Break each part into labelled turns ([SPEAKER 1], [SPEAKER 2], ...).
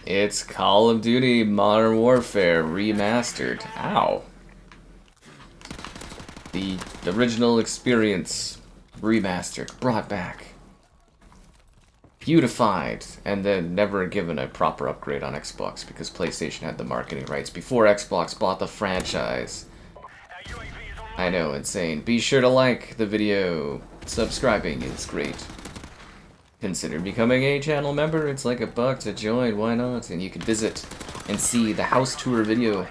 [SPEAKER 1] It's Call of Duty Modern Warfare Remastered. Ow. The original experience remastered, brought back, beautified, and then never given a proper upgrade on Xbox because PlayStation had the marketing rights before Xbox bought the franchise. I know, insane. Be sure to like the video. Subscribing is great. Consider becoming a channel member. It's like $1 to join. Why not? And you can visit and see the house tour video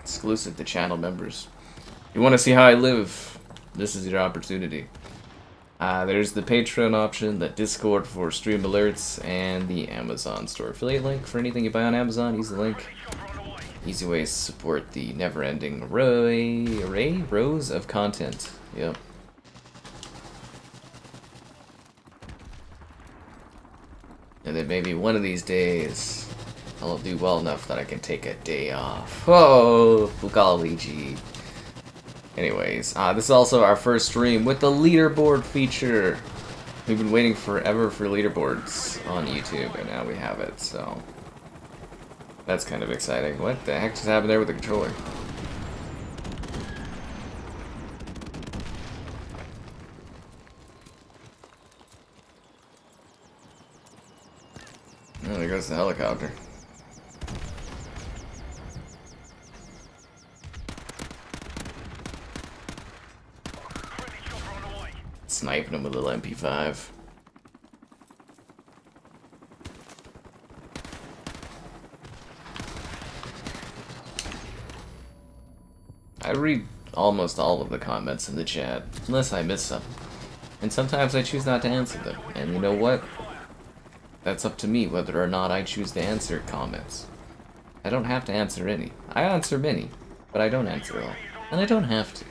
[SPEAKER 1] exclusive to channel members. You want to see how I live? This is your opportunity. There's the Patreon option, the Discord for stream alerts, and the Amazon store affiliate link for anything you buy on Amazon. Use the link. Easy ways to support the never-ending rows of content. Yep. And then maybe one of these days, I'll do well enough that I can take a day off. Oh, golly gee. Anyways, this is also our first stream with the leaderboard feature. We've been waiting forever for leaderboards on YouTube, and now we have it, so that's kind of exciting. What the heck just happened there with the controller? Oh, there goes the helicopter. Sniping him with a little MP5. I read almost all of the comments in the chat, unless I miss some. And sometimes I choose not to answer them. And you know what? That's up to me whether or not I choose to answer comments. I don't have to answer any. I answer many, but I don't answer all. And I don't have to.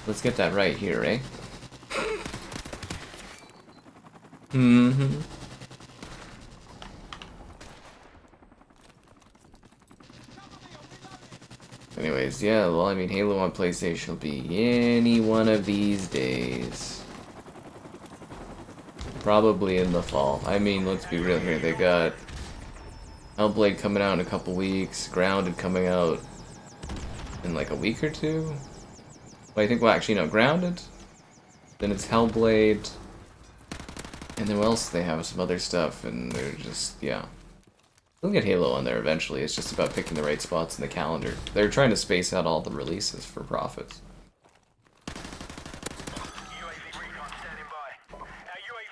[SPEAKER 1] Let's get that right here, eh? Mm-hmm. Anyways, yeah, well, I mean, Halo on PlayStation will be any one of these days. Probably in the fall. I mean, let's be real here. They got Hellblade coming out in a couple weeks, Grounded coming out in like a week or two. Well, I think, well, actually, no, Grounded. Then it's Hellblade. And then what else? They have some other stuff, and they're just, yeah. They'll get Halo on there eventually. It's just about picking the right spots in the calendar. They're trying to space out all the releases for profits.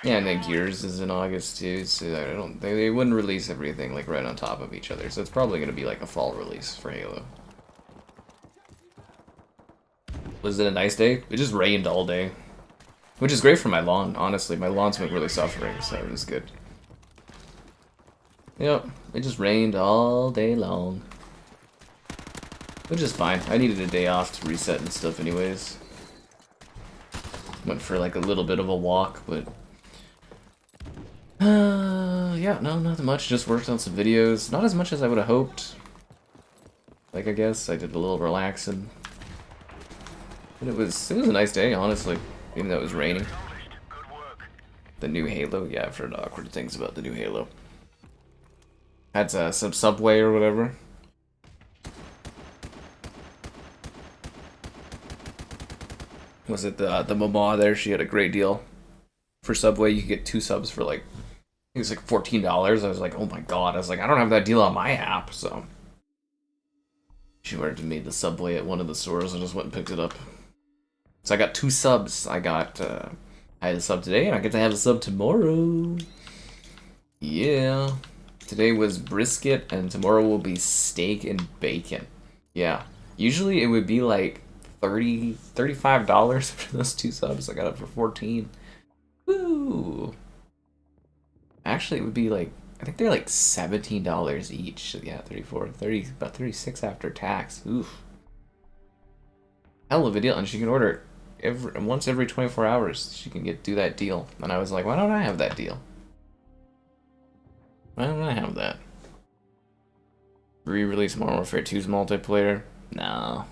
[SPEAKER 1] Yeah, and then Gears is in August too, so I don't. They wouldn't release everything like right on top of each other, so it's probably going to be like a fall release for Halo. Was it a nice day? It just rained all day, which is great for my lawn. Honestly, my lawn's been really suffering, so it was good. Yep, it just rained all day long, which is fine. I needed a day off to reset and stuff, anyways. Went for like a little bit of a walk, but. Yeah, no, nothing much. Just worked on some videos. Not as much as I would have hoped. Like, I guess I did a little relaxing. But it was a nice day, honestly. Even though it was raining. The new Halo? Yeah, I've heard awkward things about the new Halo. Had some Subway or whatever. Was it the mama there? She had a great deal. For Subway, you could get 2 subs for like, it was like $14. I was like, oh my god. I was like, I don't have that deal on my app, so. She ordered me the Subway at one of the stores. I just went and picked it up. So I got 2 subs. I had a sub today, and I get to have a sub tomorrow. Yeah. Today was brisket, and tomorrow will be steak and bacon. Yeah. Usually it would be like $35 for those 2 subs. I got it for 14. Woo! Actually, it would be like, I think they're like $17 each. So yeah, 34, 30, about 36 after tax. Oof. Hell of a deal, and she can order once every 24 hours. She can do that deal. And I was like, why don't I have that deal? Why don't I have that? Re-release Modern Warfare 2's multiplayer? No.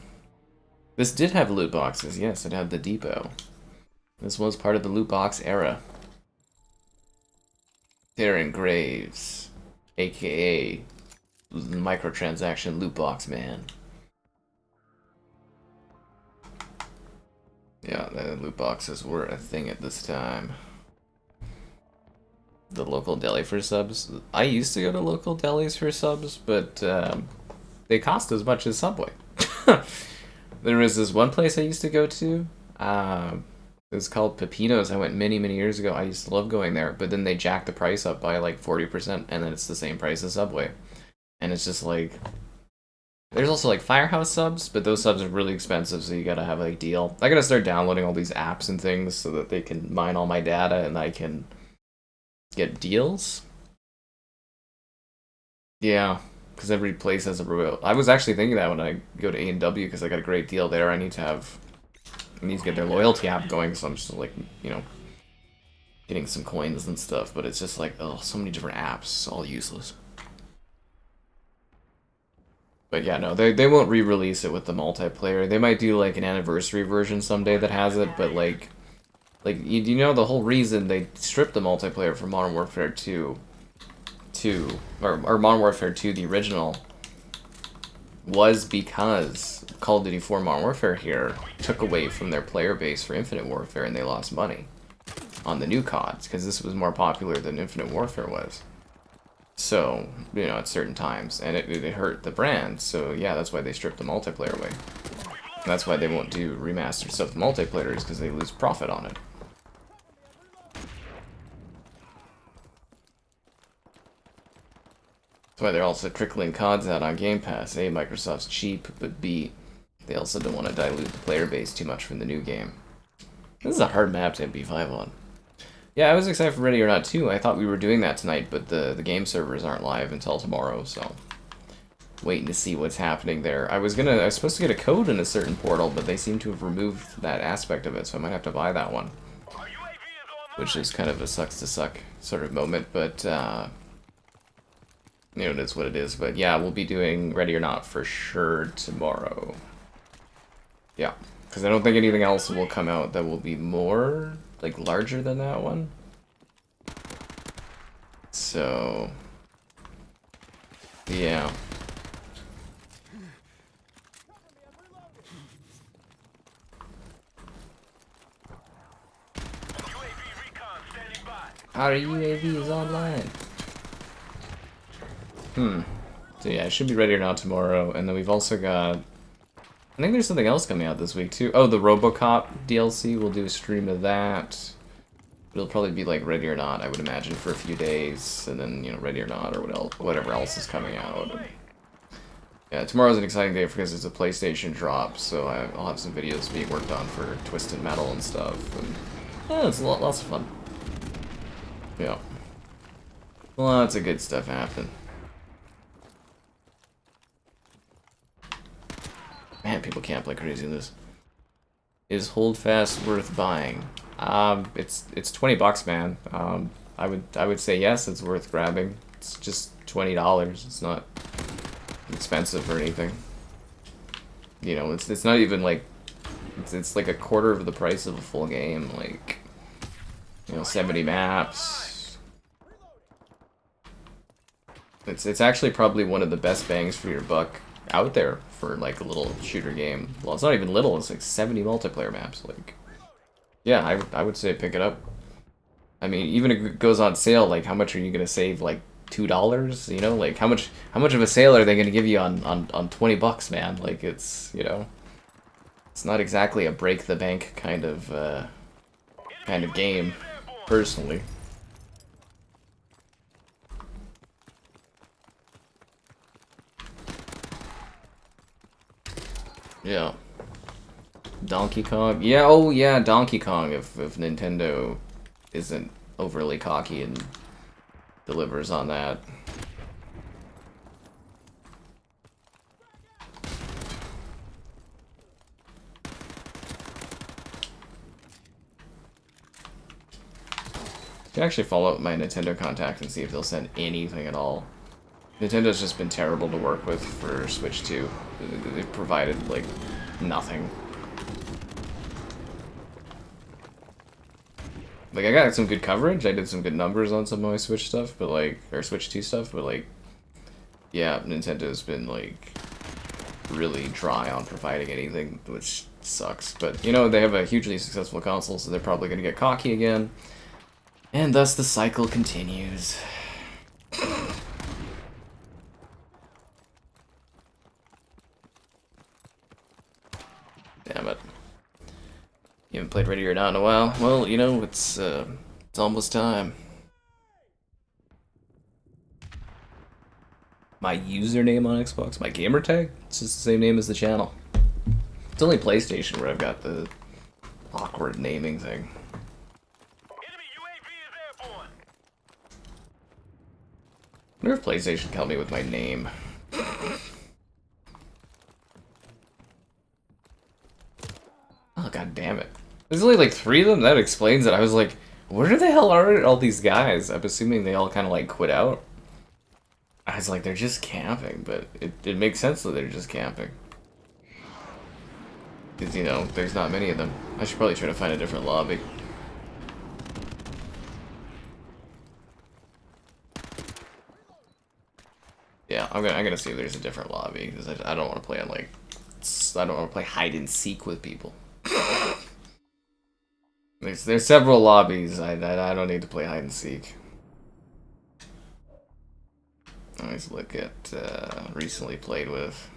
[SPEAKER 1] This did have loot boxes. Yes, it had the depot. This was part of the loot box era. Darren Graves, aka microtransaction loot box man. Yeah, the loot boxes were a thing at this time. The local deli for subs. I used to go to local delis for subs, but they cost as much as Subway. There was this one place I used to go to. It was called Pepino's. I went many, many years ago. I used to love going there, but then they jacked the price up by like 40%, and then it's the same price as Subway. And it's just like... There's also like Firehouse subs, but those subs are really expensive, so you gotta have a deal. I gotta start downloading all these apps and things so that they can mine all my data and I can get deals. Yeah, because every place has a real... I was actually thinking that when I go to A&W, because I got a great deal there. I need to get their loyalty app going, so I'm just like, you know, getting some coins and stuff, but it's just like, oh, so many different apps, all useless. But yeah, no, they won't re-release it with the multiplayer. They might do like an anniversary version someday that has it, but like you know, the whole reason they stripped the multiplayer from Modern Warfare 2 or Modern Warfare 2, the original, was because Call of Duty 4 Modern Warfare here took away from their player base for Infinite Warfare, and they lost money on the new CODs, because this was more popular than Infinite Warfare was. So, you know, at certain times, and it hurt the brand, so yeah, that's why they stripped the multiplayer away. And that's why they won't do remastered stuff with multiplayer, is because they lose profit on it. That's why they're also trickling CODs out on Game Pass. A, Microsoft's cheap, but B, they also don't want to dilute the player base too much from the new game. This is a hard map to MP5 on. Yeah, I was excited for Ready or Not 2. I thought we were doing that tonight, but the game servers aren't live until tomorrow, so waiting to see what's happening there. I was supposed to get a code in a certain portal, but they seem to have removed that aspect of it, so I might have to buy that one. Which is kind of a sucks to suck sort of moment, but you know, it is what it is. But yeah, we'll be doing Ready or Not for sure tomorrow. Yeah, because I don't think anything else will come out that will be more, like, larger than that one. So, yeah. Our UAV is online. So yeah, it should be Ready or Not tomorrow, and then we've also got... I think there's something else coming out this week, too. Oh, the RoboCop DLC. We'll do a stream of that. It'll probably be like Ready or Not, I would imagine, for a few days, and then, you know, Ready or Not, or whatever else is coming out. Yeah, tomorrow's an exciting day because it's a PlayStation drop, so I'll have some videos being worked on for Twisted Metal and stuff. And yeah, it's lots of fun. Yeah. Lots of good stuff happen. Man, people can't play crazy in this. Is Holdfast worth buying? It's $20, man. I would say yes, it's worth grabbing. It's just $20. It's not expensive or anything. You know, it's not even like it's like a quarter of the price of a full game. Like, you know, 70 maps. It's actually probably one of the best bangs for your buck out there for like a little shooter game. Well, it's not even little, it's like 70 multiplayer maps. Like, yeah, I would say pick it up. I mean, even if it goes on sale, like how much are you gonna save? Like $2? You know, like how much of a sale are they gonna give you on $20, man? Like, it's, you know, it's not exactly a break the bank kind of game, personally. Yeah. Donkey Kong? Yeah, oh yeah, Donkey Kong, if Nintendo isn't overly cocky and delivers on that. You can actually follow up my Nintendo contact and see if they'll send anything at all. Nintendo's just been terrible to work with for Switch 2. They've provided, like, nothing. Like, I got some good coverage, I did some good numbers on some of my Switch stuff, but like, or Switch 2 stuff, but like, yeah, Nintendo's been like, really dry on providing anything, which sucks. But, you know, they have a hugely successful console, so they're probably gonna get cocky again. And thus the cycle continues. Damn it. You haven't played Ready or Not in a while? Well, you know, it's almost time. My username on Xbox, my gamer tag, it's just the same name as the channel. It's only PlayStation where I've got the awkward naming thing.
[SPEAKER 2] Enemy UAV is airborne.
[SPEAKER 1] I wonder if PlayStation helped me with my name. Oh, god damn it. There's only like 3 of them? That explains it. I was like, where the hell are all these guys? I'm assuming they all kind of like quit out. I was like, they're just camping, but it makes sense that they're just camping. Because, you know, there's not many of them. I should probably try to find a different lobby. Yeah, I'm gonna see if there's a different lobby, because I don't want to play on, like, I don't want to play hide and seek with people. There's several lobbies. I don't need to play hide and seek. Let's look at recently played with.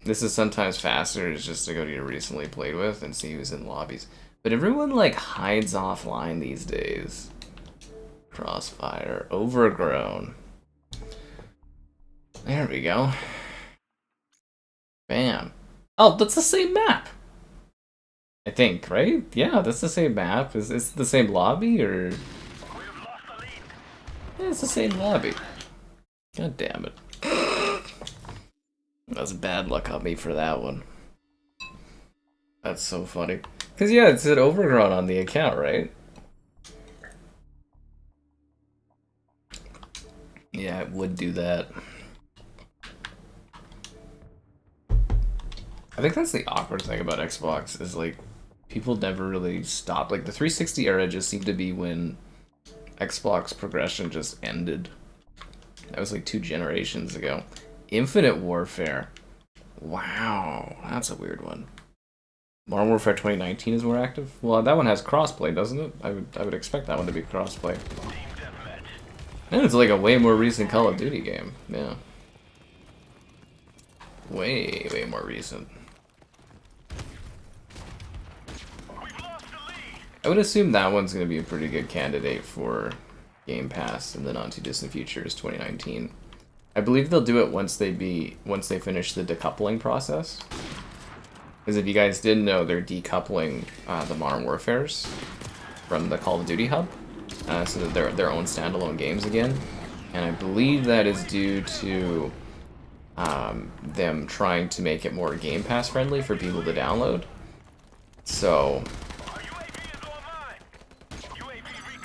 [SPEAKER 1] This is sometimes faster, is just to go to your recently played with and see who's in lobbies. But everyone like hides offline these days. Crossfire, Overgrown. There we go. Bam. Oh, that's the same map. I think, right? Yeah, that's the same map. Is it the same lobby or? Yeah, it's the same lobby. God damn it. That's bad luck on me for that one. That's so funny. Because, yeah, it said Overgrown on the account, right? Yeah, it would do that. I think that's the awkward thing about Xbox, is, like, people never really stop. Like, the 360 era just seemed to be when Xbox progression just ended. That was like 2 generations ago. Infinite Warfare. Wow, that's a weird one. Modern Warfare 2019 is more active? Well, that one has crossplay, doesn't it? I would expect that one to be crossplay. And it's like a way more recent Call of Duty game. Yeah. Way more recent. I would assume that one's going to be a pretty good candidate for Game Pass in the not too distant future is 2019. I believe they'll do it once they finish the decoupling process. Because if you guys didn't know, they're decoupling the Modern Warfares from the Call of Duty hub, so that they're their own standalone games again. And I believe that is due to them trying to make it more Game Pass friendly for people to download. So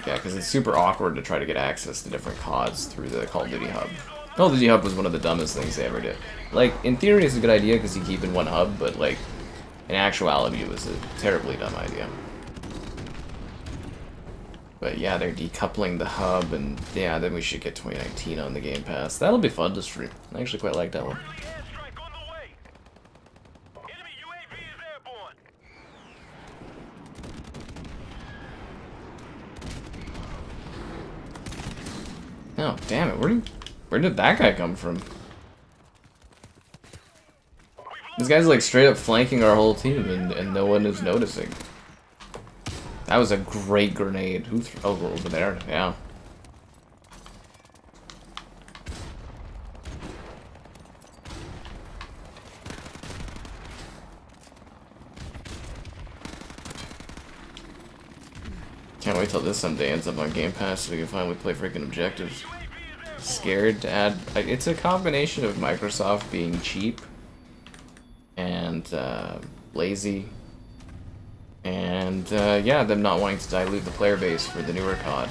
[SPEAKER 1] yeah, because it's super awkward to try to get access to different CODs through the Call of Duty hub. Call of Duty hub was one of the dumbest things they ever did. Like, in theory it's a good idea because you keep in one hub, but like, in actuality it was a terribly dumb idea. But yeah, they're decoupling the hub, and yeah, then we should get 2019 on the Game Pass. That'll be fun to stream. I actually quite like that one. Oh, damn it. Where did that guy come from? This guy's like straight up flanking our whole team and no one is noticing. That was a great grenade. Who threw over there? Yeah. Can't wait till this someday ends up on Game Pass so we can finally play freaking objectives. Scared to add... It's a combination of Microsoft being cheap and lazy, and yeah, them not wanting to dilute the player base for the newer COD.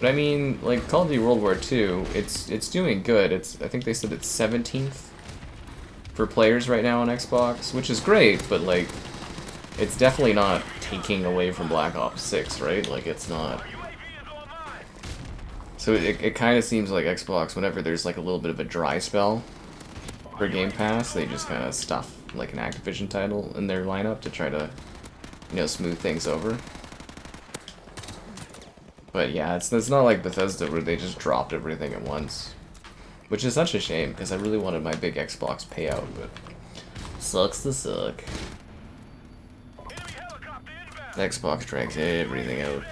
[SPEAKER 1] But I mean, like Call of Duty World War II, it's doing good. I think they said it's 17th for players right now on Xbox, which is great, but like, It's definitely not taking away from Black Ops 6, right? Like, it's not. So it kind of seems like Xbox, whenever there's like a little bit of a dry spell for Game Pass, they just kind of stuff like an Activision title in their lineup to try to, you know, smooth things over. But yeah, it's not like Bethesda where they just dropped everything at once. Which is such a shame, because I really wanted my big Xbox payout, but sucks to suck. Xbox drags everything out.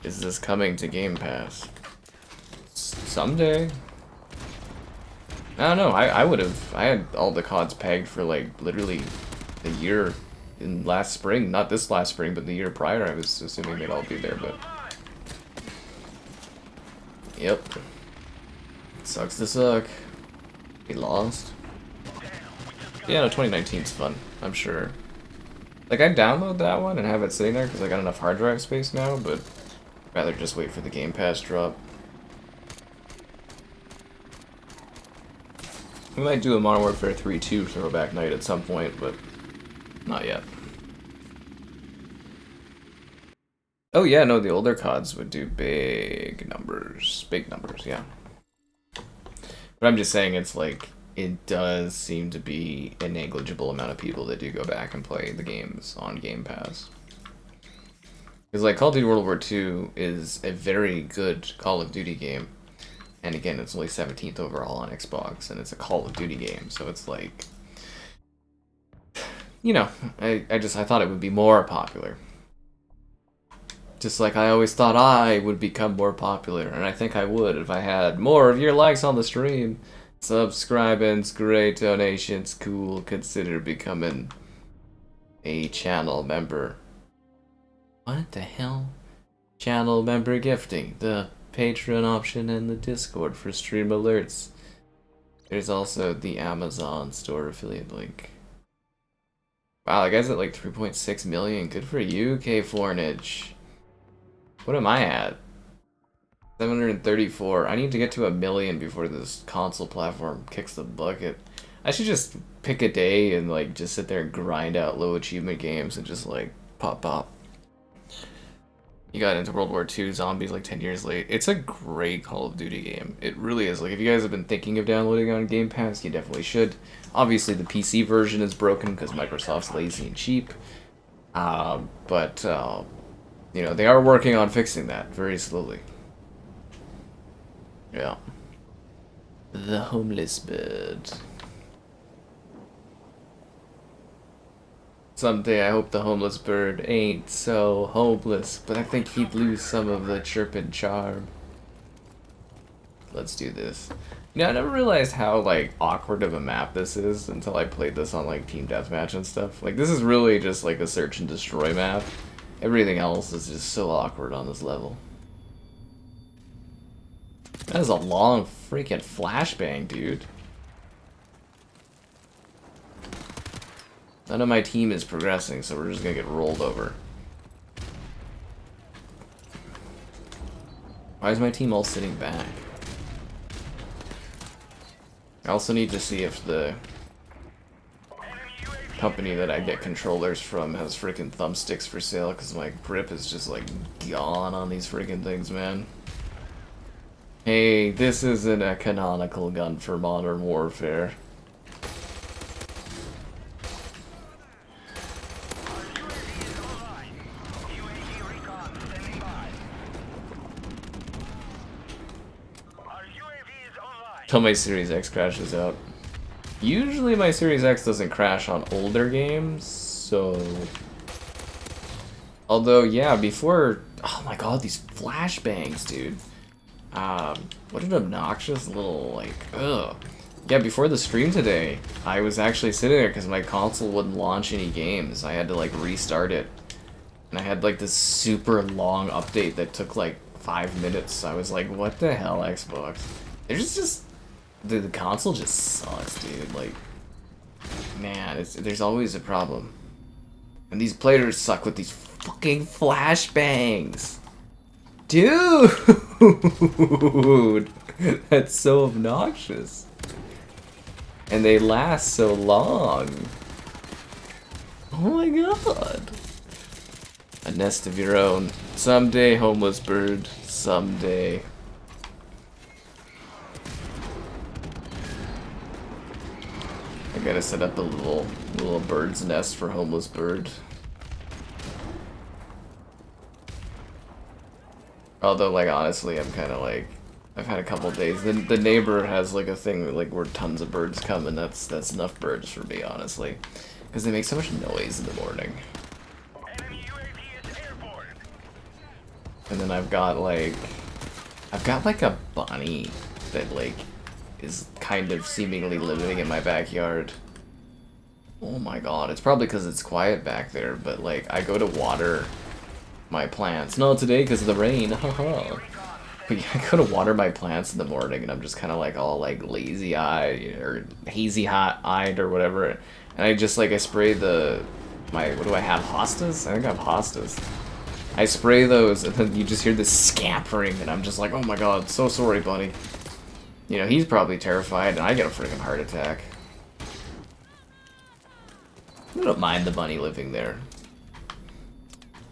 [SPEAKER 1] Is this coming to Game Pass? Someday? I don't know, I would've, I had all the CODs pegged for like literally a year in last spring. Not this last spring, but the year prior I was assuming they'd all be there, but... Yep. Sucks to suck. We lost. Yeah, no, 2019's fun, I'm sure. Like, I'd download that one and have it sitting there because I got enough hard drive space now, but I'd rather just wait for the Game Pass drop. We might do a Modern Warfare 3 2 throwback night at some point, but not yet. Oh yeah, no, the older CODs would do big numbers. Big numbers, yeah. But I'm just saying, it's like, it does seem to be a negligible amount of people that do go back and play the games on Game Pass. Because, like, Call of Duty World War II is a very good Call of Duty game. And again, it's only 17th overall on Xbox, and it's a Call of Duty game, so it's like... You know, I thought it would be more popular. Just like I always thought I would become more popular, and I think I would if I had more of your likes on the stream. Subscribings, great donations, cool. Consider becoming a channel member. What the hell? Channel member gifting. The Patreon option and the Discord for stream alerts. There's also the Amazon store affiliate link. Wow, that guy's at like 3.6 million. Good for you, K4nage. What am I at? 734. I need to get to 1 million before this console platform kicks the bucket. I should just pick a day and like just sit there and grind out low achievement games and just like pop. You got into World War II Zombies like 10 years late. It's a great Call of Duty game. It really is. Like, if you guys have been thinking of downloading on Game Pass, you definitely should. Obviously, the PC version is broken because Microsoft's lazy and cheap. But you know, they are working on fixing that very slowly. Yeah. The homeless bird. Someday I hope the homeless bird ain't so homeless, but I think he'd lose some of the chirping charm. Let's do this. You know, I never realized how, like, awkward of a map this is until I played this on, like, Team Deathmatch and stuff. Like, this is really just, like, a search and destroy map. Everything else is just so awkward on this level. That is a long freaking flashbang, dude. None of my team is progressing, so we're just gonna get rolled over. Why is my team all sitting back? I also need to see if the company that I get controllers from has freaking thumbsticks for sale, because my grip is just like gone on these freaking things, man. Hey, this isn't a canonical gun for Modern Warfare. Till my Series X crashes out. Usually my Series X doesn't crash on older games, so... Although, yeah, before... Oh my god, these flashbangs, dude. What an obnoxious little, like, ugh. Yeah, before the stream today, I was actually sitting there because my console wouldn't launch any games. I had to, like, restart it. And I had, like, this super long update that took, like, 5 minutes. I was like, what the hell, Xbox? There's just... The console just sucks, dude. Like, man, there's always a problem. And these players suck with these fucking flashbangs. Dude! That's so obnoxious. And they last so long. Oh my god. A nest of your own. Someday, homeless bird. Someday. I gotta set up a little bird's nest for homeless bird. Although, like, honestly, I'm kind of like, I've had a couple days. The neighbor has like a thing like where tons of birds come, and that's enough birds for me, honestly, because they make so much noise in the morning.
[SPEAKER 2] Enemy UAV is airborne.
[SPEAKER 1] And then I've got like a bunny that like is kind of seemingly living in my backyard. Oh my god, it's probably because it's quiet back there, but like I go to water my plants. No, today because of the rain. Haha. But yeah, I go to water my plants in the morning, and I'm just kind of like all like lazy-eyed or hazy-eyed or whatever, and I just like I spray what do I have, hostas? I think I have hostas. I spray those, and then you just hear this scampering, and I'm just like, oh my god, so sorry, buddy. You know, he's probably terrified, and I get a freaking heart attack. I don't mind the bunny living there.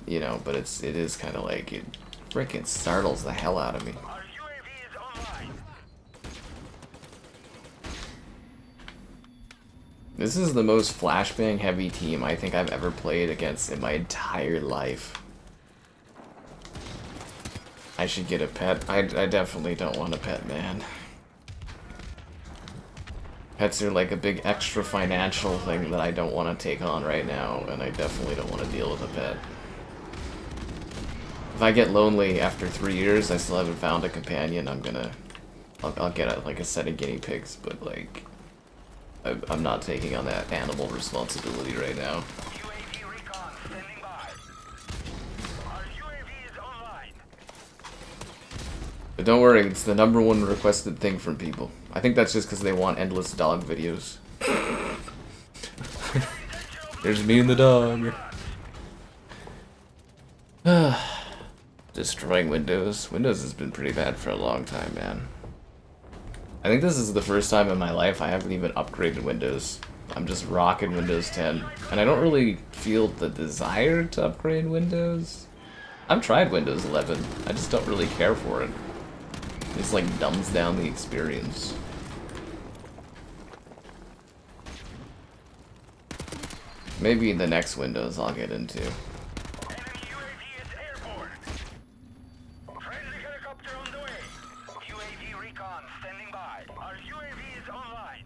[SPEAKER 1] You know, but it is kind of like, it freaking startles the hell out of me.
[SPEAKER 2] Our UAV is online.
[SPEAKER 1] This is the most flashbang heavy team I think I've ever played against in my entire life. I should get a pet. I definitely don't want a pet, man. Pets are like a big extra financial thing that I don't want to take on right now, and I definitely don't want to deal with a pet. If I get lonely after 3 years, I still haven't found a companion, I'll get like a set of guinea pigs, but like, I'm not taking on that animal responsibility right now.
[SPEAKER 2] UAV recon standing by. Our UAV is online.
[SPEAKER 1] But don't worry, it's the #1 requested thing from people. I think that's just because they want endless dog videos. There's me and the dog. Destroying Windows. Windows has been pretty bad for a long time, man. I think this is the first time in my life I haven't even upgraded Windows. I'm just rocking Windows 10. And I don't really feel the desire to upgrade Windows. I've tried Windows 11. I just don't really care for it. It's like dumbs down the experience. Maybe the next Windows I'll get into.
[SPEAKER 2] Enemy UAV is airborne. Friendly helicopter on the way. UAV recon standing by. Our UAV is online.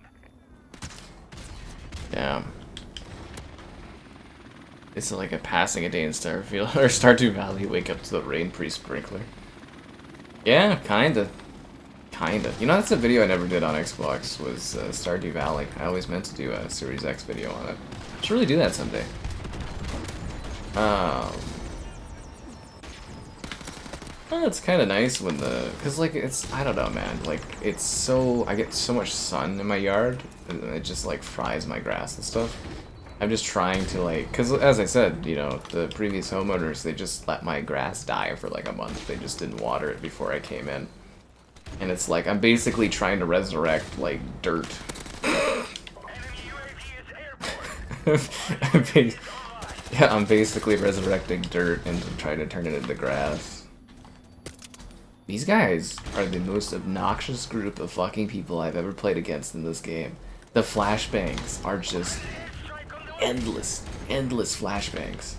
[SPEAKER 1] Damn. It's like a passing a day in Starfield or Stardew Valley. Wake up to the rain pre-sprinkler. Yeah, kinda. Kinda. You know, that's a video I never did on Xbox, was Stardew Valley. I always meant to do a Series X video on it. Should really do that someday. Well, it's kind of nice when cause like it's, I don't know, man, like it's so, I get so much sun in my yard, and it just like fries my grass and stuff. I'm just trying to like, cause as I said, you know, the previous homeowners, they just let my grass die for like a month. They just didn't water it before I came in. And it's like, I'm basically trying to resurrect like dirt. Yeah, I'm basically resurrecting dirt and trying to turn it into grass. These guys are the most obnoxious group of fucking people I've ever played against in this game. The flashbangs are just endless, endless flashbangs.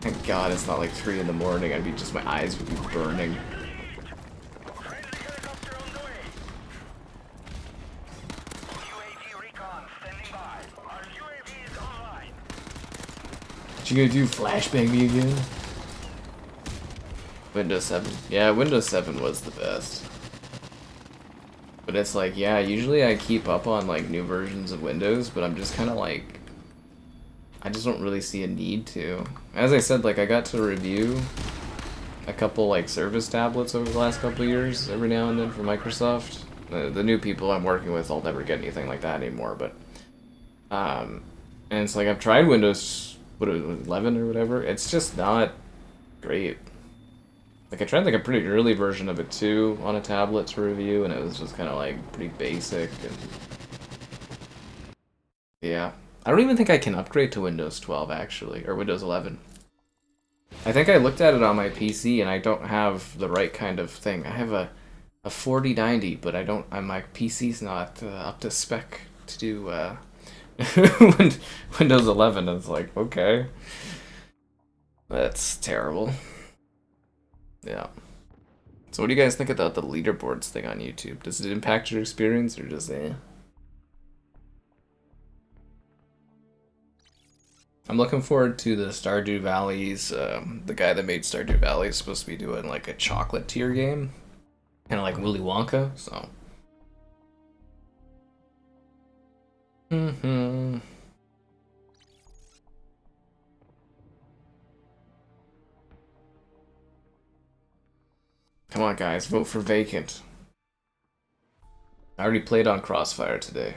[SPEAKER 1] Thank God it's not like 3 in the morning. I'd be just, my eyes would be burning. You gonna do flashbang me again? Windows 7. Yeah, Windows 7 was the best. But it's like, yeah, usually I keep up on like new versions of Windows, but I'm just kind of like, I just don't really see a need to. As I said, like I got to review a couple like service tablets over the last couple of years every now and then for Microsoft. The new people I'm working with, I'll never get anything like that anymore, but and it's like I've tried Windows, what it was, 11 or whatever. It's just not great. Like I tried like a pretty early version of it too on a tablet to review, and it was just kind of like pretty basic, and Yeah. I don't even think I can upgrade to Windows 12, actually, or Windows 11. I think I looked at it on my PC, and I don't have the right kind of thing. I have a 4090, but I don't. My PC's not up to spec to do Windows 11. It's like, okay, that's terrible. Yeah. So what do you guys think about the leaderboards thing on YouTube? Does it impact your experience, or just I'm looking forward to the Stardew Valley's. The guy that made Stardew Valley is supposed to be doing like a chocolate tier game, kind of like Willy Wonka. So. Come on, guys, vote for Vacant. I already played on Crossfire today.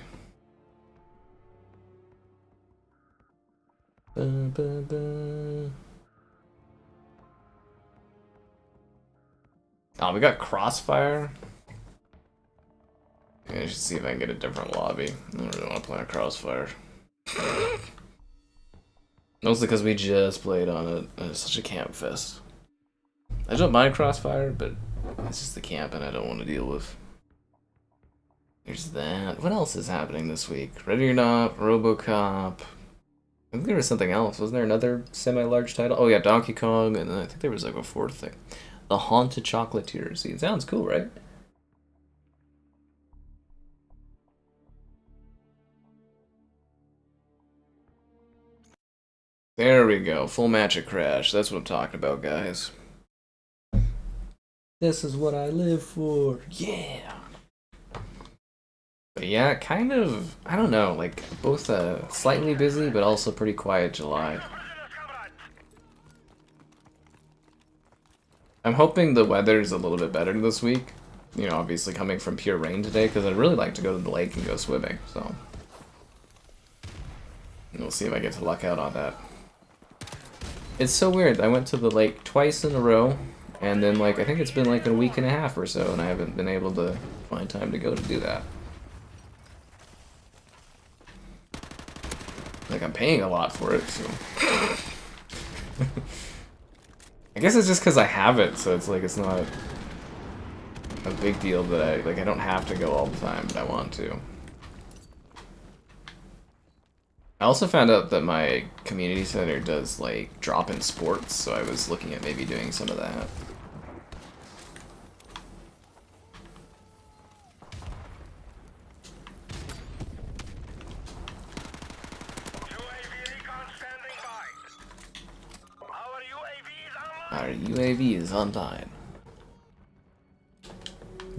[SPEAKER 1] Oh, we got Crossfire. Yeah, I should see if I can get a different lobby. I don't really want to play on Crossfire. Mostly because we just played on it. It's such a camp fest. I don't mind Crossfire, but it's just the camp and I don't want to deal with. There's that. What else is happening this week? Ready or Not, RoboCop. I think there was something else. Wasn't there another semi-large title? Oh yeah, Donkey Kong, and then I think there was like a fourth thing. The Haunted Chocolatier. See, it sounds cool, right? There we go. Full match of Crash. That's what I'm talking about, guys. This is what I live for. Yeah. But yeah, kind of, I don't know, like, both slightly busy, but also pretty quiet July. I'm hoping the weather's a little bit better this week. You know, obviously coming from pure rain today, because I'd really like to go to the lake and go swimming, so. And we'll see if I get to luck out on that. It's so weird, I went to the lake twice in a row, and then, like, I think it's been like a week and a half or so, and I haven't been able to find time to go to do that. Like, I'm paying a lot for it, so. I guess it's just because I have it, so it's like, it's not a big deal that I don't have to go all the time, but I want to. I also found out that my community center does, like, drop-in sports, so I was looking at maybe doing some of that. Our UAV is online.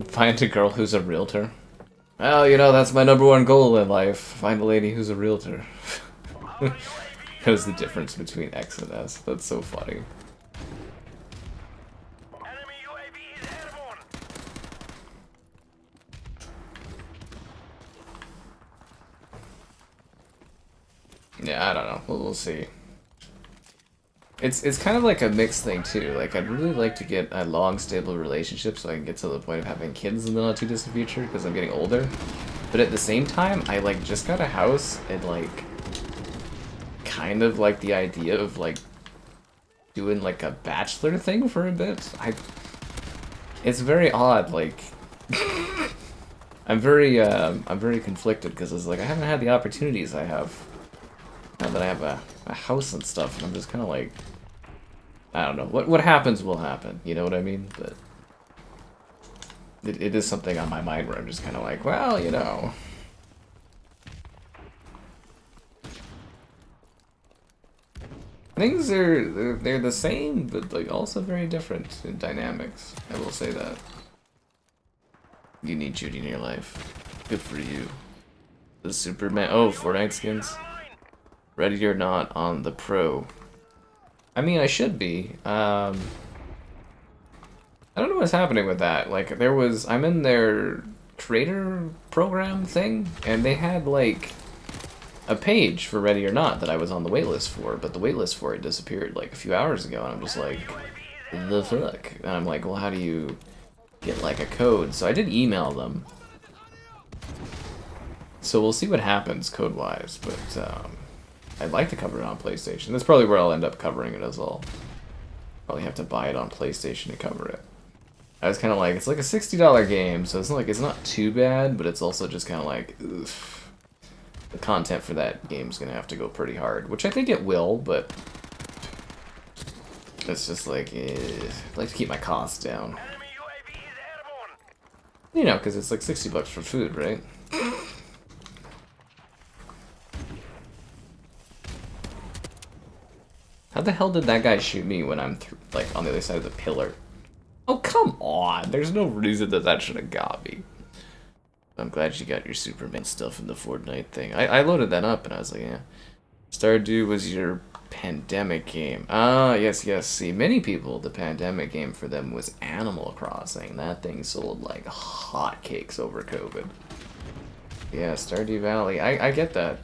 [SPEAKER 1] Find a girl who's a realtor. Well, you know, that's my #1 goal in life. Find a lady who's a realtor. Knows the difference between X and S. That's so funny.
[SPEAKER 2] Enemy UAV is airborne.
[SPEAKER 1] Yeah, I don't know. We'll see. It's kind of like a mixed thing too. Like, I'd really like to get a long, stable relationship so I can get to the point of having kids in the not too distant future because I'm getting older. But at the same time, I like just got a house and like kind of like the idea of like doing like a bachelor thing for a bit. It's very odd. Like, I'm very conflicted because it's like I haven't had the opportunities I have now that I have a house and stuff, and I'm just kind of like, I don't know. What happens will happen. You know what I mean? But it is something on my mind where I'm just kind of like, well, you know. Things they're the same, but like also very different in dynamics. I will say that. You need Judy in your life. Good for you. The Superman. Oh, Fortnite skins. Ready or Not on the Pro. I mean, I should be. I don't know what's happening with that. Like, I'm in their creator program thing, and they had, like, a page for Ready or Not that I was on the waitlist for, but the waitlist for it disappeared, like, a few hours ago, and I'm just like, the fuck? And I'm like, well, how do you get, like, a code? So I did email them. So we'll see what happens code-wise, but I'd like to cover it on PlayStation. That's probably where I'll end up covering it as well. Probably have to buy it on PlayStation to cover it. I was kind of like, it's like a $60 game, so it's not too bad, but it's also just kind of like, oof. The content for that game's gonna have to go pretty hard, which I think it will, but it's just like, I'd like to keep my costs down. You know, because it's like $60 for food, right? How the hell did that guy shoot me when I'm like on the other side of the pillar? Oh, come on! There's no reason that should have got me. I'm glad you got your Superman stuff in the Fortnite thing. I loaded that up and I was like, yeah. Stardew was your pandemic game. Ah, yes. See, many people, the pandemic game for them was Animal Crossing. That thing sold like hotcakes over COVID. Yeah, Stardew Valley. I get that.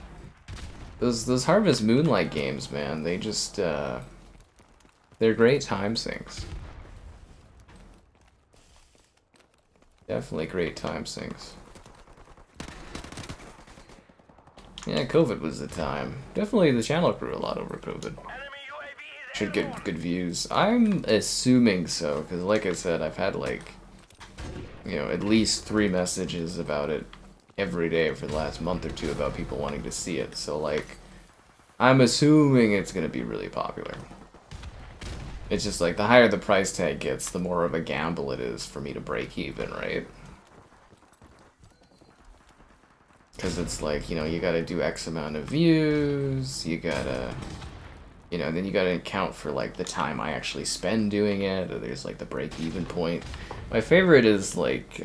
[SPEAKER 1] Those Harvest Moonlight games, man, they just, they're great time sinks. Definitely great time sinks. Yeah, COVID was the time. Definitely the channel grew a lot over COVID. Should get good views. I'm assuming so, because like I said, I've had like, you know, at least 3 messages about it every day for the last month or 2 about people wanting to see it. So like, I'm assuming it's going to be really popular. It's just like, the higher the price tag gets, the more of a gamble it is for me to break even, right? Because it's like, you know, you gotta do X amount of views, you gotta, you know, then you gotta account for like the time I actually spend doing it, or there's like the break-even point. My favorite is like,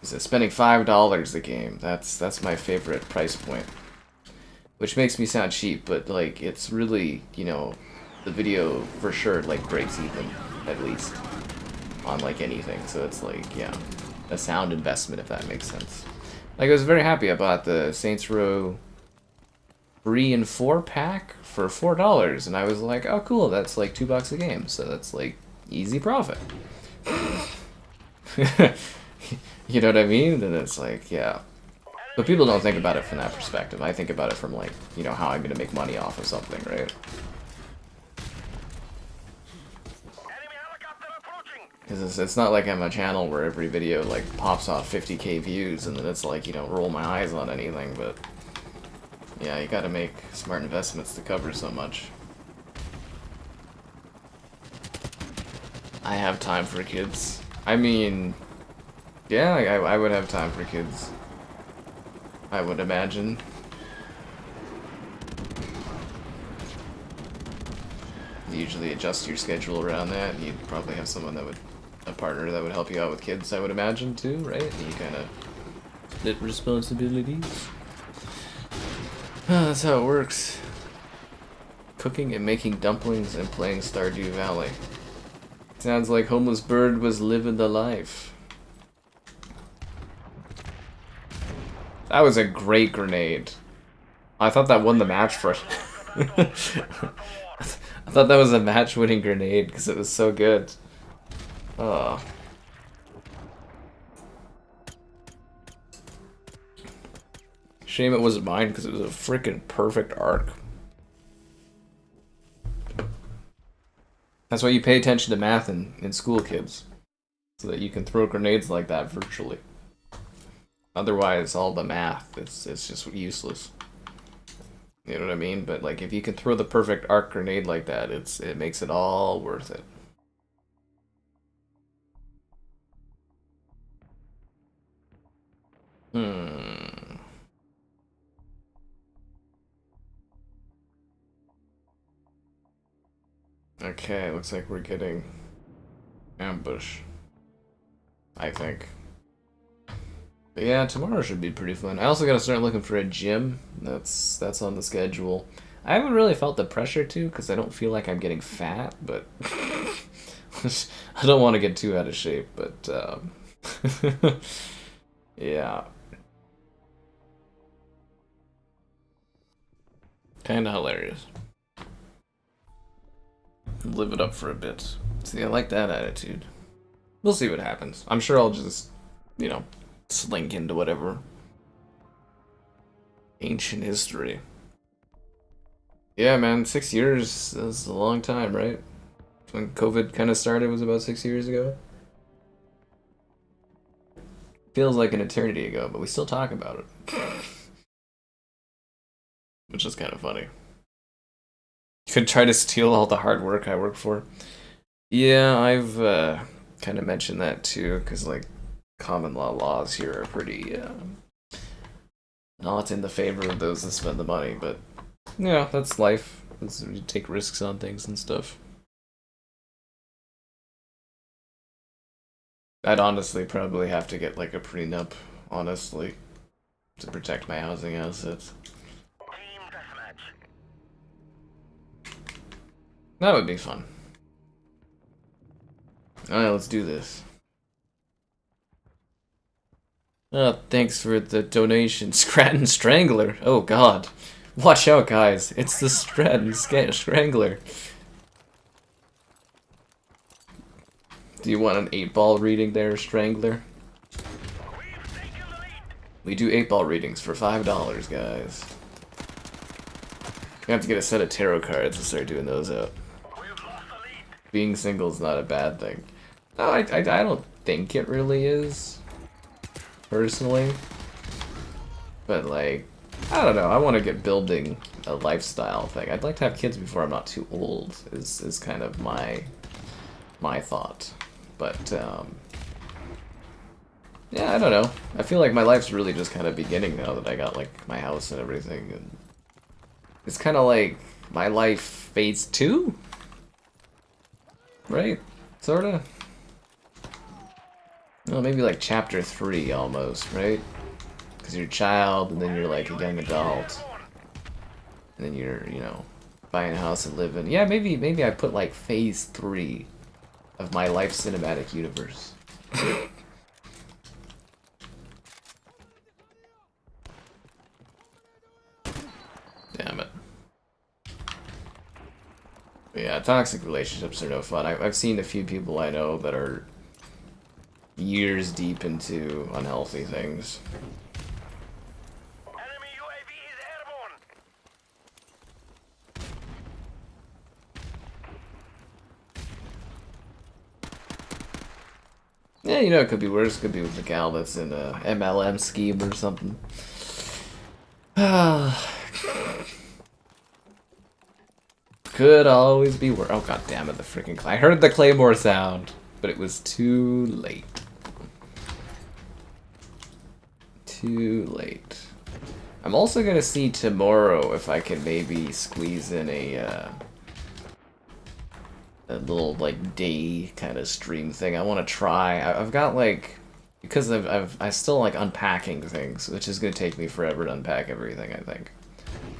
[SPEAKER 1] is it spending $5 a game? That's my favorite price point. Which makes me sound cheap, but like, it's really, you know, the video for sure like breaks even, at least, on like anything. So it's like, yeah, a sound investment, if that makes sense. Like, I was very happy I bought the Saints Row 3 and 4 pack for $4, and I was like, oh cool, that's like $2 a game, so that's like easy profit. You know what I mean? Then it's like, yeah. But people don't think about it from that perspective. I think about it from like, you know, how I'm gonna make money off of something, right? Because it's not like I'm a channel where every video like pops off 50k views and then it's like, you know, roll my eyes on anything, but yeah, you gotta make smart investments to cover so much. I have time for kids. I mean, yeah, I would have time for kids. I would imagine. You usually adjust your schedule around that, and you'd probably have someone that would, a partner that would help you out with kids, I would imagine, too, right? And you kind of split responsibilities. That's how it works. Cooking and making dumplings and playing Stardew Valley. Sounds like Homeless Bird was living the life. That was a great grenade. I thought that won the match for it. I thought that was a match-winning grenade because it was so good. Oh. Shame it wasn't mine because it was a freaking perfect arc. That's why you pay attention to math in school, kids. So that you can throw grenades like that virtually. Otherwise, all the math, it's just useless. You know what I mean? But like, if you can throw the perfect arc grenade like that, it makes it all worth it. Okay, looks like we're getting ambush, I think. But yeah, tomorrow should be pretty fun. I also gotta start looking for a gym. That's on the schedule. I haven't really felt the pressure to, because I don't feel like I'm getting fat, but I don't want to get too out of shape, but yeah. Kinda hilarious. Live it up for a bit. See, I like that attitude. We'll see what happens. I'm sure I'll just, you know, slink into whatever Ancient history. Yeah, man, 6 years is a long time, right? When COVID kind of started was about 6 years ago. Feels like an eternity ago, but we still talk about it. Which is kind of funny. You could try to steal all the hard work I work for. Yeah, I've kind of mentioned that too, because like common law laws here are pretty not in the favor of those that spend the money, but yeah, that's life. You take risks on things and stuff. I'd honestly probably have to get like a prenup, honestly, to protect my housing assets.
[SPEAKER 2] Team deathmatch.
[SPEAKER 1] That would be fun. Alright, let's do this. Oh, thanks for the donation, Scranton Strangler. Oh god. Watch out, guys. It's the Scranton Strangler. Do you want an 8-ball reading there, Strangler? We do 8-ball readings for $5, guys. You have to get a set of tarot cards and start doing those out. Being single is not a bad thing. No, I don't think it really is. Personally. But like, I don't know, I want to get building a lifestyle thing. I'd like to have kids before I'm not too old, is kind of my thought. But, yeah, I don't know. I feel like my life's really just kind of beginning now that I got, like, my house and everything. And it's kind of like my life phase 2? Right? Sorta? Well, maybe like chapter 3 almost, right? Because you're a child, and then you're like a young adult. And then you're, you know, buying a house and living. Yeah, maybe I put like phase 3 of my life cinematic universe. Damn it. But yeah, toxic relationships are no fun. I've seen a few people I know that are years deep into unhealthy things.
[SPEAKER 2] Enemy UAV is airborne.
[SPEAKER 1] Yeah, you know, it could be worse. It could be with the gal that's in a MLM scheme or something. Could always be worse. Oh, god damn it, the freaking... I heard the claymore sound, but it was too late. Too late. I'm also gonna see tomorrow if I can maybe squeeze in a little like day kind of stream thing. I want to try. I've got like, because I still like unpacking things, which is gonna take me forever to unpack everything. I think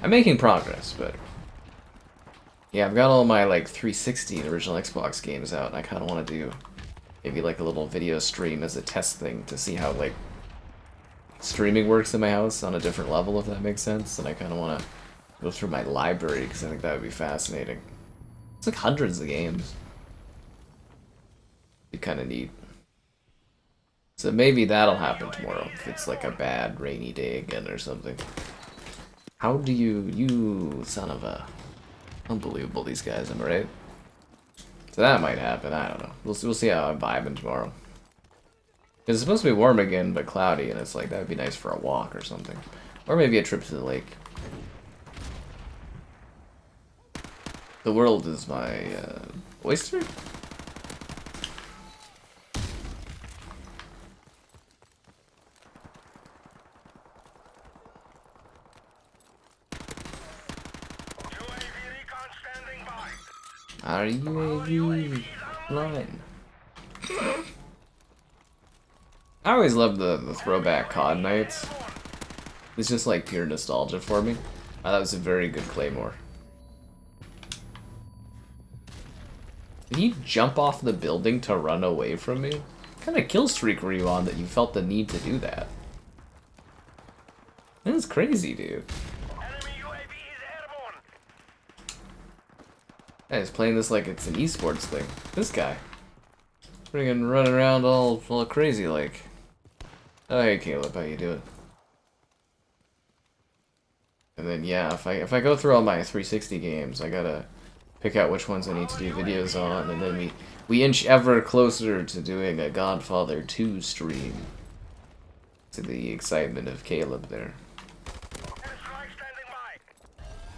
[SPEAKER 1] I'm making progress, but yeah, I've got all my like 360 and original Xbox games out, and I kind of want to do maybe like a little video stream as a test thing to see how like streaming works in my house on a different level, if that makes sense. And I kind of want to go through my library because I think that would be fascinating. It's like hundreds of games. Be kind of neat. So maybe that'll happen tomorrow if it's like a bad rainy day again or something. How do you son of a... Unbelievable, these guys, am I right? So that might happen, I don't know. We'll see how I'm vibing tomorrow. It's supposed to be warm again, but cloudy, and it's like, that would be nice for a walk or something. Or maybe a trip to the lake. The world is my oyster? Are UAV line? I always loved the throwback COD nights. It's just like pure nostalgia for me. That was a very good claymore. Did he jump off the building to run away from me? What kind of kill streak were you on that you felt the need to do that? That's crazy, dude. Yeah, he's playing this like it's an esports thing. This guy. Friggin' running around all crazy like. Oh, hey Caleb, how you doing? And then yeah, if I go through all my 360 games, I gotta pick out which ones I need to do videos on, and then we inch ever closer to doing a Godfather 2 stream. To the excitement of Caleb there.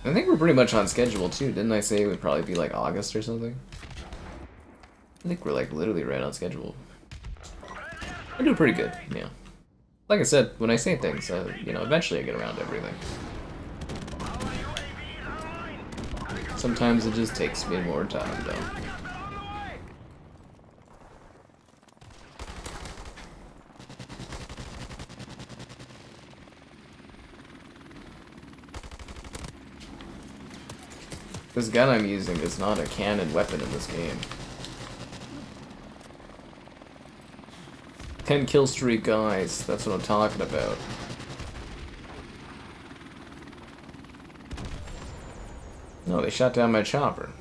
[SPEAKER 1] I think we're pretty much on schedule too. Didn't I say it would probably be like August or something? I think we're like literally right on schedule. I do pretty good, yeah. Like I said, when I say things, you know, eventually I get around to everything. Sometimes it just takes me more time, though. This gun I'm using is not a cannon weapon in this game. 10 kill streak, guys. That's what I'm talking about. No, they shot down my chopper.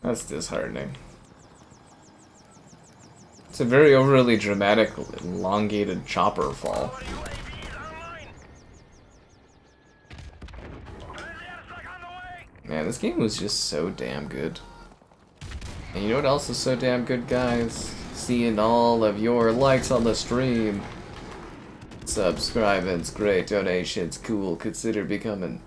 [SPEAKER 1] That's disheartening. It's a very overly dramatic, elongated chopper fall. Man, this game was just so damn good. And you know what else is so damn good, guys? Seeing all of your likes on the stream. Subscribing's great, donations cool, consider becoming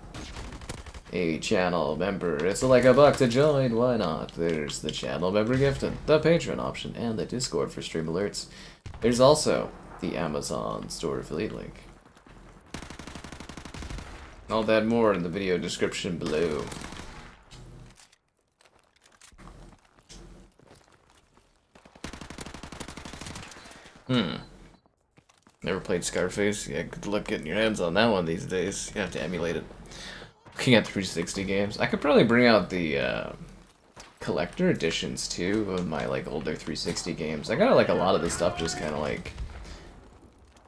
[SPEAKER 1] a channel member. It's like $1 to join, why not? There's the channel member gifting, the Patreon option, and the Discord for stream alerts. There's also the Amazon store affiliate link. All that more in the video description below. Never played Scarface? Yeah, good luck getting your hands on that one these days. You have to emulate it. Looking at 360 games. I could probably bring out the collector editions too of my like older 360 games. I got like a lot of this stuff just kind of like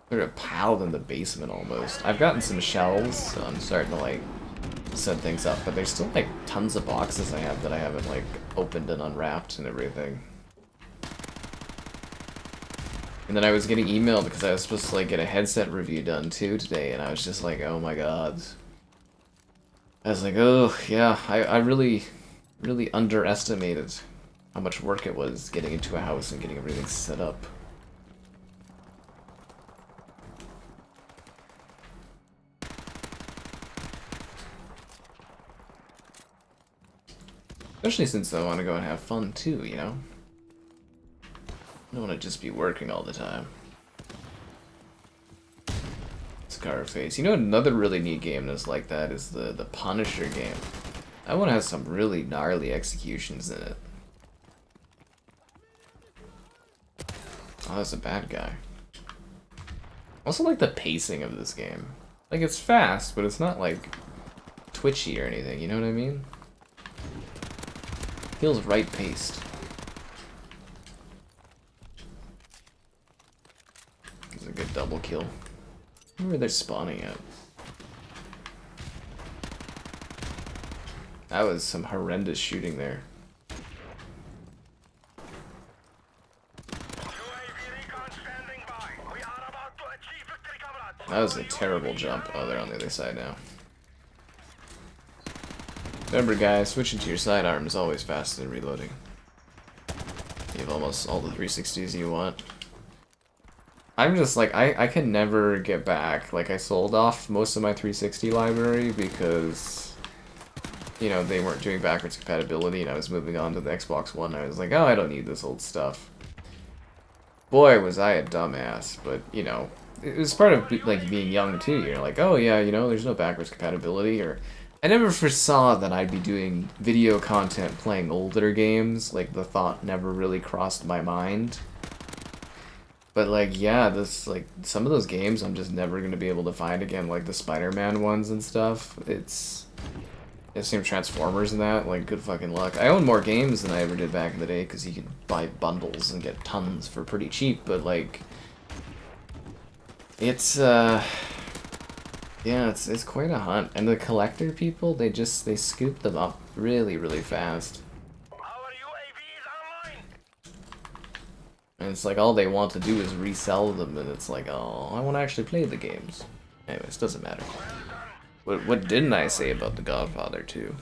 [SPEAKER 1] sort of piled in the basement almost. I've gotten some shelves, so I'm starting to like set things up, but there's still like tons of boxes I have that I haven't like opened and unwrapped and everything. And then I was getting emailed because I was supposed to like get a headset review done too today, and I was just like, oh my god. I was like, oh yeah, I really underestimated how much work it was getting into a house and getting everything set up. Especially since I want to go and have fun too, you know? I don't want to just be working all the time. Scarface. You know, another really neat game that's like that is the Punisher game. That one has some really gnarly executions in it. Oh, that's a bad guy. I also like the pacing of this game. Like, it's fast, but it's not like twitchy or anything, you know what I mean? It feels right paced. It's a good double kill. Where they're spawning at. That was some horrendous shooting there. That was a terrible jump. Oh, they're on the other side now. Remember guys, switching to your sidearm is always faster than reloading. You have almost all the 360s you want. I'm just like, I can never get back. Like, I sold off most of my 360 library because, you know, they weren't doing backwards compatibility and I was moving on to the Xbox One. I was like, oh, I don't need this old stuff. Boy, was I a dumbass, but, you know, it was part of, like, being young, too. You're like, oh, yeah, you know, there's no backwards compatibility, or... I never foresaw that I'd be doing video content playing older games. Like, the thought never really crossed my mind. But, like, yeah, this, like, some of those games I'm just never going to be able to find again, like the Spider-Man ones and stuff. It's same Transformers and that, like, good fucking luck. I own more games than I ever did back in the day, because you could buy bundles and get tons for pretty cheap, but, like, it's, yeah, it's quite a hunt. And the collector people, they scoop them up really, really fast. And it's like all they want to do is resell them, and it's like, oh, I want to actually play the games. Anyways, doesn't matter. What didn't I say about The Godfather 2?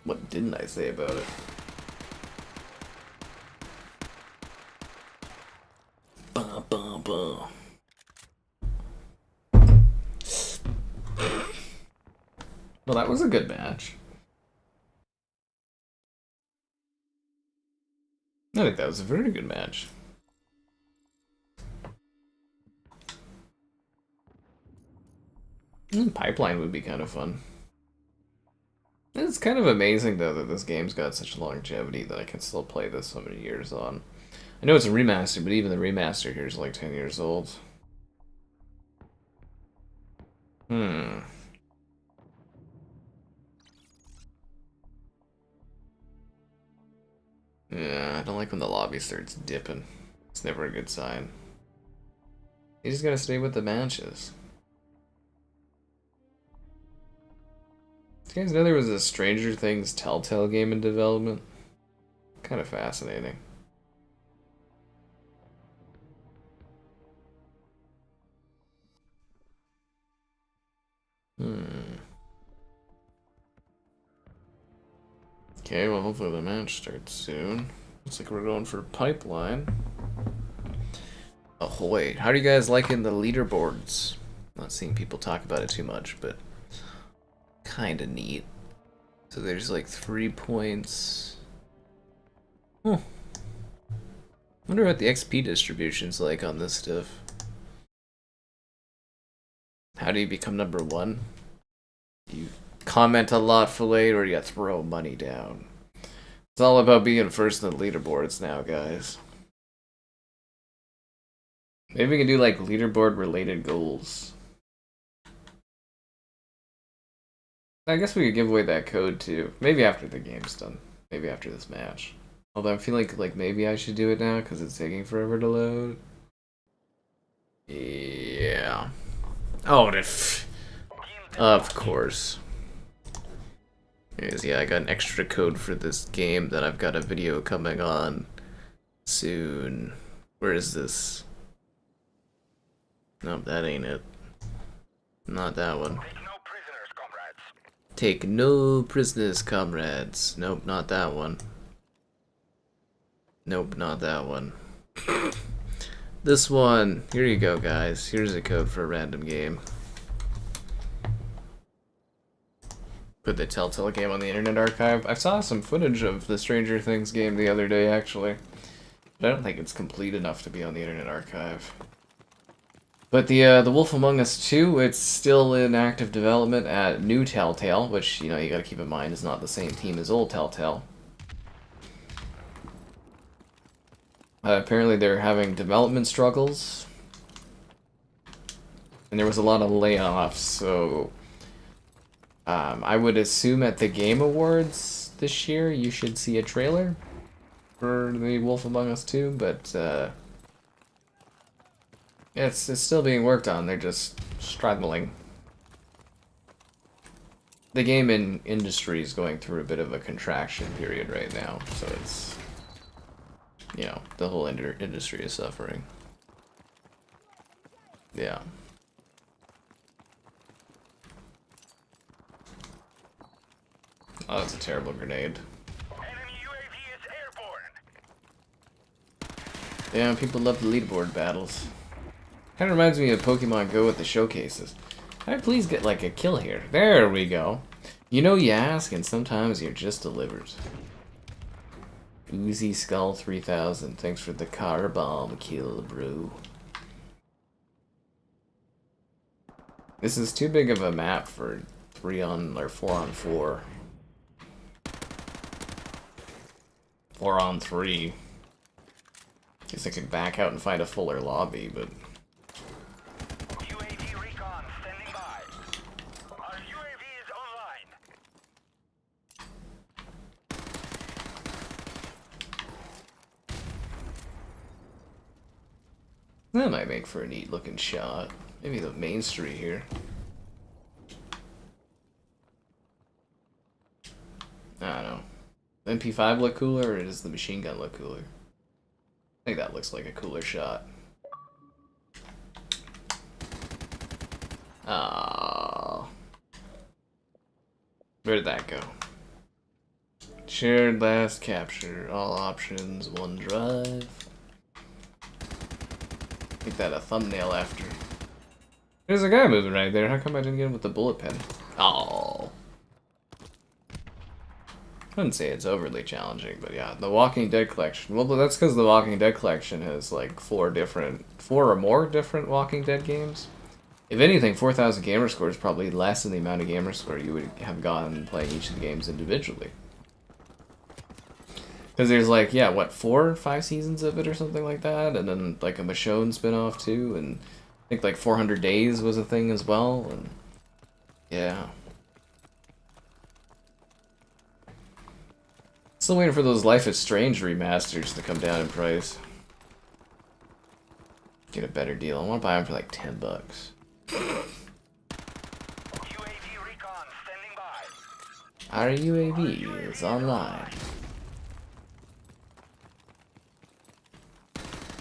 [SPEAKER 1] What didn't I say about it? Bah, bah, bah. Well, that was a good match. I think that was a very good match. Pipeline would be kind of fun. It's kind of amazing, though, that this game's got such longevity that I can still play this so many years on. I know it's a remaster, but even the remaster here is like 10 years old. Yeah, I don't like when the lobby starts dipping. It's never a good sign. You just gotta stay with the matches. Do you guys know there was a Stranger Things Telltale game in development? Kind of fascinating. Okay, well, hopefully the match starts soon. Looks like we're going for Pipeline. Ahoy. How are you guys liking the leaderboards? Not seeing people talk about it too much, but kind of neat. So there's like 3 points. Wonder what the XP distribution's like on this stuff. How do you become number 1? You comment a lot for late, or you throw money down. It's all about being first in the leaderboards now, guys. Maybe we can do like leaderboard related goals. I guess we could give away that code too. Maybe after the game's done. Maybe after this match. Although I'm feeling like maybe I should do it now because it's taking forever to load. Yeah. Oh, of course. Anyways, yeah, I got an extra code for this game that I've got a video coming on soon. Where is this? Nope, that ain't it. Not that one. Take no prisoners, comrades. Nope, not that one. Nope, not that one. This one. Here you go, guys. Here's a code for a random game. Put the Telltale game on the Internet Archive. I saw some footage of the Stranger Things game the other day, actually. But I don't think it's complete enough to be on the Internet Archive. But the Wolf Among Us 2, it's still in active development at New Telltale, which, you know, you gotta keep in mind is not the same team as old Telltale. Apparently they're having development struggles. And there was a lot of layoffs, so... I would assume at the Game Awards this year you should see a trailer for the Wolf Among Us 2, but it's still being worked on. They're just struggling. The gaming industry is going through a bit of a contraction period right now, so it's, you know, the whole industry is suffering. Yeah. Oh, that's a terrible grenade.
[SPEAKER 2] Enemy UAV is airborne.
[SPEAKER 1] Yeah, people love the leaderboard battles. Kind of reminds me of Pokemon Go with the showcases. Can I please get like a kill here? There we go. You know you ask, and sometimes you're just delivered. Uzi Skull 3000, thanks for the car bomb kill, bro. This is too big of a map for 4 on 4. 4 on 3. Guess I could back out and find a fuller lobby, but...
[SPEAKER 2] UAV recon standing by. Our UAV is online.
[SPEAKER 1] that might make for a neat looking shot. Maybe the main street here. I don't know. The MP5 look cooler, or does the machine gun look cooler? I think that looks like a cooler shot. Ah. Where did that go? Shared last capture. All options, OneDrive. Make that a thumbnail after. There's a guy moving right there. How come I didn't get him with the bullet pen? Oh. I wouldn't say it's overly challenging, but yeah, the Walking Dead collection. Well, that's because the Walking Dead collection has like 4 or more different Walking Dead games. If anything, 4,000 gamer score is probably less than the amount of gamer score you would have gotten playing each of the games individually. Because there's like, yeah, what, 4 or 5 seasons of it or something like that, and then like a Michonne spinoff too, and I think like 400 Days was a thing as well, and yeah. Still waiting for those Life is Strange remasters to come down in price. Get a better deal. I want to buy them for like $10.
[SPEAKER 2] UAV recon standing by.
[SPEAKER 1] Our UAV is online.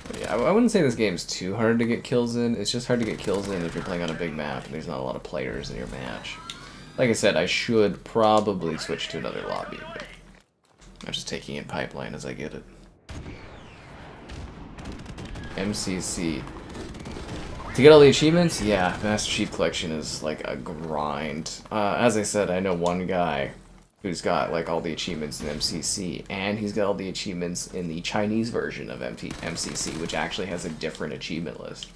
[SPEAKER 1] But yeah, I wouldn't say this game's too hard to get kills in. It's just hard to get kills in if you're playing on a big map and there's not a lot of players in your match. Like I said, I should probably switch to another lobby, but I'm just taking in pipeline as I get it. MCC. To get all the achievements, yeah, Master Chief Collection is like a grind. As I said, I know one guy who's got like all the achievements in MCC, and he's got all the achievements in the Chinese version of MCC, which actually has a different achievement list.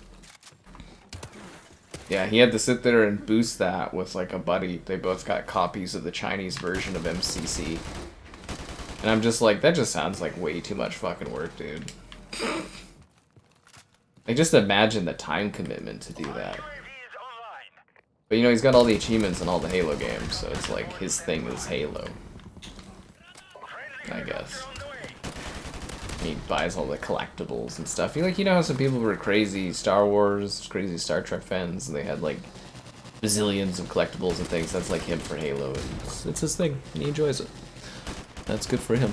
[SPEAKER 1] Yeah, he had to sit there and boost that with like a buddy. They both got copies of the Chinese version of MCC. And I'm just like, that just sounds like way too much fucking work, dude. I just imagine the time commitment to do that. But you know, he's got all the achievements in all the Halo games, so it's like his thing is Halo. I guess. He buys all the collectibles and stuff. You know how some people were crazy Star Wars, crazy Star Trek fans, and they had like bazillions of collectibles and things? That's like him for Halo, and it's his thing, and he enjoys it. That's good for him.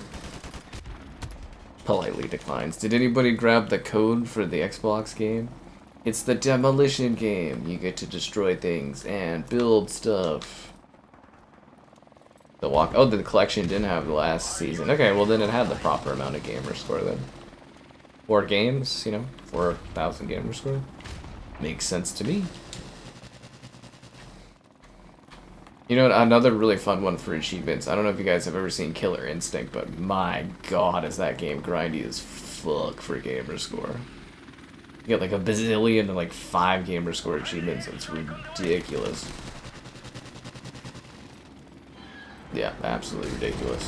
[SPEAKER 1] Politely declines. Did anybody grab the code for the Xbox game? It's the demolition game. You get to destroy things and build stuff. Oh, the collection didn't have the last season. Okay, well then it had the proper amount of gamer score then. 4 games, you know, 4,000 gamer score. Makes sense to me. You know, another really fun one for achievements. I don't know if you guys have ever seen Killer Instinct, but my god, is that game grindy as fuck for gamer score. You get like a bazillion and like 5 gamer score achievements. It's ridiculous. Yeah, absolutely ridiculous.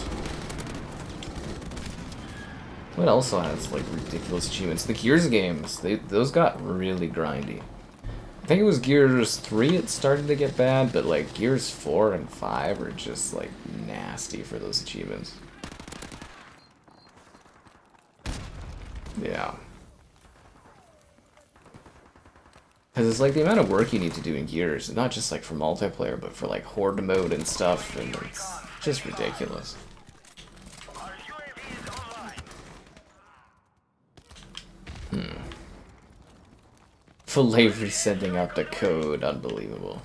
[SPEAKER 1] What else has like ridiculous achievements? The Gears games, those got really grindy. I think it was Gears 3 it started to get bad, but like Gears 4 and 5 are just like nasty for those achievements. Yeah. Because it's like the amount of work you need to do in Gears, not just like for multiplayer, but for like horde mode and stuff, and it's just ridiculous. Filet sending out the code, unbelievable.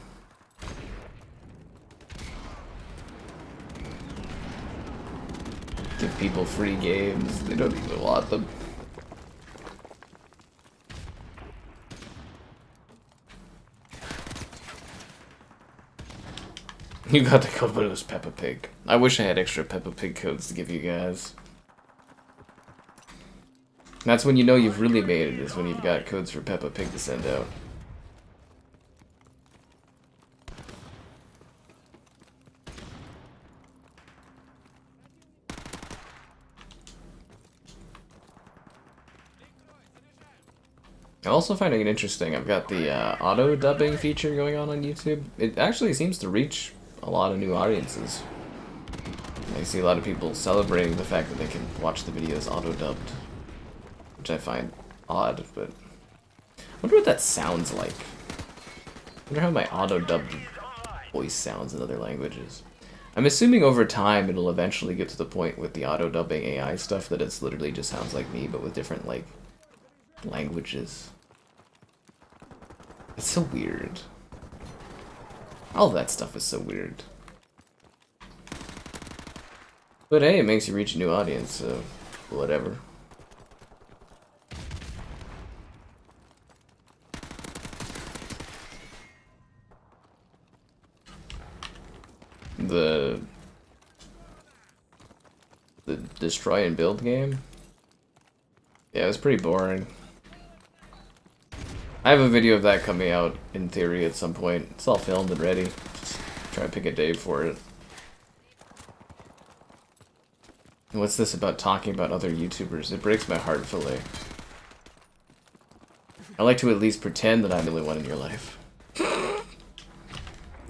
[SPEAKER 1] Give people free games, they don't even want them. You got the code, but it was Peppa Pig. I wish I had extra Peppa Pig codes to give you guys. That's when you know you've really made it, is when you've got codes for Peppa Pig to send out. I'm also finding it interesting. I've got the auto dubbing feature going on YouTube. It actually seems to reach a lot of new audiences. I see a lot of people celebrating the fact that they can watch the videos auto dubbed, which I find odd, but I wonder what that sounds like. I wonder how my auto dubbed voice sounds in other languages. I'm assuming over time it'll eventually get to the point with the auto dubbing AI stuff that it's literally just sounds like me, but with different like languages. It's so weird. All that stuff is so weird. But hey, it makes you reach a new audience, so whatever. The destroy and build game? Yeah, it was pretty boring. I have a video of that coming out in theory at some point. It's all filmed and ready. Just try to pick a day for it. And what's this about talking about other YouTubers? It breaks my heart, Filet. I like to at least pretend that I'm the only one in your life.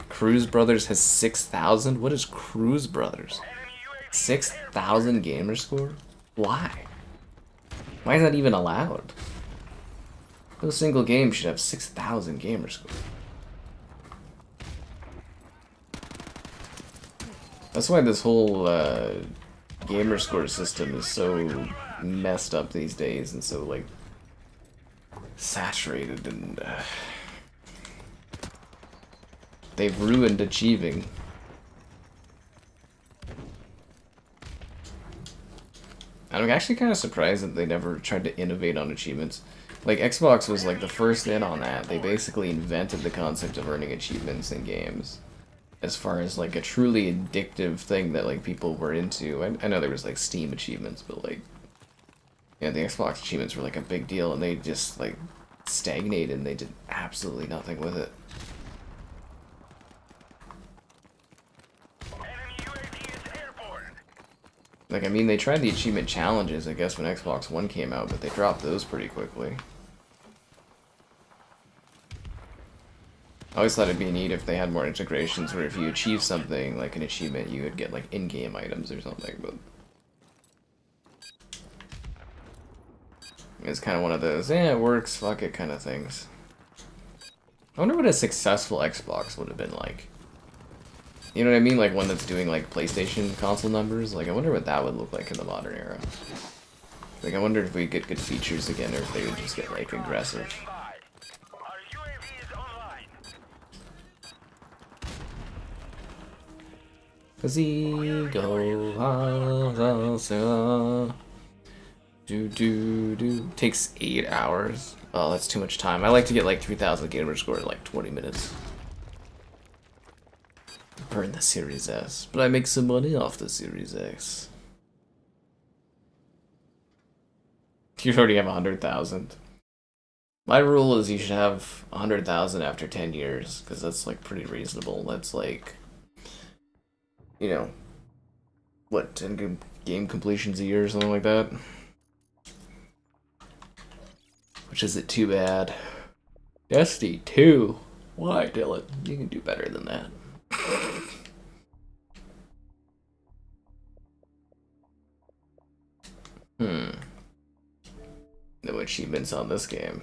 [SPEAKER 1] Cruz Brothers has 6,000? What is Cruz Brothers? 6,000 gamer score? Why? Why is that even allowed? No single game should have 6,000 gamer score. That's why this whole gamer score system is so messed up these days and so like saturated, and they've ruined achieving. I'm actually kind of surprised that they never tried to innovate on achievements. Like, Xbox was like the first in on that. They basically invented the concept of earning achievements in games. As far as like a truly addictive thing that like people were into. I know there was like Steam achievements, but like, yeah, the Xbox achievements were like a big deal, and they just like stagnated and they did absolutely nothing with it. Like, I mean, they tried the achievement challenges, I guess, when Xbox One came out, but they dropped those pretty quickly. I always thought it'd be neat if they had more integrations where if you achieve something, like an achievement, you would get, like, in-game items or something, but... It's kind of one of those, yeah, it works, fuck it kind of things. I wonder what a successful Xbox would have been like. You know what I mean? Like one that's doing like PlayStation console numbers. Like I wonder what that would look like in the modern era. Like I wonder if we get good features again, or if they would just get like aggressive. Takes 8 hours. Oh, that's too much time. I like to get like 3,000 gamer score in like 20 minutes. Burn the Series S, but I make some money off the Series X. You already have 100,000. My rule is you should have 100,000 after 10 years, because that's like pretty reasonable. That's like, you know, what, 10 game completions a year or something like that? Which isn't too bad. Destiny 2. Why, Dylan? You can do better than that. No achievements on this game.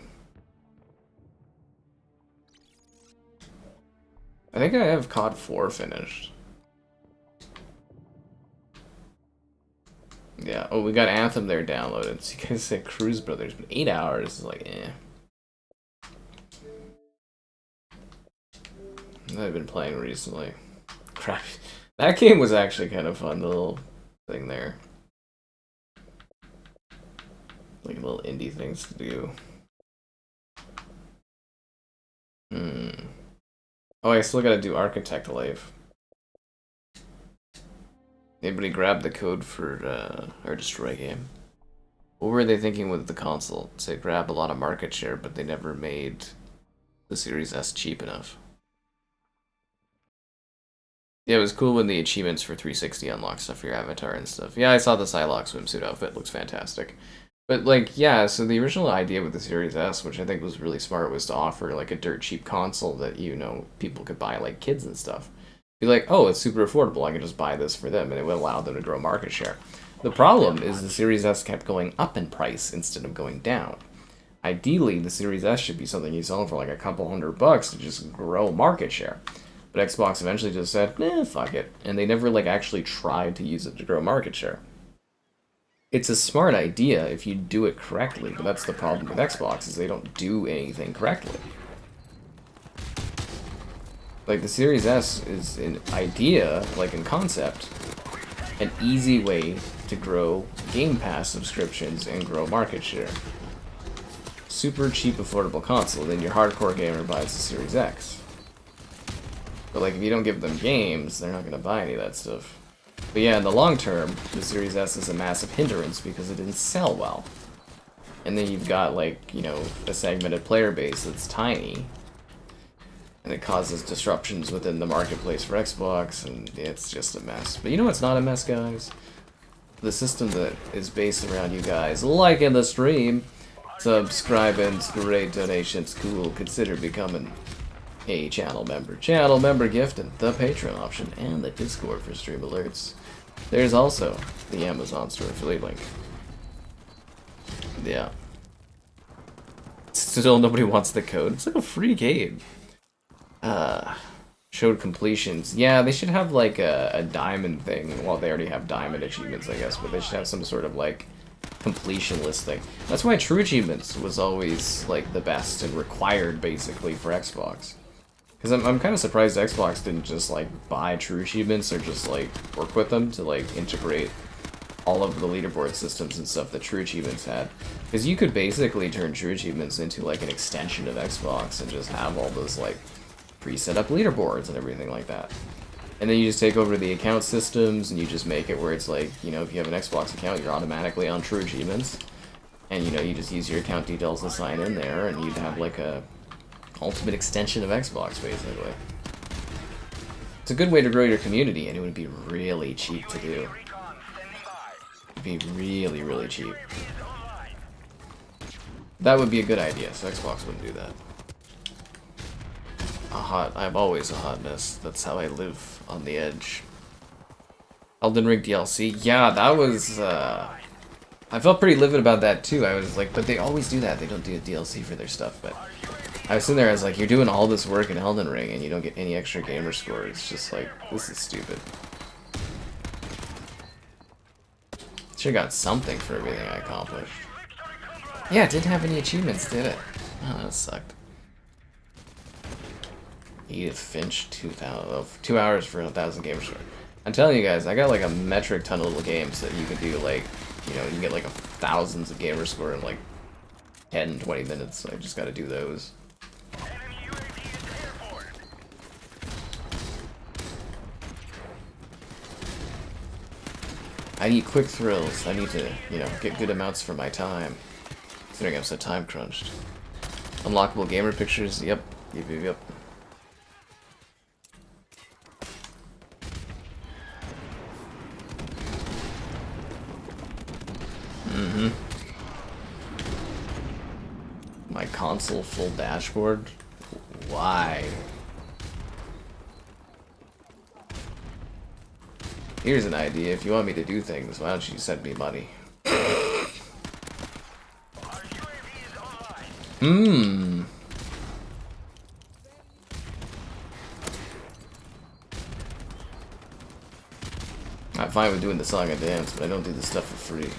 [SPEAKER 1] I think I have COD 4 finished. Yeah, oh, we got Anthem there downloaded. So you guys said Cruz Brothers, but 8 hours is like, eh. I've been playing recently. Crap. That game was actually kind of fun, the little thing there. Like little indie things to do. Oh, I still gotta do Architect Life. Anybody grab the code for our Destroy game? What were they thinking with the console? To grab a lot of market share, but they never made the Series S cheap enough. Yeah, it was cool when the achievements for 360 unlock stuff for your avatar and stuff. Yeah, I saw the Psylocke swimsuit outfit. Looks fantastic. But, like, yeah, so the original idea with the Series S, which I think was really smart, was to offer, like, a dirt cheap console that, you know, people could buy, like, kids and stuff. Be like, oh, it's super affordable, I can just buy this for them, and it would allow them to grow market share. The problem is the Series S kept going up in price instead of going down. Ideally, the Series S should be something you sell for, like, a couple $100 to just grow market share. But Xbox eventually just said, fuck it. And they never, like, actually tried to use it to grow market share. It's a smart idea if you do it correctly, but that's the problem with Xbox, is they don't do anything correctly. Like, the Series S is an idea, like in concept, an easy way to grow Game Pass subscriptions and grow market share. Super cheap, affordable console. Then your hardcore gamer buys the Series X. But like, if you don't give them games, they're not going to buy any of that stuff. But yeah, in the long term, the Series S is a massive hindrance because it didn't sell well. And then you've got, like, you know, a segmented player base that's tiny. And it causes disruptions within the marketplace for Xbox, and it's just a mess. But you know what's not a mess, guys? The system that is based around you guys liking the stream, subscribing, great donations, cool, consider becoming a channel member. Channel member gift and the Patreon option, and the Discord for stream alerts. There's also the Amazon store affiliate link. Yeah. Still nobody wants the code. It's like a free game. Showed completions. Yeah, they should have like a diamond thing. Well, they already have diamond achievements, I guess, but they should have some sort of like completion list thing. That's why True Achievements was always like the best and required basically for Xbox. Because I'm kind of surprised Xbox didn't just like buy True Achievements or just like work with them to like integrate all of the leaderboard systems and stuff that True Achievements had. Because you could basically turn True Achievements into like an extension of Xbox and just have all those like pre-set up leaderboards and everything like that. And then you just take over the account systems and you just make it where it's like, you know, if you have an Xbox account, you're automatically on True Achievements. And, you know, you just use your account details to sign in there and you'd have like a ultimate extension of Xbox, basically. It's a good way to grow your community, and it would be really cheap to do. It'd be really, really cheap. That would be a good idea, so Xbox wouldn't do that. I'm always a hot mess. That's how I live on the edge. Elden Ring DLC. Yeah, that was, I felt pretty livid about that too. I was like, but they always do that. They don't do a DLC for their stuff, but I was sitting there, I was like, you're doing all this work in Elden Ring and you don't get any extra gamer score. It's just like, this is stupid. Should've got something for everything I accomplished. Yeah, it didn't have any achievements, did it? Oh, that sucked. Edith Finch, 2 hours for 1,000 gamer score. I'm telling you guys, I got like a metric ton of little games that you can do, like, you know, you can get like thousands of gamer score in like 10, 20 minutes. So I just gotta do those. I need quick thrills. I need to, you know, get good amounts for my time. Considering I'm so time crunched. Unlockable gamer pictures. Yep. Yep. My console full dashboard? Why? Here's an idea. If you want me to do things, why don't you send me money? I'm fine with doing the song and dance, but I don't do this stuff for free.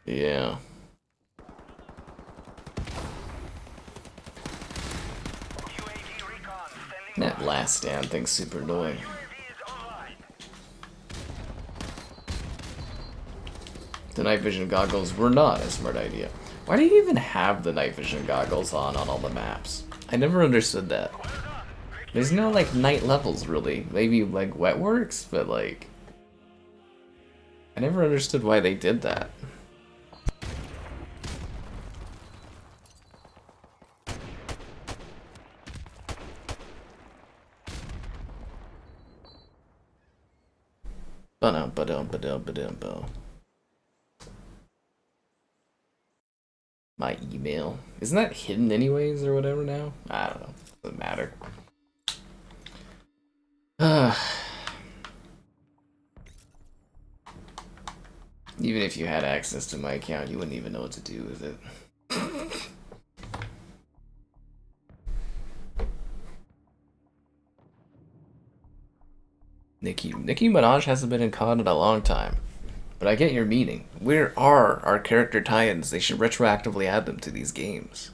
[SPEAKER 1] Yeah. That last stand thing's super annoying. The night vision goggles were not a smart idea. Why do you even have the night vision goggles on all the maps? I never understood that. There's no like night levels really. Maybe like Wetworks, but like I never understood why they did that. My email. Isn't that hidden anyways or whatever now? I don't know. Doesn't matter. Even if you had access to my account, you wouldn't even know what to do with it. Nicki Minaj hasn't been in COD in a long time. But I get your meaning. Where are our character tie-ins? They should retroactively add them to these games.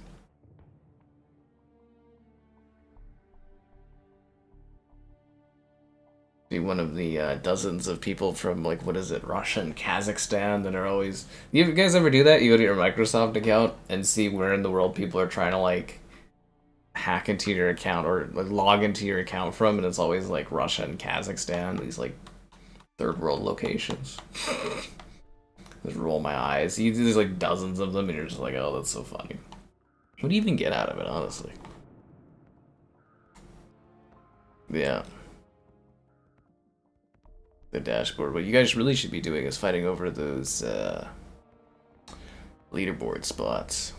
[SPEAKER 1] Be one of the dozens of people from, like, what is it, Russia and Kazakhstan that are always... You guys ever do that? You go to your Microsoft account and see where in the world people are trying to, like, hack into your account or like, log into your account from, and it's always, like, Russia and Kazakhstan, these, like, third world locations. Just roll my eyes. There's, like, dozens of them, and you're just like, oh, that's so funny. What do you even get out of it, honestly? Yeah. The dashboard. What you guys really should be doing is fighting over those leaderboard spots.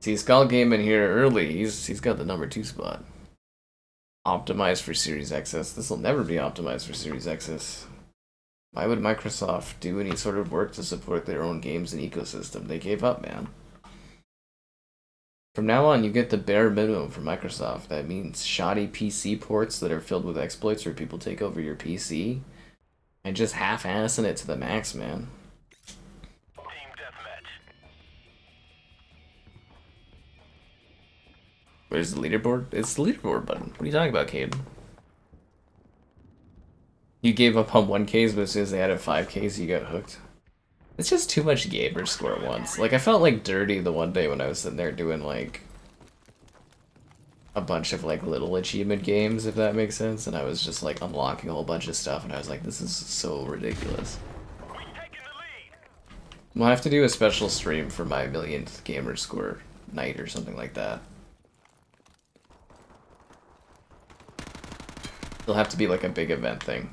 [SPEAKER 1] See, Skull came in here early. He's got the #2 spot. Optimized for Series XS. This will never be optimized for Series XS. Why would Microsoft do any sort of work to support their own games and ecosystem? They gave up, man. From now on, you get the bare minimum from Microsoft. That means shoddy PC ports that are filled with exploits where people take over your PC and just half-assing it to the max, man.
[SPEAKER 2] Team deathmatch.
[SPEAKER 1] Where's the leaderboard? It's the leaderboard button. What are you talking about, Caden? You gave up on 1Ks, but as soon as they added 5Ks, you got hooked. It's just too much gamer score at once. Like, I felt like dirty the one day when I was sitting there doing, like, a bunch of, like, little achievement games, if that makes sense. And I was just, like, unlocking a whole bunch of stuff, and I was like, this is so ridiculous. We'll have to do a special stream for my 1,000,000th gamer score night or something like that. It'll have to be, like, a big event thing.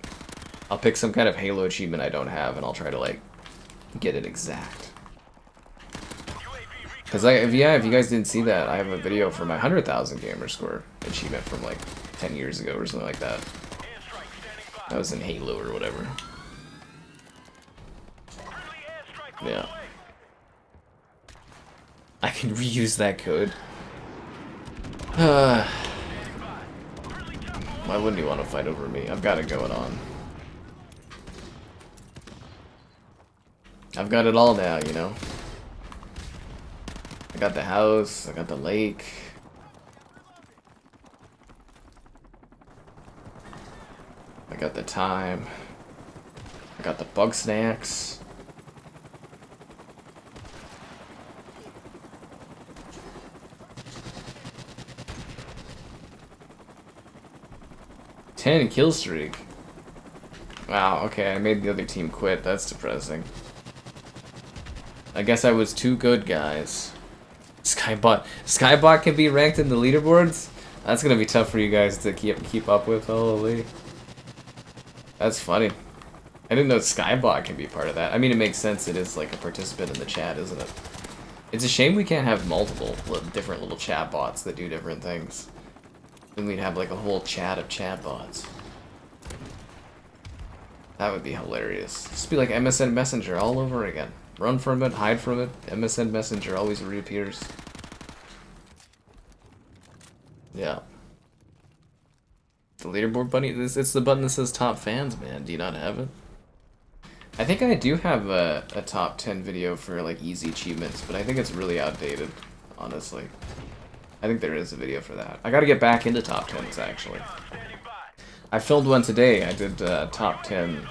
[SPEAKER 1] I'll pick some kind of Halo achievement I don't have, and I'll try to, like, get it exact. Because if you guys didn't see that, I have a video for my 100,000 gamer score achievement from like 10 years ago or something like that. That was in Halo or whatever. Yeah. I can reuse that code. Why wouldn't you want to fight over me? I've got it going on. I've got it all now, you know? I got the house, I got the lake. I got the time. I got the bug snacks. Ten kill streak. Wow, okay, I made the other team quit. That's depressing. I guess I was too good, guys. Skybot can be ranked in the leaderboards? That's gonna be tough for you guys to keep up with, holy. That's funny. I didn't know Skybot can be part of that. I mean, it makes sense, it is like a participant in the chat, isn't it? It's a shame we can't have multiple different little chat bots that do different things. Then we'd have like a whole chat of chat bots. That would be hilarious. Just be like MSN Messenger all over again. Run from it, hide from it. MSN Messenger always reappears. Yeah. The leaderboard bunny? It's the button that says top fans, man. Do you not have it? I think I do have a top 10 video for like easy achievements, but I think it's really outdated, honestly. I think there is a video for that. I gotta get back into top 10s, actually. I filmed one today. I did top 10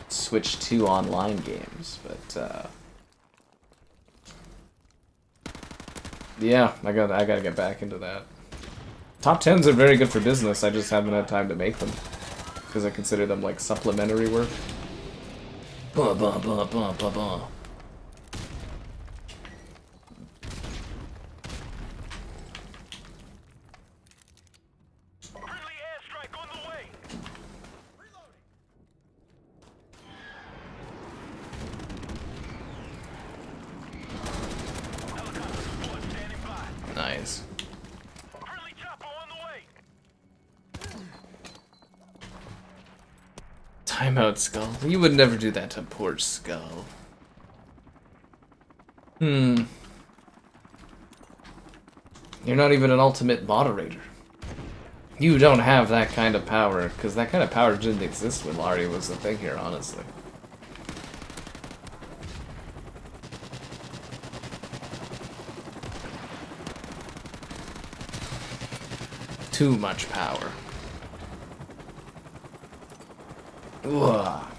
[SPEAKER 1] Switch 2 online games, but yeah, I gotta get back into that. Top 10s are very good for business. I just haven't had time to make them because I consider them like supplementary work. Bah, bah, bah, bah, bah, bah. Nice. Timeout, Skull. You would never do that to poor Skull. You're not even an ultimate moderator. You don't have that kind of power, because that kind of power didn't exist when Larry was the thing here, honestly. Too much power. Ugh.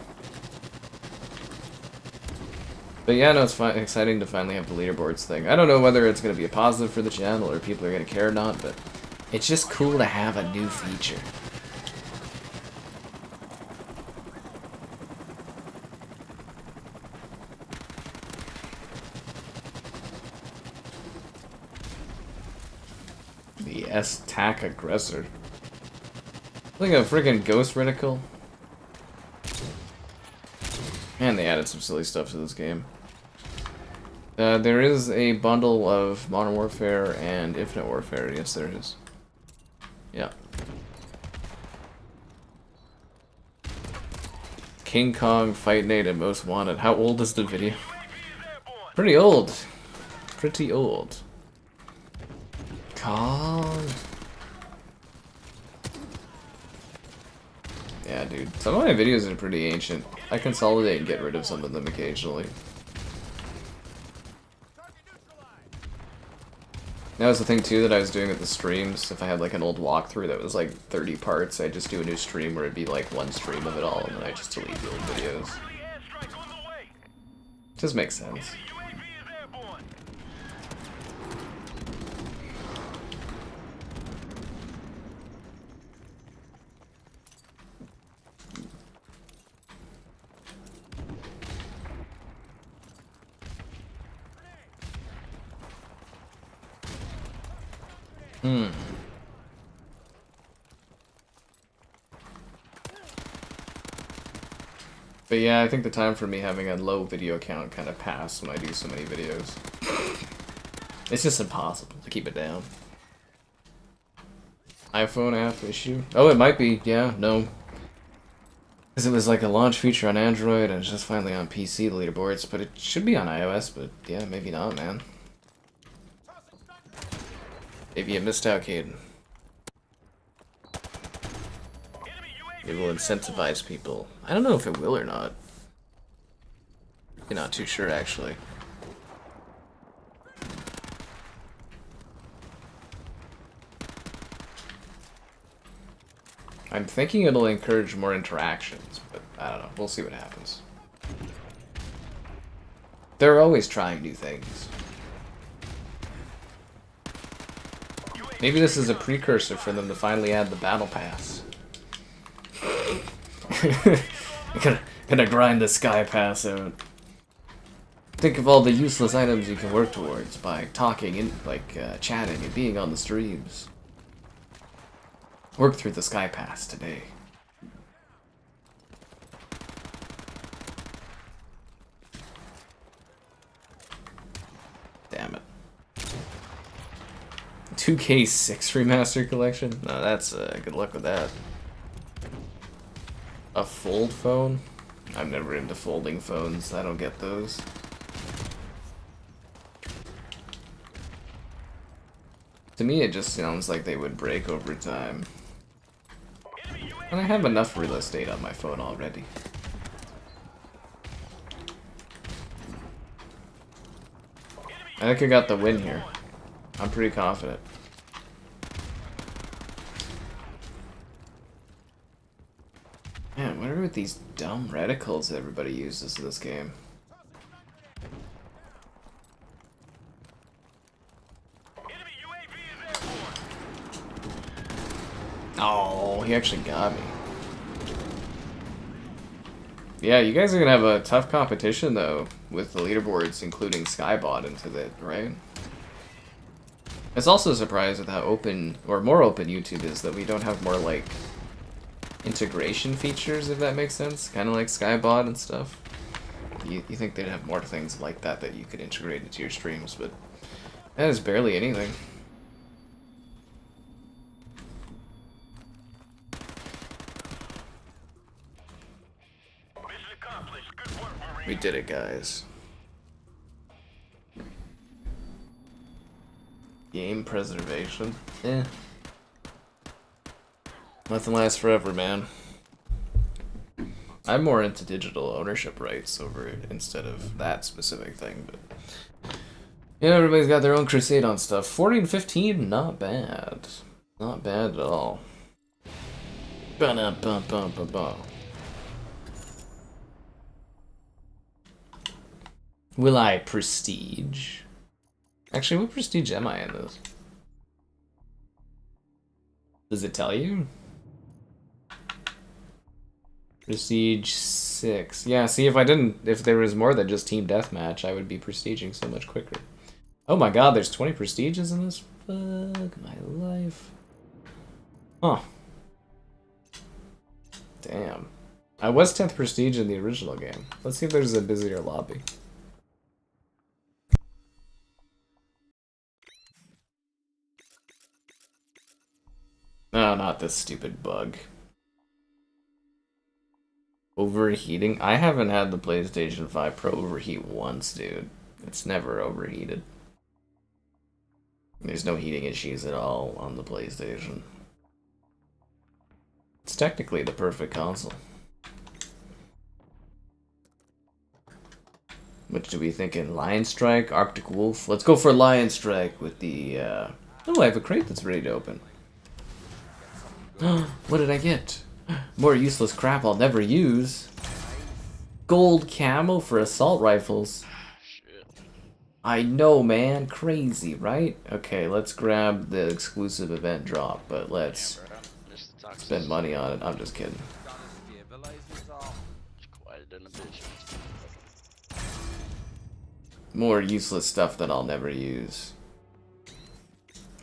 [SPEAKER 1] But yeah, no, it's exciting to finally have the leaderboards thing. I don't know whether it's going to be a positive for the channel or people are going to care or not, but it's just cool to have a new feature. The S-Tac Aggressor. Like a friggin' Ghost Reticle. And they added some silly stuff to this game. There is a bundle of Modern Warfare and Infinite Warfare. Yes, there is. Yeah. King Kong Fight Night and Most Wanted. How old is the video? Pretty old. Pretty old. Kong. Yeah, dude. Some of my videos are pretty ancient. I consolidate and get rid of some of them occasionally. That was the thing too that I was doing at the streams. If I had like an old walkthrough that was like 30 parts, I'd just do a new stream where it'd be like one stream of it all, and then I'd just delete the old videos. Just makes sense. But yeah, I think the time for me having a low video count kind of passed when I do so many videos. It's just impossible to keep it down. iPhone app issue? Oh, it might be. Yeah, no. Because it was like a launch feature on Android and it's just finally on PC, the leaderboards. But it should be on iOS, but yeah, maybe not, man. Maybe you missed out, Caden. It will incentivize people. I don't know if it will or not. I'm not too sure, actually. I'm thinking it'll encourage more interactions, but I don't know. We'll see what happens. They're always trying new things. Maybe this is a precursor for them to finally add the battle pass. gonna grind the sky pass out. Think of all the useless items you can work towards by talking and chatting and being on the streams. Work through the sky pass today. Damn it. 2K6 Remastered Collection? No, that's good luck with that. A fold phone? I'm never into folding phones. I don't get those. To me, it just sounds like they would break over time. And I have enough real estate on my phone already. I think I got the win here. I'm pretty confident. Man, what are with these dumb reticles everybody uses in this game? Oh, he actually got me. Yeah, you guys are gonna have a tough competition though, with the leaderboards including Skybot into it, right? It's also a surprise with how open, or more open YouTube is, that we don't have more like integration features, if that makes sense. Kind of like Skybot and stuff. You think they'd have more things like that that you could integrate into your streams, but that is barely anything. We did it, guys. Game preservation? Eh. Nothing lasts forever, man. I'm more into digital ownership rights over it instead of that specific thing, but yeah, everybody's got their own crusade on stuff. 40 and 15, not bad. Not bad at all. Ba-da-bum-bum-bum-bum. Will I prestige? Actually, what prestige am I in this? Does it tell you? Prestige 6. Yeah, see, if there was more than just team deathmatch, I would be prestiging so much quicker. Oh my god, there's 20 prestiges in this? Fuck my life. Huh. Damn. I was 10th prestige in the original game. Let's see if there's a busier lobby. No, not this stupid bug. Overheating? I haven't had the PlayStation 5 Pro overheat once, dude. It's never overheated. There's no heating issues at all on the PlayStation. It's technically the perfect console. Which do we think in? Lion Strike, Arctic Wolf? Let's go for Lion Strike with the, Oh, I have a crate that's ready to open. What did I get? More useless crap I'll never use. Gold camo for assault rifles. I know, man. Crazy, right? Okay, let's grab the exclusive event drop, but let's spend money on it. I'm just kidding. More useless stuff that I'll never use.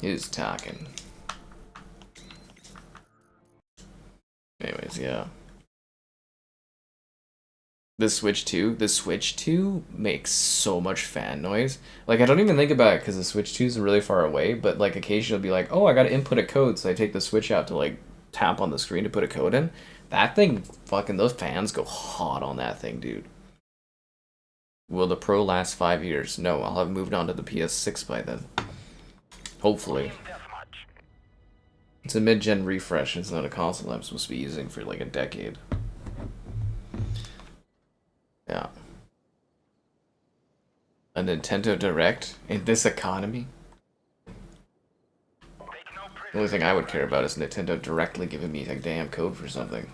[SPEAKER 1] Who's talking? Anyways, yeah. The Switch 2 makes so much fan noise. Like, I don't even think about it because the Switch 2 is really far away, but like occasionally it'll be like, oh, I gotta input a code, so I take the Switch out to like tap on the screen to put a code in. That thing, fucking, those fans go hot on that thing, dude. Will the Pro last 5 years? No, I'll have moved on to the PS6 by then. Hopefully. It's a mid-gen refresh, it's not a console I'm supposed to be using for like a decade. Yeah. A Nintendo Direct in this economy? The only thing I would care about is Nintendo directly giving me a damn code for something.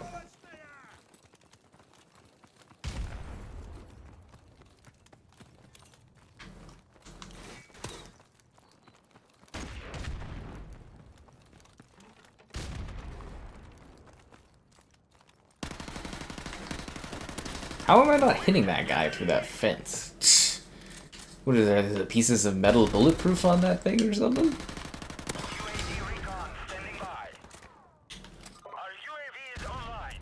[SPEAKER 1] How am I not hitting that guy through that fence? What is there? Is it pieces of metal bulletproof on that thing or something?
[SPEAKER 2] UAV recon standing by. Our UAV is online.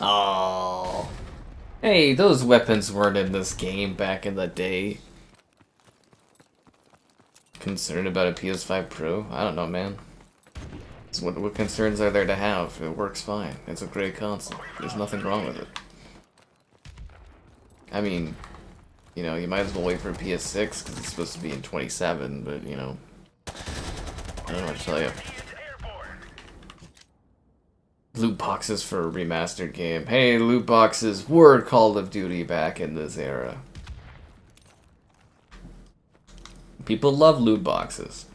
[SPEAKER 1] Oh. Hey, those weapons weren't in this game back in the day. Concerned about a PS5 Pro? I don't know, man. What concerns are there to have? It works fine. It's a great console. There's nothing wrong with it. I mean, you know, you might as well wait for a PS6 because it's supposed to be in 27, but, you know, I don't know what to tell you. Loot boxes for a remastered game. Hey, loot boxes were Call of Duty back in this era. People love loot boxes.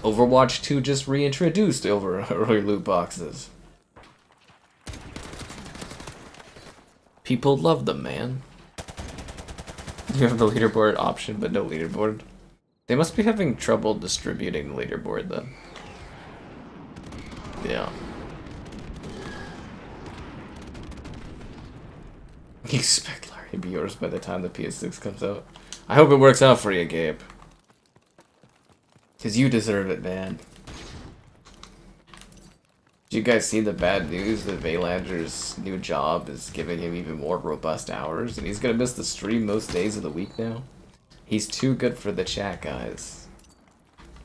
[SPEAKER 1] Overwatch 2 just reintroduced early loot boxes. People love them, man. You have the leaderboard option, but no leaderboard. They must be having trouble distributing the leaderboard, then. Yeah. You expect Larry to be yours by the time the PS6 comes out. I hope it works out for you, Gabe. Because you deserve it, man. Did you guys see the bad news that Valander's new job is giving him even more robust hours? And he's going to miss the stream most days of the week now? He's too good for the chat, guys.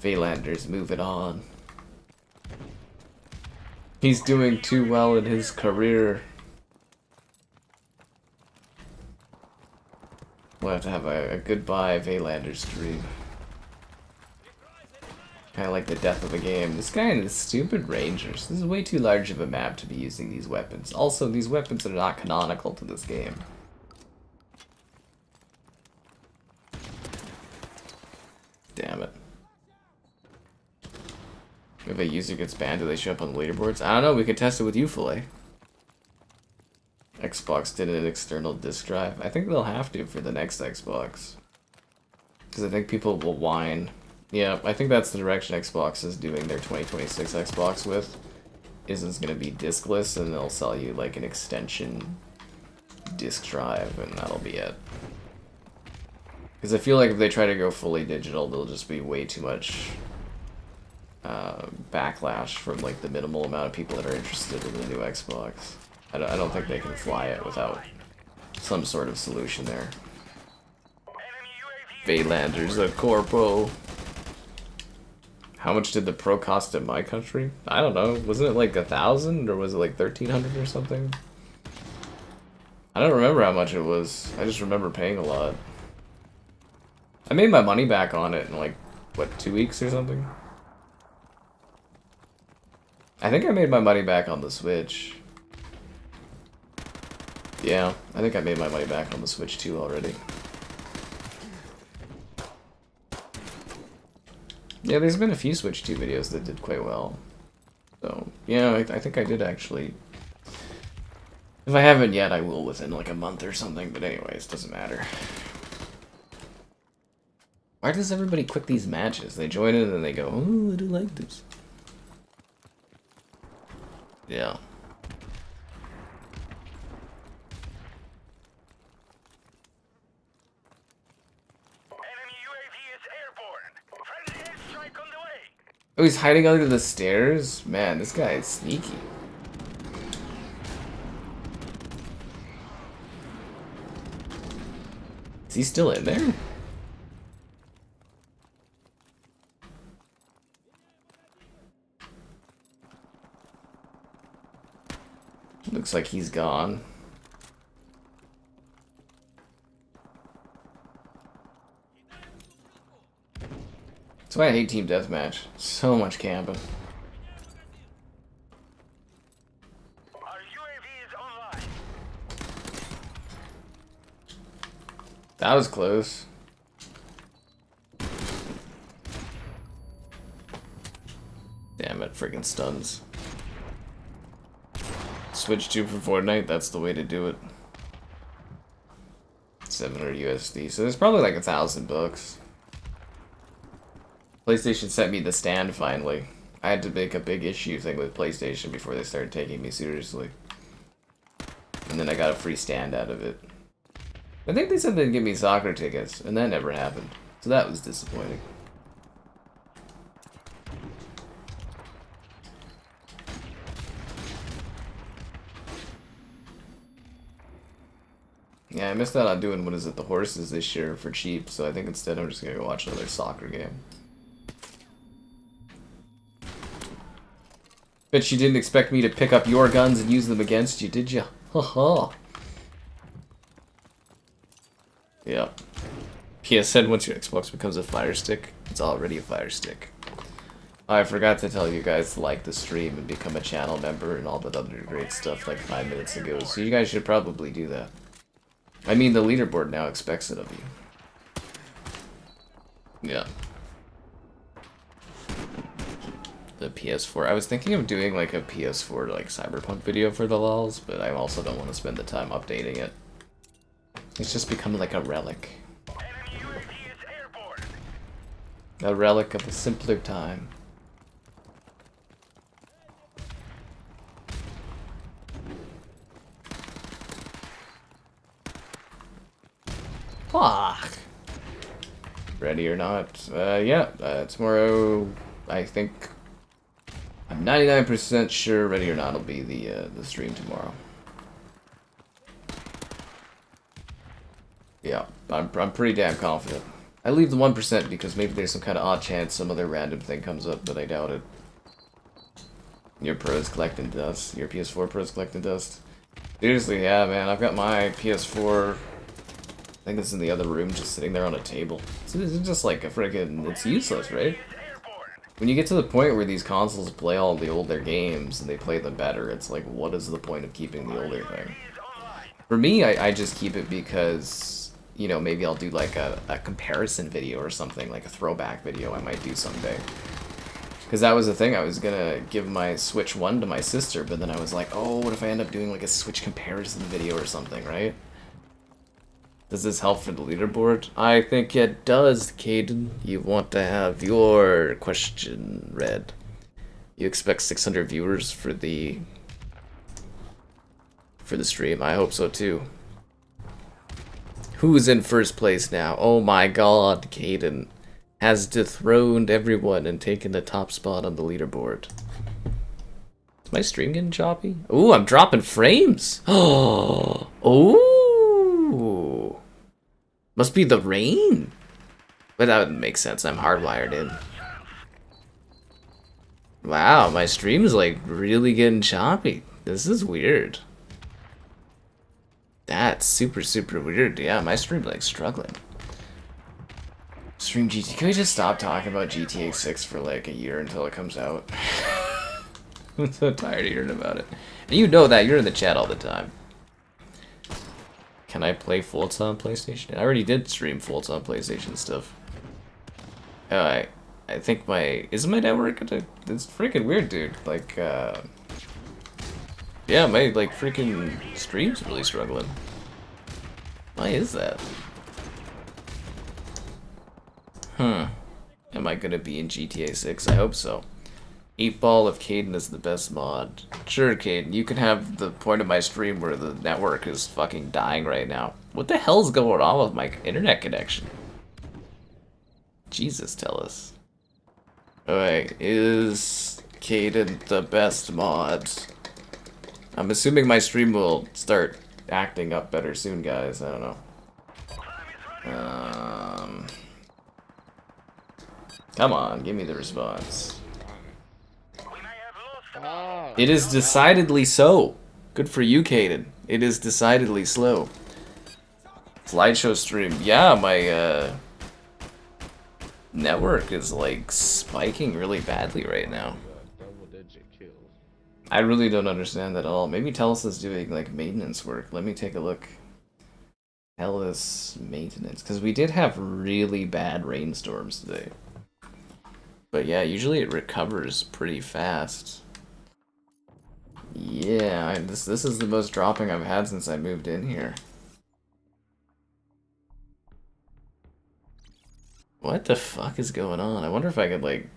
[SPEAKER 1] Valander's moving on. He's doing too well in his career. We'll have to have a goodbye Valander stream. Kind of like the death of the game. This guy and his stupid rangers. This is way too large of a map to be using these weapons. Also, these weapons are not canonical to this game. If a user gets banned, do they show up on the leaderboards? I don't know, we could test it with you, Filet. Xbox did an external disk drive. I think they'll have to for the next Xbox. Because I think people will whine. Yeah, I think that's the direction Xbox is doing their 2026 Xbox with. Is it's going to be diskless, and they'll sell you like an extension disk drive, and that'll be it. Because I feel like if they try to go fully digital, there'll just be way too much backlash from like the minimal amount of people that are interested in the new Xbox. I don't think they can fly it without some sort of solution there. Vaylanders a corpo. How much did the Pro cost in my country? I don't know. Wasn't it like 1,000 or was it like 1,300 or something? I don't remember how much it was. I just remember paying a lot. I made my money back on it in like, what, 2 weeks or something? I think I made my money back on the Switch. Yeah, I think I made my money back on the Switch too already. Yeah, there's been a few Switch 2 videos that did quite well. So, yeah, I think I did actually. If I haven't yet, I will within like a month or something, but anyways, doesn't matter. Why does everybody quit these matches? They join in and then they go, oh, I do like this. Yeah. Oh, he's hiding under the stairs? Man, this guy is sneaky. Is he still in there? Looks like he's gone. That's why I hate Team Deathmatch. So much camping.
[SPEAKER 2] Our UAV is online.
[SPEAKER 1] That was close. Damn it, friggin' stuns. Switch to for Fortnite, that's the way to do it. 700 USD, so there's probably like $1,000. PlayStation sent me the stand finally. I had to make a big issue thing with PlayStation before they started taking me seriously. And then I got a free stand out of it. I think they said they'd give me soccer tickets, and that never happened. So that was disappointing. Yeah, I missed out on doing, what is it, the horses this year for cheap, so I think instead I'm just gonna go watch another soccer game. Bet you didn't expect me to pick up your guns and use them against you, did you? Haha. Yep. PSN, once your Xbox becomes a Fire Stick, it's already a Fire Stick. I forgot to tell you guys to like the stream and become a channel member and all that other great stuff like 5 minutes ago, so you guys should probably do that. I mean, the leaderboard now expects it of you. Yeah. The PS4. I was thinking of doing like a PS4 like Cyberpunk video for the lols, but I also don't want to spend the time updating it. It's just become like a relic. A relic of a simpler time. Fuck. Ready or not? Tomorrow, I think. I'm 99% sure Ready or Not will be the stream tomorrow. Yeah, I'm pretty damn confident. I leave the 1% because maybe there's some kind of odd chance some other random thing comes up, but I doubt it. Your Pro's collecting dust. Your PS4 Pro's collecting dust. Seriously, yeah, man. I've got my PS4. I think it's in the other room, just sitting there on a table. It's just like a friggin'. It's useless, right? When you get to the point where these consoles play all the older games and they play them better, it's like, what is the point of keeping the older thing? For me, I just keep it because, you know, maybe I'll do like a comparison video or something, like a throwback video I might do someday. Because that was the thing, I was gonna give my Switch 1 to my sister, but then I was like, oh, what if I end up doing like a Switch comparison video or something, right? Does this help for the leaderboard? I think it does, Caden. You want to have your question read. You expect 600 viewers for the stream. I hope so too. Who's in first place now? Oh my god, Caden has dethroned everyone and taken the top spot on the leaderboard. Is my stream getting choppy? Ooh, I'm dropping frames. Oh, ooh. Must be the rain. But that would make sense. I'm hardwired in. Wow, my stream's like really getting choppy. This is weird. That's super, super weird. Yeah, my stream's like struggling. Stream GT. Can we just stop talking about GTA 6 for like a year until it comes out? I'm so tired of hearing about it. And you know that. You're in the chat all the time. Can I play Forza on PlayStation? I already did stream Forza on PlayStation stuff. I think isn't my network? It's freaking weird, dude. Like, yeah, my like freaking stream's really struggling. Why is that? Am I gonna be in GTA 6? I hope so. 8-ball if Caden is the best mod. Sure, Caden, you can have the point of my stream where the network is fucking dying right now. What the hell's going on with my internet connection? Jesus, tell us. Alright, is Caden the best mod? I'm assuming my stream will start acting up better soon, guys. I don't know. Come on, give me the response. It is decidedly so. Good for you, Caden. It is decidedly slow. Slideshow stream. Yeah, my network is like spiking really badly right now. I really don't understand that at all. Maybe Telus is doing like maintenance work. Let me take a look. Telus maintenance. Because we did have really bad rainstorms today. But yeah, usually it recovers pretty fast. Yeah, this is the most dropping I've had since I moved in here. What the fuck is going on? I wonder if I could like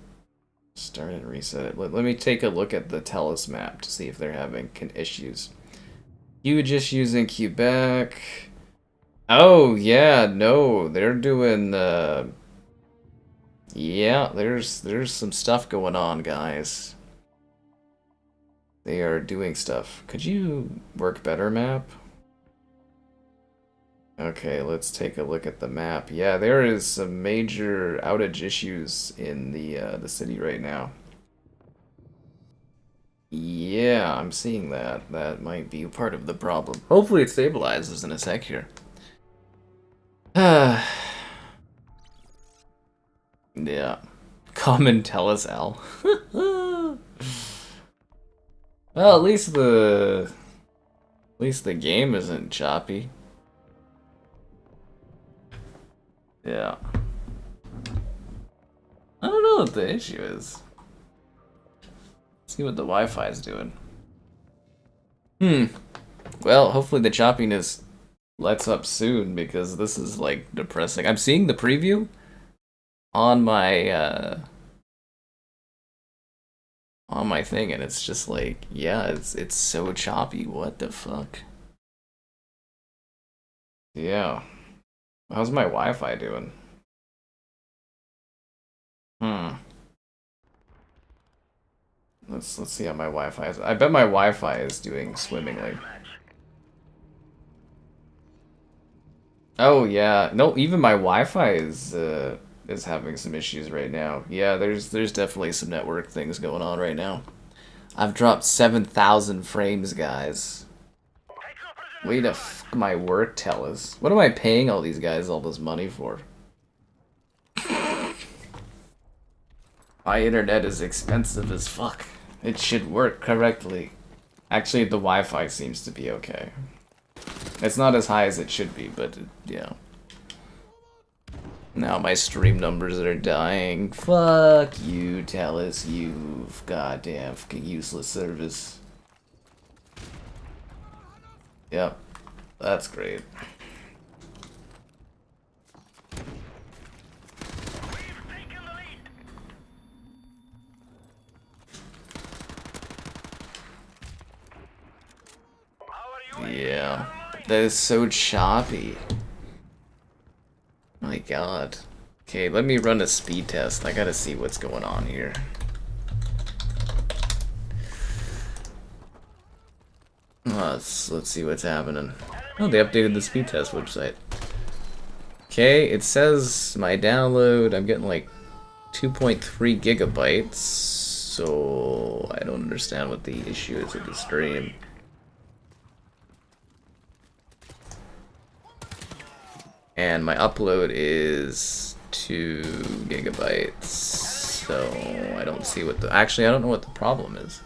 [SPEAKER 1] start and reset it. Let me take a look at the Telus map to see if they're having issues. Huge issues in Quebec. Oh yeah, no, they're doing yeah, there's some stuff going on, guys. They are doing stuff. Could you work better, map? Okay, let's take a look at the map. Yeah, there is some major outage issues in the city right now. Yeah, I'm seeing that. That might be part of the problem. Hopefully it stabilizes in a sec here. Yeah. Come and tell us, Al. Well, at least the game isn't choppy. Yeah. I don't know what the issue is. Let's see what the Wi-Fi is doing. Well, hopefully the choppiness lets up soon because this is like depressing. I'm seeing the preview on my thing and it's just like, yeah, it's so choppy. What the fuck? Yeah. How's my Wi-Fi doing? Let's see how my Wi-Fi is. I bet my Wi-Fi is doing swimmingly. Oh yeah, no, even my Wi-Fi is having some issues right now. Yeah, there's definitely some network things going on right now. I've dropped 7,000 frames, guys. Way to f my work, Telus. What am I paying all these guys all this money for? My internet is expensive as fuck. It should work correctly. Actually, the Wi-Fi seems to be okay. It's not as high as it should be, but yeah. Now my stream numbers are dying. Fuck you, Talus, you goddamn fucking useless service. Yep, that's great. Yeah, that is so choppy. My god. Okay, let me run a speed test. I gotta see what's going on here. Let's see what's happening. Oh, they updated the speed test website. Okay, it says my download, I'm getting like 2.3 gigabytes, so I don't understand what the issue is with the stream. And my upload is 2 gigabytes, so I don't see what the... Actually, I don't know what the problem is.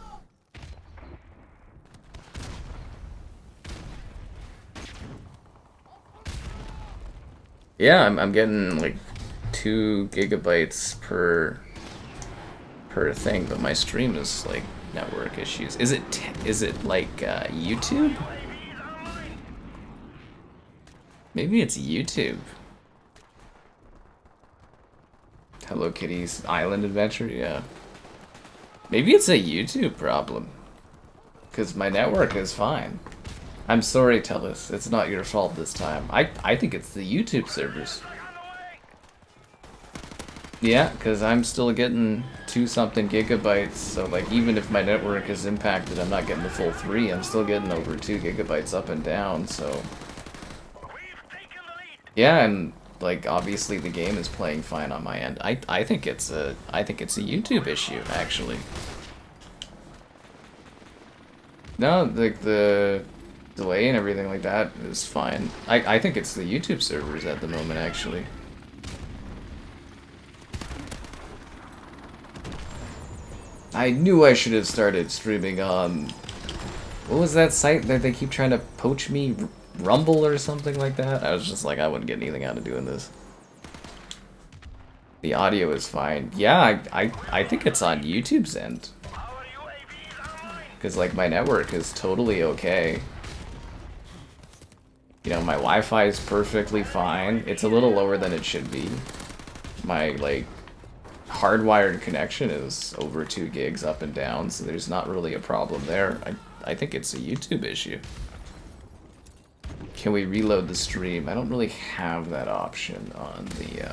[SPEAKER 1] Yeah, I'm getting like 2 gigabytes per thing, but my stream is like network issues. Is it like YouTube? Maybe it's YouTube. Hello Kitty's Island Adventure, yeah. Maybe it's a YouTube problem. Because my network is fine. I'm sorry, Telus. It's not your fault this time. I think it's the YouTube servers. Yeah, because I'm still getting 2-something gigabytes, so like even if my network is impacted, I'm not getting the full 3. I'm still getting over 2 gigabytes up and down, so... Yeah, and like obviously the game is playing fine on my end. I think it's a YouTube issue actually. No, like the delay and everything like that is fine. I think it's the YouTube servers at the moment actually. I knew I should have started streaming on... What was that site that they keep trying to poach me? Rumble or something like that? I was just like, I wouldn't get anything out of doing this. The audio is fine. Yeah, I think it's on YouTube's end. Because like my network is totally okay. You know, my Wi-Fi is perfectly fine. It's a little lower than it should be. My like hardwired connection is over 2 gigs up and down, so there's not really a problem there. I think it's a YouTube issue. Can we reload the stream? I don't really have that option on the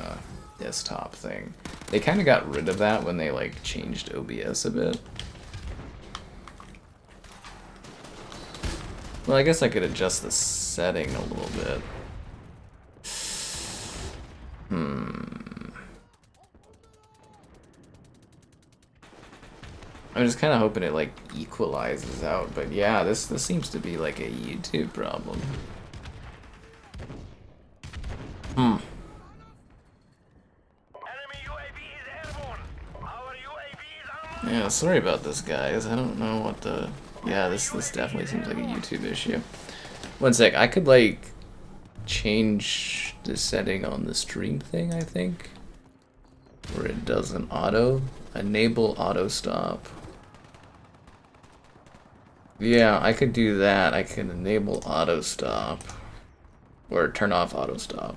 [SPEAKER 1] desktop thing. They kind of got rid of that when they like changed OBS a bit. Well, I guess I could adjust the setting a little bit. I'm just kind of hoping it like equalizes out, but yeah, this seems to be like a YouTube problem. Yeah, sorry about this, guys. I don't know what the... Yeah, this definitely seems like a YouTube issue. One sec, I could like change the setting on the stream thing, I think, where it doesn't enable auto stop. Yeah, I could do that. I can enable auto stop or turn off auto stop.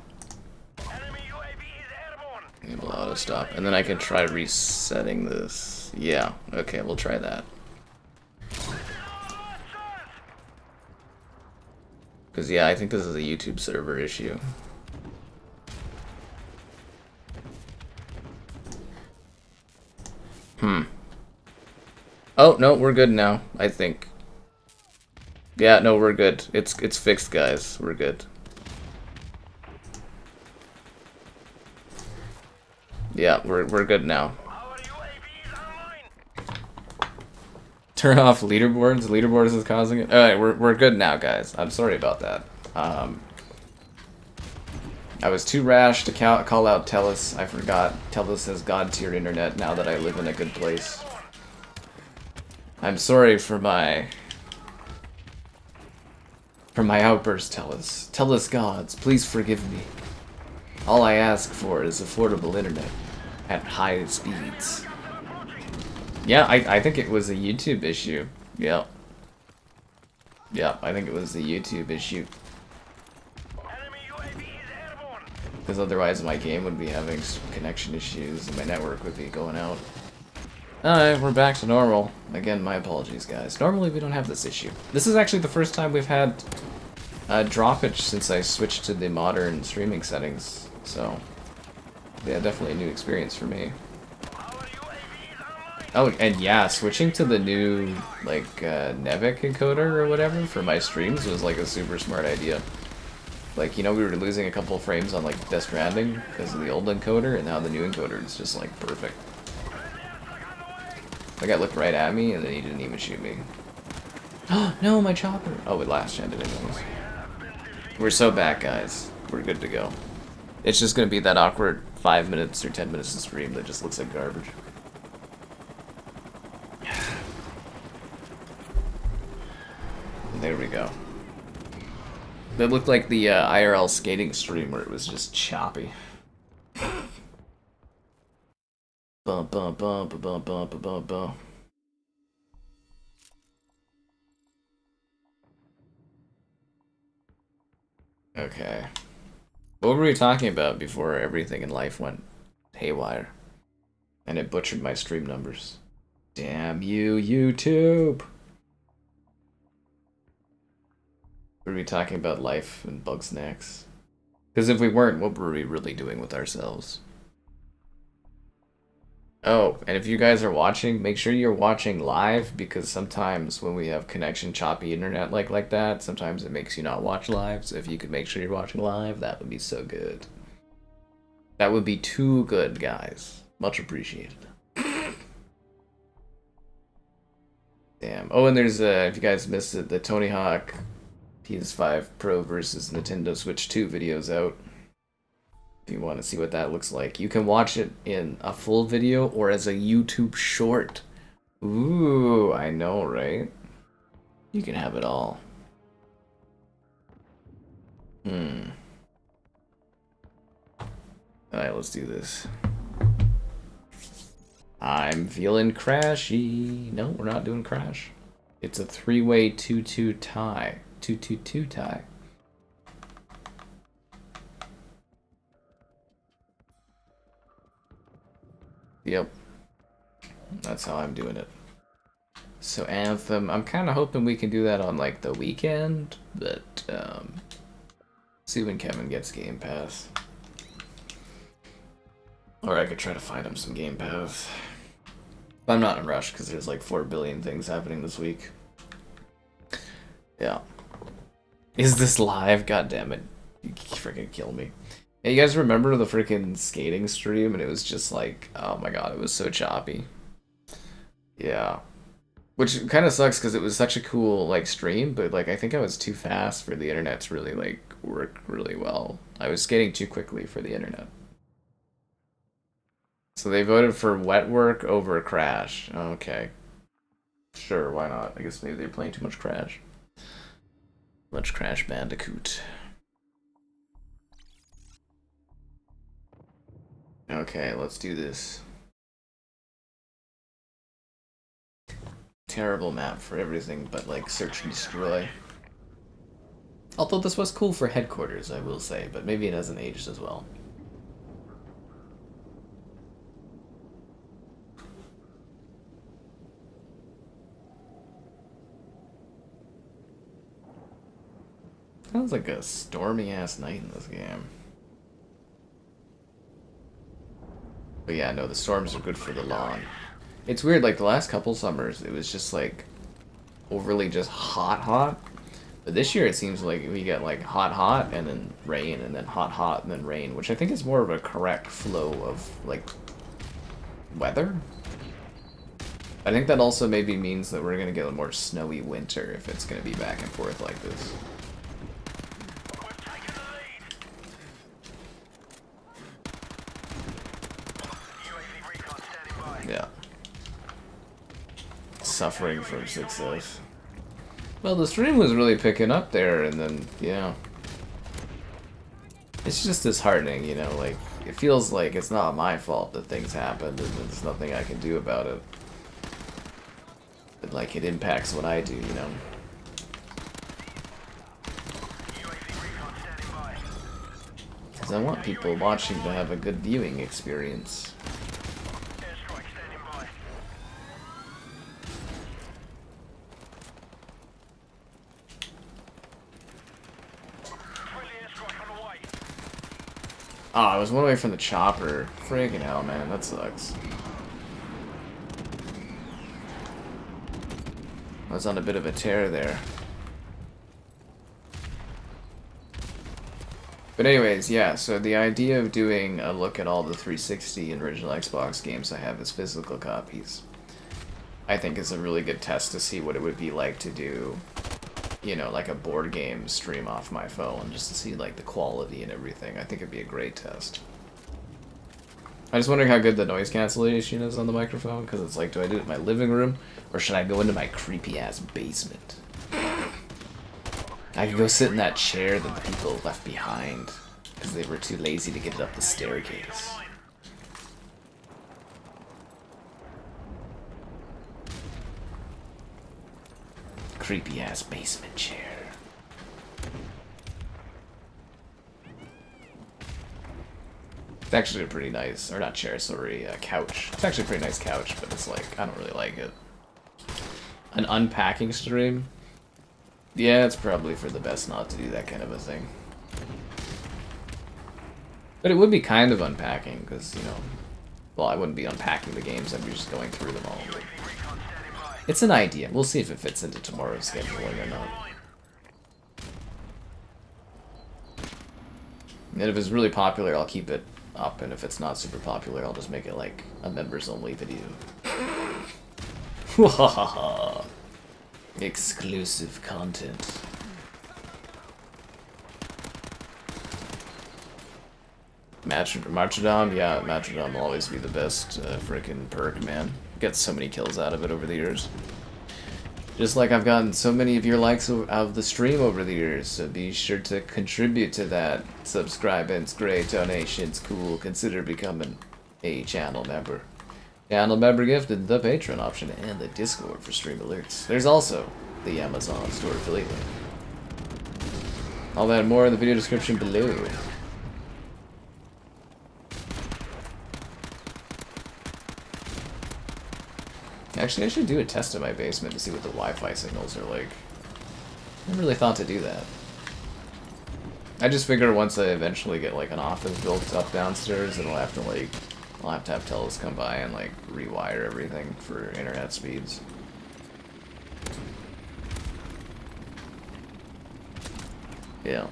[SPEAKER 1] Enable auto stop, and then I can try resetting this. Yeah, okay, we'll try that. Because, yeah, I think this is a YouTube server issue. Oh, no, we're good now, I think. Yeah, no, we're good. It's fixed, guys. We're good. Yeah, we're good now. Turn off leaderboards. Leaderboards is causing it. All right, we're good now, guys. I'm sorry about that. I was too rash to call out Telus. I forgot. Telus has god-tier internet now that I live in a good place. I'm sorry for my outburst, Telus. Telus gods, please forgive me. All I ask for is affordable internet at high speeds. Yeah, I think it was a YouTube issue. Yep. Yep, I think it was a YouTube issue. Because otherwise my game would be having connection issues and my network would be going out. Alright, we're back to normal. Again, my apologies, guys. Normally we don't have this issue. This is actually the first time we've had droppage since I switched to the modern streaming settings. So, yeah, definitely a new experience for me. Oh, and yeah, switching to the new, like, Nevik encoder or whatever for my streams was, like, a super smart idea. Like, you know, we were losing a couple of frames on, like, Death Stranding because of the old encoder, and now the new encoder is just, like, perfect. The guy looked right at me, and then he didn't even shoot me. Oh, no, my chopper! Oh, it last-gened anyways. We're so back, guys. We're good to go. It's just gonna be that awkward 5 minutes or 10 minutes of stream that just looks like garbage. There we go. That looked like the IRL skating stream where it was just choppy. Bum bum bum bum bum bum bum bum. Okay. What were we talking about before everything in life went haywire? And it butchered my stream numbers. Damn you, YouTube! Were we talking about life and bug snacks? Because if we weren't, what were we really doing with ourselves? Oh, and if you guys are watching, make sure you're watching live, because sometimes when we have connection choppy internet like that, sometimes it makes you not watch live. So if you could make sure you're watching live, that would be so good. That would be too good, guys. Much appreciated. Damn. Oh, and there's, if you guys missed it, the Tony Hawk PS5 Pro versus Nintendo Switch 2 videos out. If you want to see what that looks like. You can watch it in a full video or as a YouTube short. Ooh, I know, right? You can have it all. Alright, let's do this. I'm feeling crashy. No, we're not doing crash. It's a three-way 2-2 tie. 2-2-2 tie. Yep. That's how I'm doing it. So Anthem, I'm kind of hoping we can do that on like the weekend, but see when Kevin gets Game Pass. Or I could try to find him some Game Pass. But I'm not in a rush because there's like 4 billion things happening this week. Yeah. Is this live? God damn it. You freaking kill me. Yeah, you guys remember the freaking skating stream? And it was just like, oh my god, it was so choppy. Yeah. Which kind of sucks because it was such a cool like stream, but like I think I was too fast for the internet to really like work really well. I was skating too quickly for the internet. So they voted for Wetwork over Crash. Okay. Sure, why not? I guess maybe they're playing too much Crash. Much Crash Bandicoot. Okay, let's do this. Terrible map for everything but like search and destroy. Although this was cool for headquarters, I will say, but maybe it hasn't aged as well. Sounds like a stormy ass night in this game. But yeah, no, the storms are good for the lawn. It's weird, like the last couple summers, it was just like overly just hot. But this year it seems like we get like hot, and then rain, and then hot, and then rain, which I think is more of a correct flow of like weather. I think that also maybe means that we're gonna get a more snowy winter if it's gonna be back and forth like this. Yeah. Suffering from success. Well, the stream was really picking up there, and then, yeah. It's just disheartening, you know, like, it feels like it's not my fault that things happened and there's nothing I can do about it. But, like, it impacts what I do, you know? Because I want people watching to have a good viewing experience. Oh, I was one away from the chopper. Friggin' hell, man, that sucks. I was on a bit of a tear there. But anyways, yeah, so the idea of doing a look at all the 360 and original Xbox games I have as physical copies, I think is a really good test to see what it would be like to do, you know, like a board game stream off my phone, just to see like the quality and everything. I think it'd be a great test. I'm just wondering how good the noise cancellation is on the microphone, because it's like, do I do it in my living room, or should I go into my creepy-ass basement? I could go sit in that chair that the people left behind, because they were too lazy to get it up the staircase. Creepy-ass basement chair. It's actually a pretty nice, or not chair, sorry, couch. It's actually a pretty nice couch, but it's like, I don't really like it. An unpacking stream? Yeah, it's probably for the best not to do that kind of a thing. But it would be kind of unpacking, because, you know, well, I wouldn't be unpacking the games, I'd be just going through them all. But it's an idea. We'll see if it fits into tomorrow's scheduling or not. And if it's really popular, I'll keep it up, and if it's not super popular, I'll just make it like a members-only video. Wahaha! Exclusive content. Martyrdom? Yeah, Martyrdom will always be the best frickin' perk, man. Get so many kills out of it over the years. Just like I've gotten so many of your likes of the stream over the years, so be sure to contribute to that. Subscribance, great, donations, cool. Consider becoming a channel member. Channel member gift and the Patreon option, and the Discord for stream alerts. There's also the Amazon store affiliate link. All that and more in the video description below. Actually, I should do a test in my basement to see what the Wi-Fi signals are like. I never really thought to do that. I just figure once I eventually get like an office built up downstairs, then I'll have to have Telus come by and like rewire everything for internet speeds. Yeah.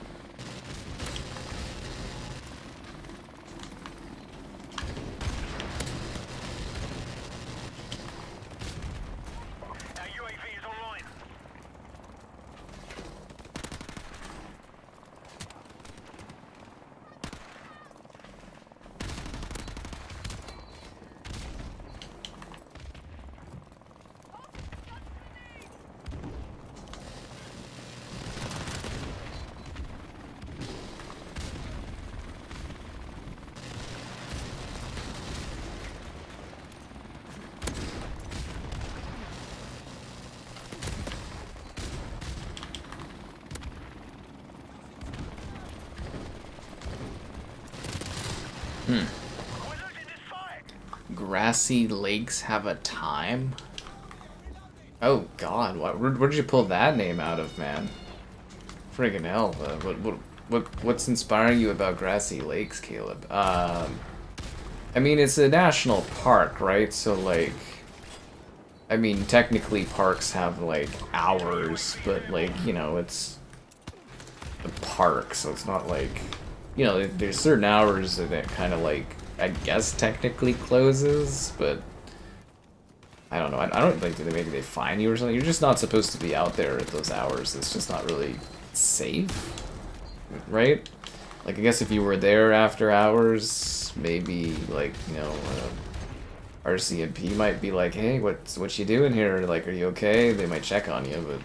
[SPEAKER 1] Grassy lakes have a time? Oh god, where'd you pull that name out of, man? Friggin' hell, what's inspiring you about grassy lakes, Caleb? I mean, it's a national park, right? So, like, I mean, technically parks have, like, hours, but, like, you know, it's a park, so it's not like, you know, there's certain hours that it kind of, like, I guess technically closes, but I don't know. I don't think that maybe they fine you or something. You're just not supposed to be out there at those hours. It's just not really safe, right? Like, I guess if you were there after hours, maybe, like, you know, RCMP might be like, hey, what you doing here? Like, are you okay? They might check on you, but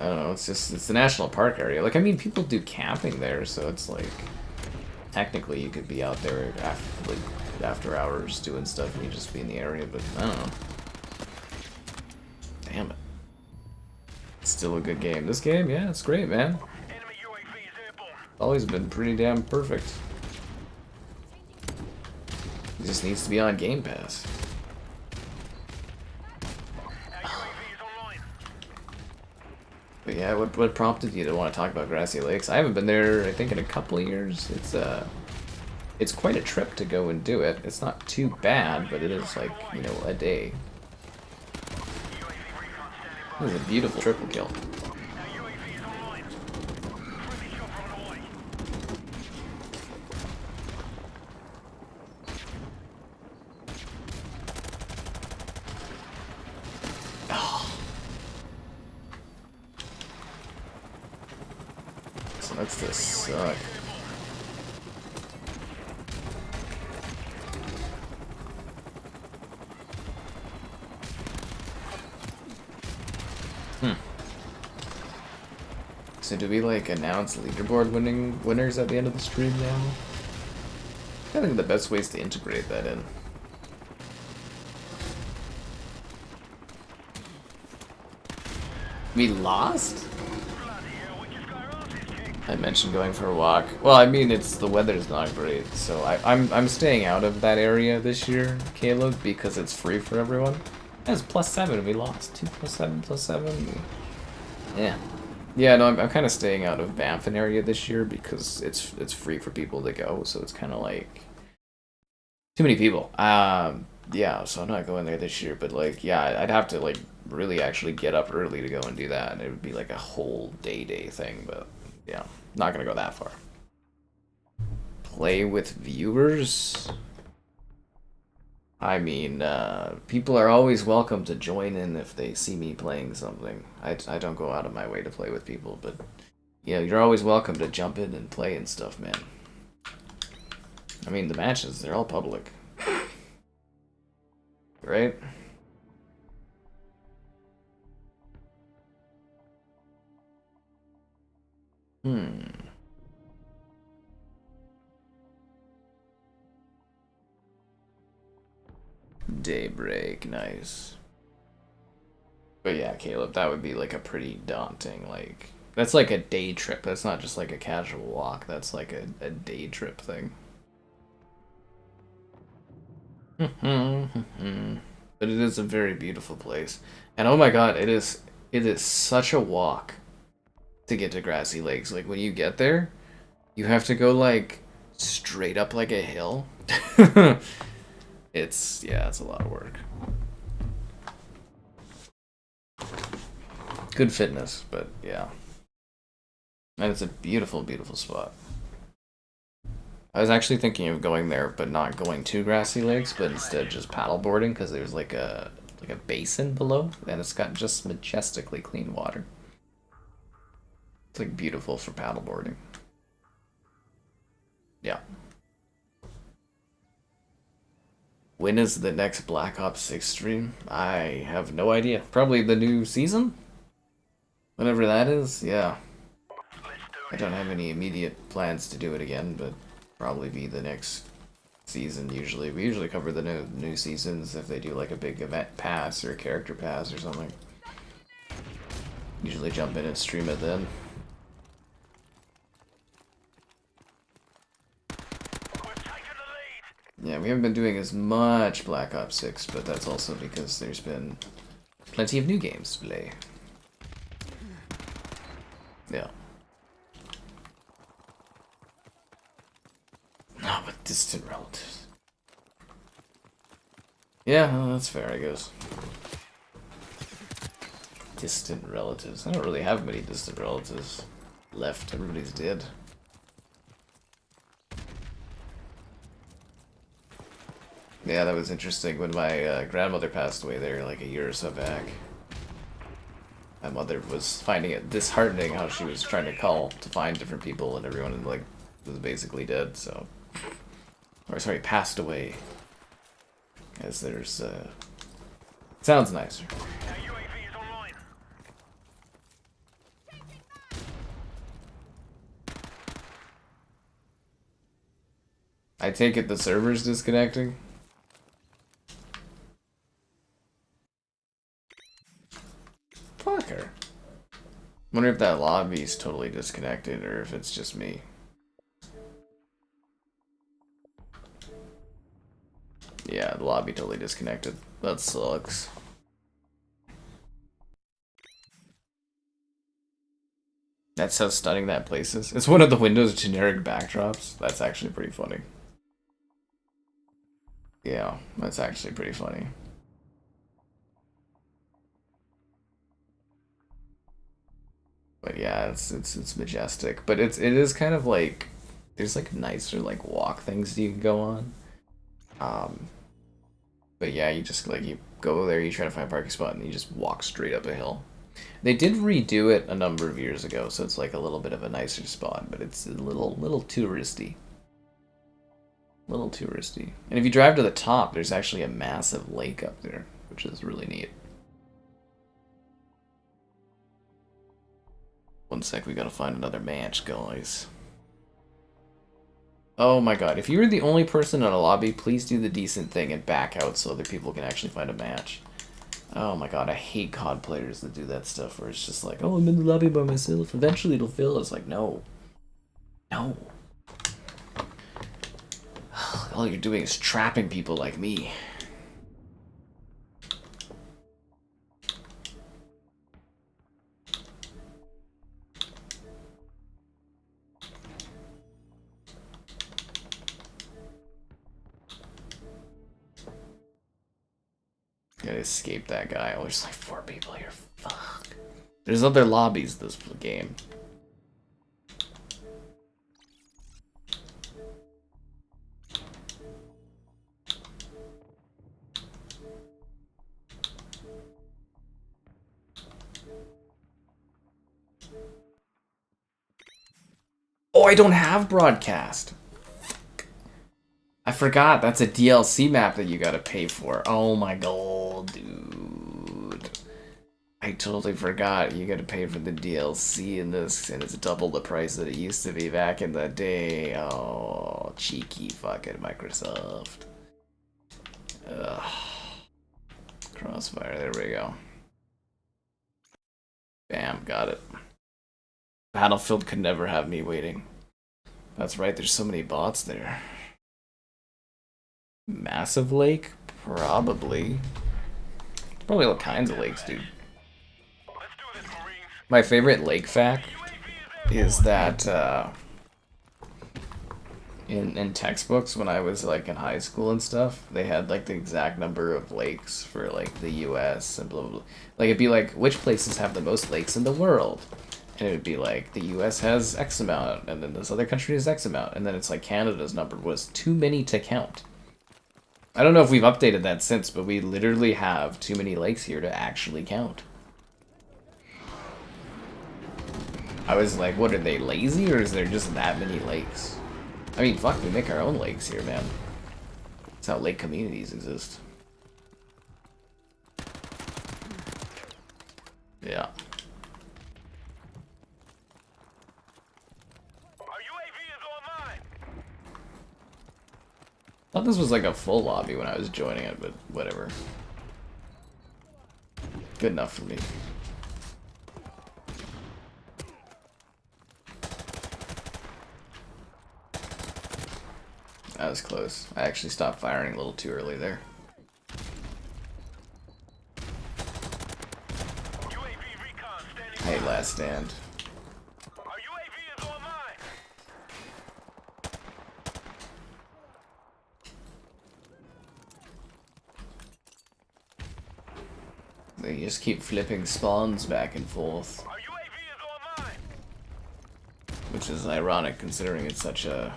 [SPEAKER 1] I don't know, it's the national park area. Like, I mean, people do camping there, so it's like, technically you could be out there after hours doing stuff and you just be in the area, but I don't know. Damn it. It's still a good game. This game, yeah, it's great, man.
[SPEAKER 2] Enemy UAV is airborne.
[SPEAKER 1] Always been pretty damn perfect. It just needs to be on Game Pass.
[SPEAKER 2] Our UAV is online.
[SPEAKER 1] But yeah, what prompted you to want to talk about Grassy Lakes? I haven't been there, I think, in a couple of years. It's quite a trip to go and do it. It's not too bad, but it is like, you know, a day. It was a beautiful triple kill.
[SPEAKER 2] Our UAV is online. Friendly chopper on the way.
[SPEAKER 1] So that's the suck. So do we like announce leaderboard winners at the end of the stream now? I think the best way is to integrate that in. We lost? I mentioned going for a walk. Well, I mean, the weather's not great, so I'm staying out of that area this year, Caleb, because it's free for everyone. That's +7. We lost 2 +7 +7. Yeah. Yeah, no, I'm kind of staying out of Banffin area this year because it's free for people to go, so it's kind of like too many people. Yeah, so I'm not going there this year, but like, yeah, I'd have to like really actually get up early to go and do that, and it would be like a whole day thing, but yeah, not gonna go that far. Play with viewers? I mean, people are always welcome to join in if they see me playing something. I don't go out of my way to play with people, but yeah, you're always welcome to jump in and play and stuff, man. I mean, the matches, they're all public. Right? Daybreak, nice. But yeah, Caleb, that would be like a pretty daunting, like, that's like a day trip. That's not just like a casual walk. That's like a day trip thing. But it is a very beautiful place. And oh my god, it is such a walk to get to Grassy Lakes. Like, when you get there, you have to go like straight up like a hill. It's a lot of work. Good fitness, but yeah. And it's a beautiful, beautiful spot. I was actually thinking of going there, but not going to Grassy Lakes, but instead just paddleboarding, because there's like a basin below, and it's got just majestically clean water. It's like beautiful for paddleboarding. Yeah. When is the next Black Ops 6 stream? I have no idea. Probably the new season? Whenever that is, yeah. I don't have any immediate plans to do it again, but probably be the next season usually. We usually cover the new seasons if they do like a big event pass or a character pass or something. Usually jump in and stream it then. Yeah, we haven't been doing as much Black Ops 6, but that's also because there's been plenty of new games to play. Yeah. No, but distant relatives. Yeah, well, that's fair, I guess. Distant relatives. I don't really have many distant relatives left. Everybody's dead. Yeah, that was interesting when my grandmother passed away there like a year or so back. My mother was finding it disheartening how she was trying to call to find different people and everyone like was basically dead, so... Or sorry, passed away. As there's sounds nicer.
[SPEAKER 2] Our UAV is online.
[SPEAKER 1] I take it the server's disconnecting? Fucker. Wonder if that lobby's totally disconnected or if it's just me. Yeah, the lobby totally disconnected. That sucks. That's how stunning that place is. It's one of the Windows generic backdrops. That's actually pretty funny. Yeah, that's actually pretty funny. But yeah, it's majestic. But it is kind of like there's like nicer like walk things you can go on. But yeah, you just like you go there, you try to find a parking spot, and you just walk straight up a hill. They did redo it a number of years ago, so it's like a little bit of a nicer spot, but it's a little touristy. Little touristy. And if you drive to the top, there's actually a massive lake up there, which is really neat. One sec, we gotta find another match, guys. Oh my god, if you're the only person in a lobby, please do the decent thing and back out so other people can actually find a match. Oh my god, I hate COD players that do that stuff where it's just like, oh, I'm in the lobby by myself, eventually it'll fill. It's like, no. No. All you're doing is trapping people like me. Gotta escape that guy. Oh, there's like 4 people here. Fuck. There's other lobbies this game. Oh, I don't have broadcast. I forgot, that's a DLC map that you gotta pay for. Oh my god, dude. I totally forgot you gotta pay for the DLC in this, and it's double the price that it used to be back in the day. Oh, cheeky fucking Microsoft. Ugh. Crossfire, there we go. Bam, got it. Battlefield could never have me waiting. That's right, there's so many bots there. Massive lake? Probably. Probably all kinds of lakes, dude. My favorite lake fact is that in textbooks when I was like in high school and stuff, they had like the exact number of lakes for like the US and blah blah blah. Like it'd be like, which places have the most lakes in the world? And it would be like, the US has X amount, and then this other country has X amount, and then it's like Canada's number was too many to count. I don't know if we've updated that since, but we literally have too many lakes here to actually count. I was like, what, are they lazy, or is there just that many lakes? I mean, fuck, we make our own lakes here, man. That's how lake communities exist. Yeah. I thought this was like a full lobby when I was joining it, but whatever. Good enough for me. That was close. I actually stopped firing a little too early there. Hey, last stand. They just keep flipping spawns back and forth. Which is ironic considering it's such a,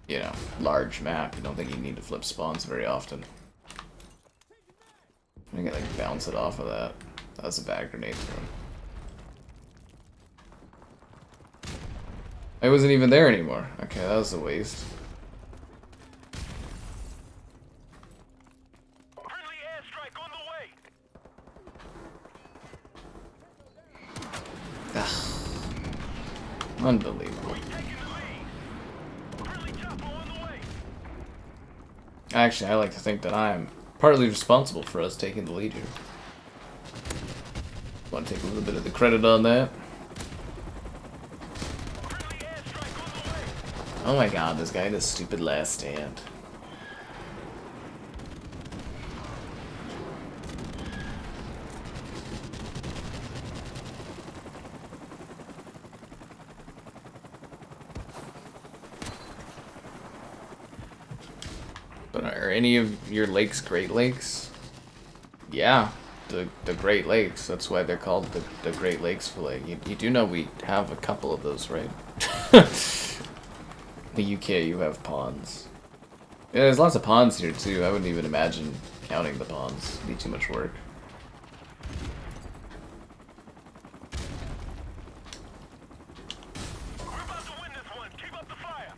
[SPEAKER 1] you know, large map. You don't think you need to flip spawns very often. I can like bounce it off of that. That was a bad grenade throw. I wasn't even there anymore. Okay, that was a waste. Unbelievable. Actually, I like to think that I'm partly responsible for us taking the lead here. Want to take a little bit of the credit on that. Oh my god, this guy does stupid last stand. But are any of your lakes Great Lakes? Yeah, the Great Lakes. That's why they're called the Great Lakes fillet. You do know we have a couple of those, right? The UK, you have ponds. Yeah, there's lots of ponds here too. I wouldn't even imagine counting the ponds. It'd be too much work.
[SPEAKER 2] We're about to win this one. Keep up the fire.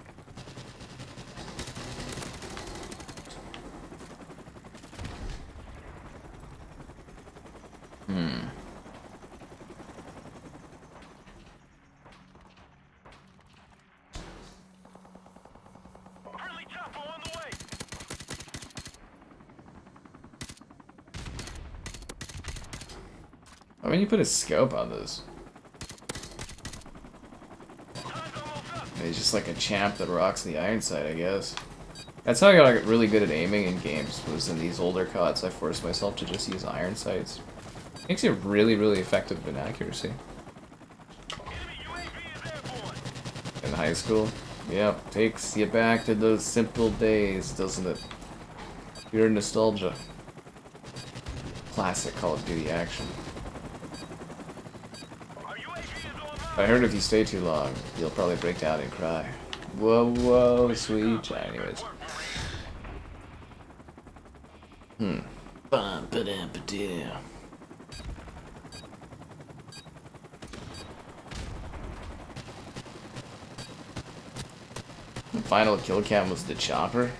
[SPEAKER 2] Friendly chopper on the way.
[SPEAKER 1] I mean, you put a scope on this.
[SPEAKER 2] Time's almost up.
[SPEAKER 1] And he's just like a champ that rocks the iron sight, I guess. That's how I got really good at aiming in games, was in these older CODs. I forced myself to just use iron sights. Makes you really, really effective in accuracy.
[SPEAKER 2] Enemy UAV is airborne.
[SPEAKER 1] In high school. Yep, takes you back to those simple days, doesn't it? Pure nostalgia. Classic Call of Duty action.
[SPEAKER 2] Our UAV is online.
[SPEAKER 1] I heard if you stay too long, you'll probably break down and cry. Whoa, whoa, sweet child. Anyways. Ba-da-ba-da. The final kill cam was the chopper.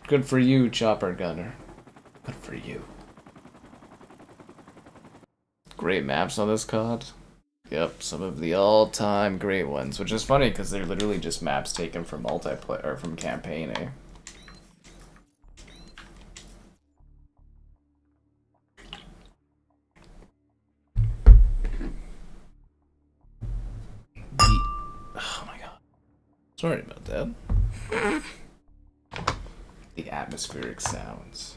[SPEAKER 1] Good for you, chopper gunner. Good for you. Great maps on this COD. Yep, some of the all-time great ones, which is funny because they're literally just maps taken from multiplayer or from campaign, eh? Oh my god. Sorry about that. The atmospheric sounds.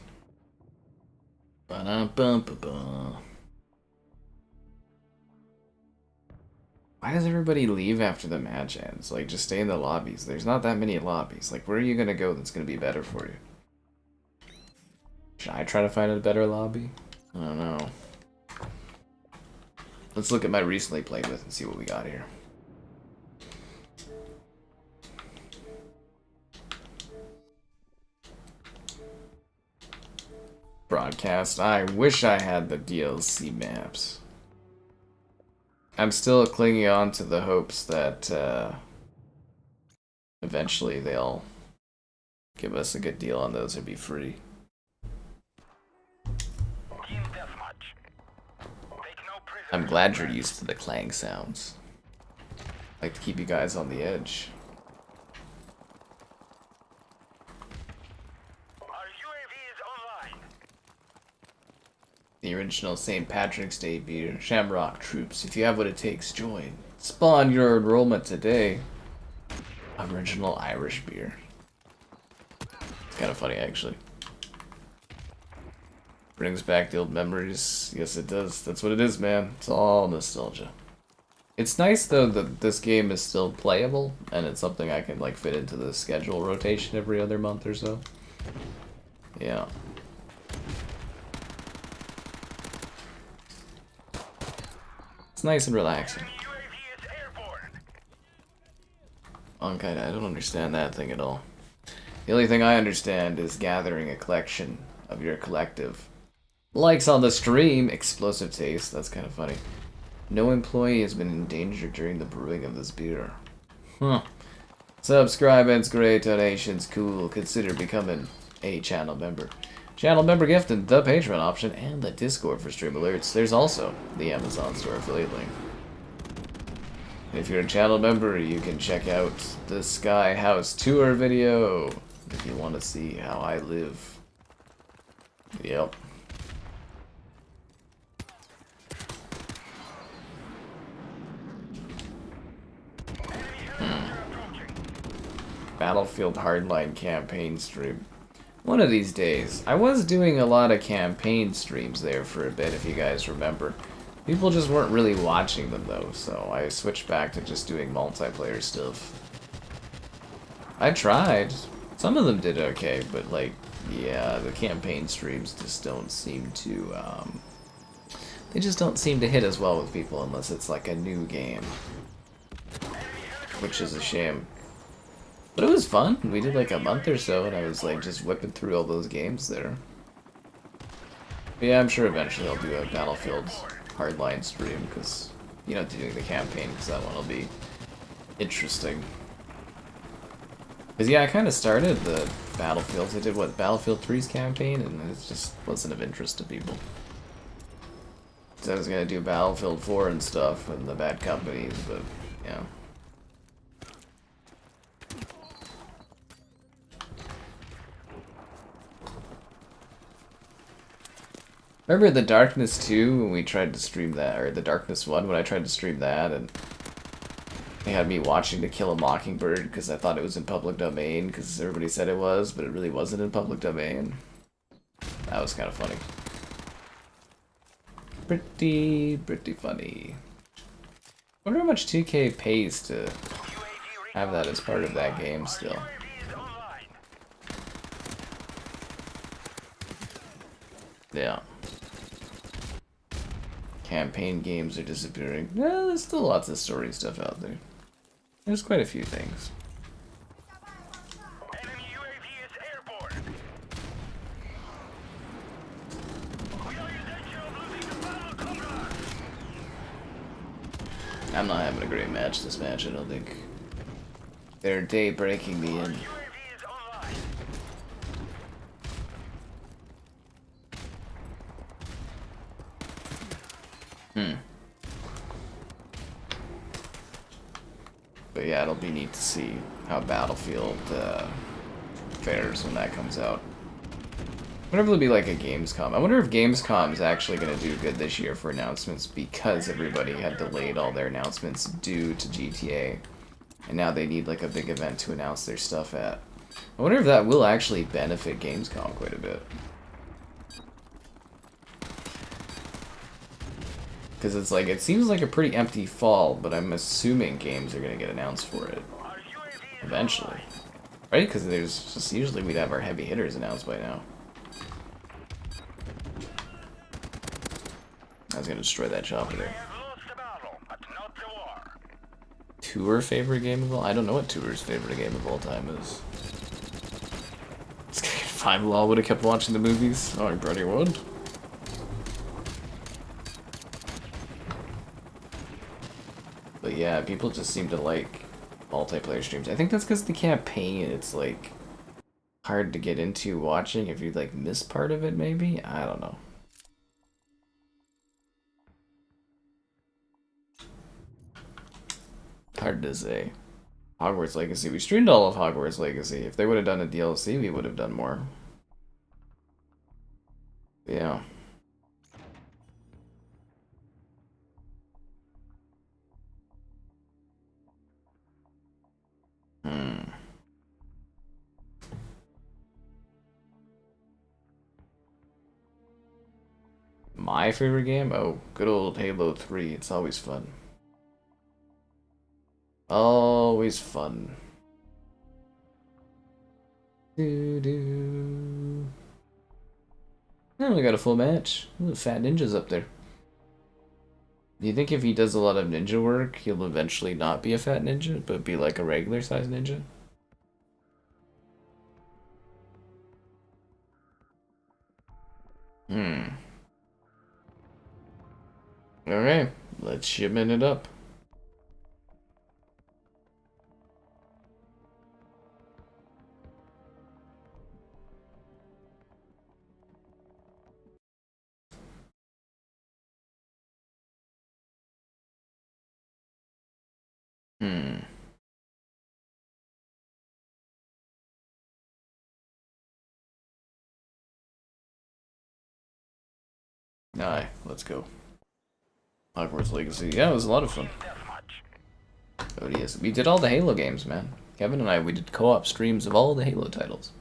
[SPEAKER 1] Ba-dum-bum-ba-bum. Why does everybody leave after the match ends? Like, just stay in the lobbies. There's not that many lobbies. Like, where are you gonna go that's gonna be better for you? Should I try to find a better lobby? I don't know. Let's look at my recently played with and see what we got here. Broadcast. I wish I had the DLC maps. I'm still clinging on to the hopes that eventually they'll give us a good deal on those or be free.
[SPEAKER 2] Team deathmatch. Take no prisoners.
[SPEAKER 1] I'm glad you're used to the clang sounds. I like to keep you guys on the edge.
[SPEAKER 2] Our UAV is online.
[SPEAKER 1] The original St. Patrick's Day beer, Shamrock Troops. If you have what it takes, join. Spawn your enrollment today. Original Irish beer. It's kind of funny, actually. Brings back the old memories. Yes, it does. That's what it is, man. It's all nostalgia. It's nice, though, that this game is still playable, and it's something I can, like, fit into the schedule rotation every other month or so. Yeah. It's nice and relaxing.
[SPEAKER 2] Enemy UAV is airborne.
[SPEAKER 1] I don't understand that thing at all. The only thing I understand is gathering a collection of your collective. Likes on the stream, explosive taste, that's kind of funny. No employee has been endangered during the brewing of this beer. Huh. Subscribance, great, donations, cool. Consider becoming a channel member. Channel member gift and the Patreon option and the Discord for stream alerts. There's also the Amazon store affiliate link. If you're a channel member, you can check out the Sky House tour video. if you want to see how I live. Yep. Battlefield Hardline campaign stream. One of these days. I was doing a lot of campaign streams there for a bit, if you guys remember. People just weren't really watching them though, so I switched back to just doing multiplayer stuff. I tried. Some of them did okay, but like, yeah, the campaign streams just don't seem to, they just don't seem to hit as well with people unless it's like a new game. Which is a shame. But it was fun. We did like a month or so, and I was like just whipping through all those games there. But yeah, I'm sure eventually I'll do a Battlefield Hardline stream, because, you know, doing the campaign, because that one will be interesting. Because yeah, I kind of started the Battlefields. I did, what, Battlefield 3's campaign, and it just wasn't of interest to people. So I was going to do Battlefield 4 and stuff, and the Bad Companies, but, yeah. Remember the Darkness 2 when we tried to stream that, or the Darkness 1 when I tried to stream that, and they had me watching To Kill a Mockingbird because I thought it was in public domain because everybody said it was, but it really wasn't in public domain. That was kind of funny. Pretty funny. I wonder how much 2K pays to have that as part of that game still. Yeah. Campaign games are disappearing. Well, there's still lots of story stuff out there. There's quite a few things.
[SPEAKER 2] Enemy UAV is airborne. We are in danger of losing the battle, comrade.
[SPEAKER 1] I'm not having a great match this match, I don't think. They're day-breaking me in.
[SPEAKER 2] UAV is online.
[SPEAKER 1] But yeah, it'll be neat to see how Battlefield fares when that comes out. I wonder if it'll be like a Gamescom. I wonder if Gamescom is actually going to do good this year for announcements because everybody had delayed all their announcements due to GTA. And now they need like a big event to announce their stuff at. I wonder if that will actually benefit Gamescom quite a bit. Because it's like, it seems like a pretty empty fall, but I'm assuming games are going to get announced for it eventually. Right? Because there's just, usually we'd have our heavy hitters announced by now. I was going to destroy that chopper there. Tour favorite game of all? I don't know what Tour's favorite game of all time is. If I would have kept watching the movies, oh, I probably would. But yeah, people just seem to like multiplayer streams. I think that's because the campaign, it's like hard to get into watching if you like miss part of it maybe? I don't know. Hard to say. Hogwarts Legacy. We streamed all of Hogwarts Legacy. If they would have done a DLC, we would have done more. Yeah. My favorite game? Oh, good old Halo 3. It's always fun. Always fun. Doo-doo. Oh, we got a full match. Ooh, fat ninja's up there. Do you think if he does a lot of ninja work, he'll eventually not be a fat ninja, but be like a regular size ninja? Okay, let's shipment it up. Aye, let's go. Hogwarts Legacy. Yeah, it was a lot of fun. ODS. We did all the Halo games, man. Kevin and I, we did co-op streams of all the Halo titles.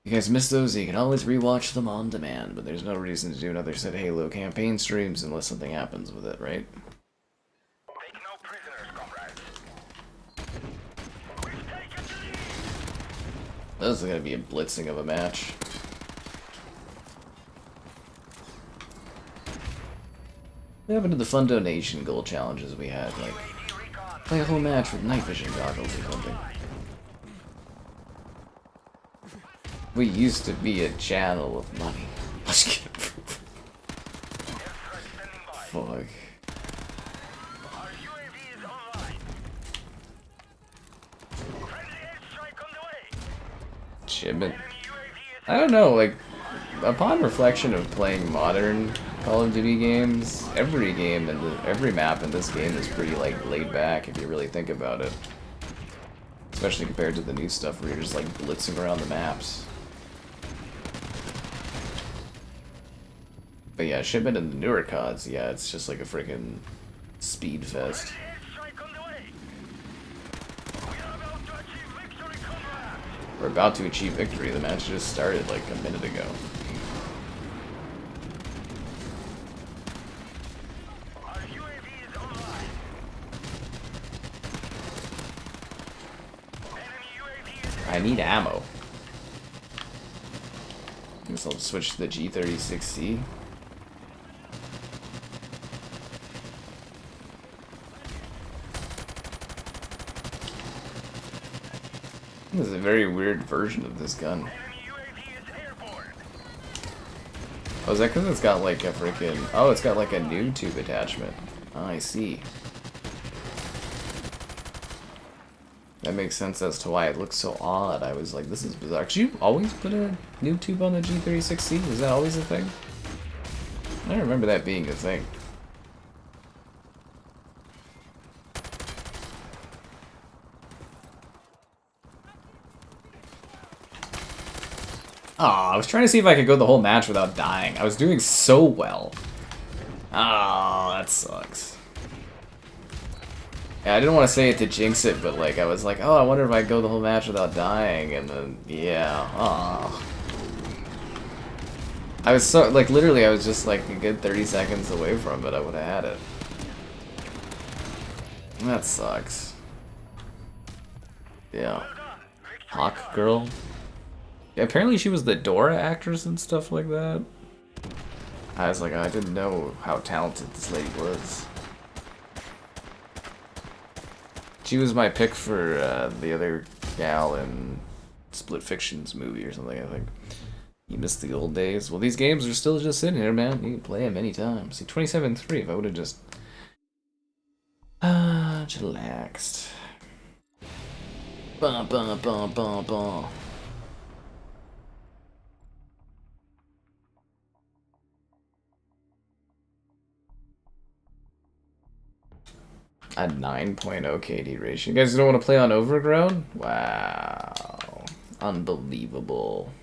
[SPEAKER 1] You guys missed those, you can always rewatch them on demand, but there's no reason to do another set of Halo campaign streams unless something happens with it, right?
[SPEAKER 2] Take no prisoners, comrades. We've taken the lead.
[SPEAKER 1] This is gonna be a blitzing of a match. What happened to the fun donation goal challenges we had? Like, play a whole match with night vision goggles or something. We used to be a channel of money. Just kidding. Fuck.
[SPEAKER 2] Our UAV is online. Friendly airstrike on the way.
[SPEAKER 1] Shipment.
[SPEAKER 2] Enemy UAV is
[SPEAKER 1] I don't know, like, upon reflection of playing modern Call of Duty games, every game and every map in this game is pretty, like, laid back if you really think about it. Especially compared to the new stuff where you're just, like, blitzing around the maps. But yeah, Shipment and the newer CODs, yeah, it's just like a freaking speed fest.
[SPEAKER 2] airstrike on the way. We are about to achieve victory, comrades.
[SPEAKER 1] We're about to achieve victory. The match just started like a minute ago.
[SPEAKER 2] Our UAV is online. Enemy UAV is
[SPEAKER 1] I need ammo. I guess I'll switch to the G36C. This is a very weird version of this gun.
[SPEAKER 2] enemy UAV is airborne.
[SPEAKER 1] Oh, is that because it's got like a freaking... Oh, it's got like a noob tube attachment. Oh, I see. That makes sense as to why it looks so odd. I was like, this is bizarre. Did you always put a noob tube on the G36C? Was that always a thing? I don't remember that being a thing. Aw, I was trying to see if I could go the whole match without dying. I was doing so well. Ah, that sucks. Yeah, I didn't want to say it to jinx it, but like I was like, oh, I wonder if I go the whole match without dying, and then yeah, ah. I was so like literally, I was just like a good 30 seconds away from it. I would have had it. That sucks. Yeah, Hawk Girl. Yeah, apparently she was the Dora actress and stuff like that. I was like, I didn't know how talented this lady was. She was my pick for the other gal in Split Fiction's movie or something, I think. You missed the old days. Well, these games are still just sitting here, man. You can play them anytime. See, 27-3, if I would have just... chillaxed. Bum, bum, bum, bum, bum. A 9.0 KD ratio. You guys don't want to play on Overgrown? Wow. Unbelievable.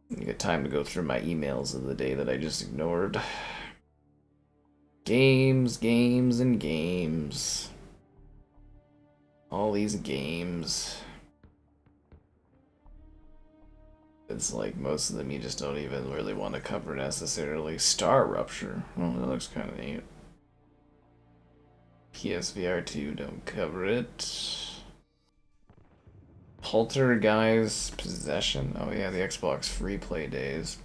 [SPEAKER 1] You got time to go through my emails of the day that I just ignored. Games, games, and games. All these games. It's like most of them you just don't even really want to cover necessarily. Star Rupture. Oh, that looks kind of neat. PSVR 2, don't cover it. Poltergeist Possession. Oh yeah, the Xbox free play days.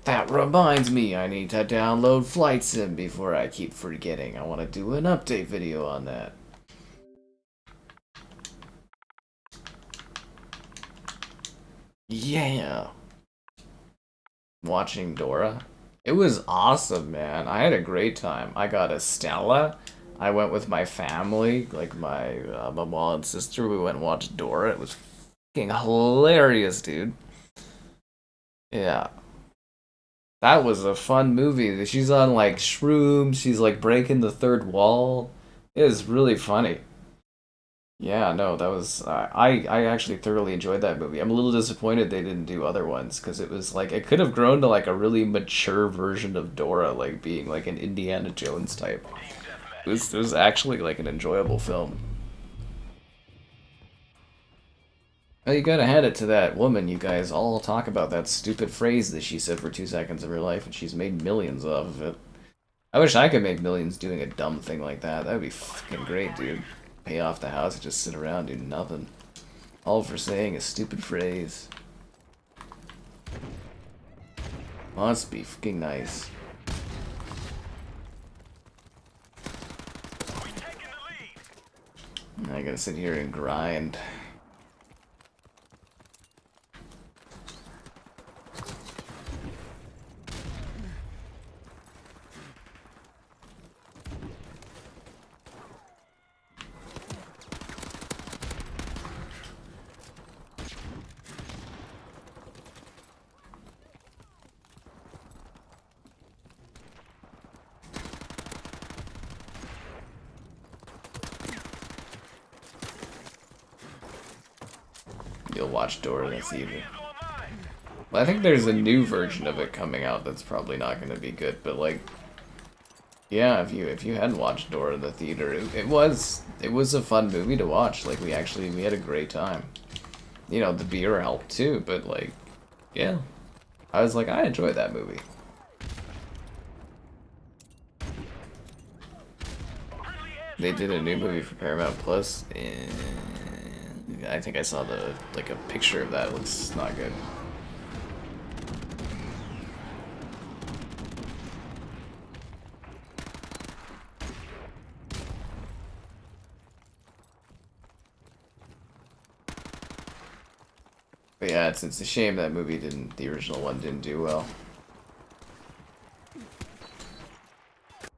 [SPEAKER 1] That reminds me, I need to download Flight Sim before I keep forgetting. I want to do an update video on that. Yeah. Watching Dora. It was awesome, man. I had a great time. I got a Stella. I went with my family, like my mom and sister. We went and watched Dora. It was fucking hilarious, dude. Yeah. That was a fun movie. She's on like shrooms. She's like breaking the third wall. It is really funny. Yeah, no, that was I actually thoroughly enjoyed that movie. I'm a little disappointed they didn't do other ones because it was like it could have grown to like a really mature version of Dora, like being like an Indiana Jones type. It was actually like an enjoyable film. Oh, you gotta hand it to that woman. You guys all talk about that stupid phrase that she said for 2 seconds of her life, and she's made millions off of it. I wish I could make millions doing a dumb thing like that. That would be fucking great, dude. Pay off the house and just sit around, do nothing. All for saying a stupid phrase. Must be fucking nice. I gotta sit here and grind. You'll watch Dora this evening. Well, I think there's a new version of it coming out that's probably not going to be good, but like, yeah, if you hadn't watched Dora in the theater, it was a fun movie to watch. Like we had a great time. You know, the beer helped too, but like, yeah, I was like I enjoyed that movie. They did a new movie for Paramount Plus, and I think I saw a picture of that. It looks not good. But yeah, it's a shame that movie the original one didn't do well.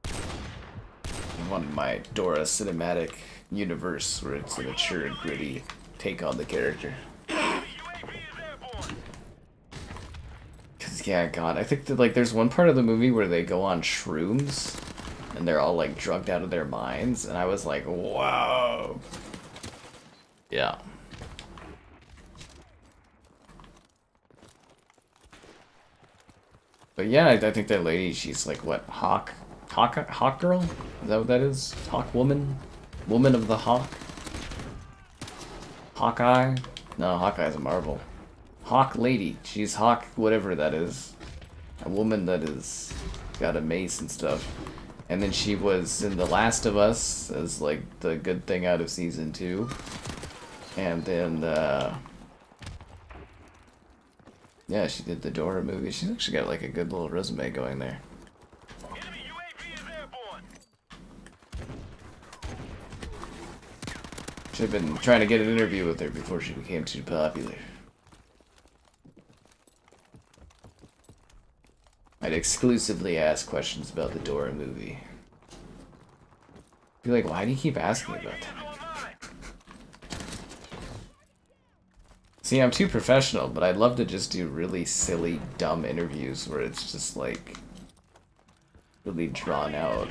[SPEAKER 1] I wanted my Dora cinematic universe where it's a mature and gritty take on the character. Cause yeah, God, I think that like there's one part of the movie where they go on shrooms and they're all like drugged out of their minds, and I was like, whoa. Yeah. But yeah, I think that lady, she's like what, Hawk girl? Is that what that is? Hawk woman? Woman of the Hawk? Hawkeye? No, Hawkeye's a Marvel. Hawk lady. She's Hawk whatever that is. A woman that is got a mace and stuff. And then she was in The Last of Us as like the good thing out of season 2. And then yeah, she did the Dora movie. She's actually got like a good little resume going there. Should have been trying to get an interview with her before she became too popular. I'd exclusively ask questions about the Dora movie. Be like, why do you keep asking about that? See, I'm too professional, but I'd love to just do really silly, dumb interviews where it's just like really drawn out,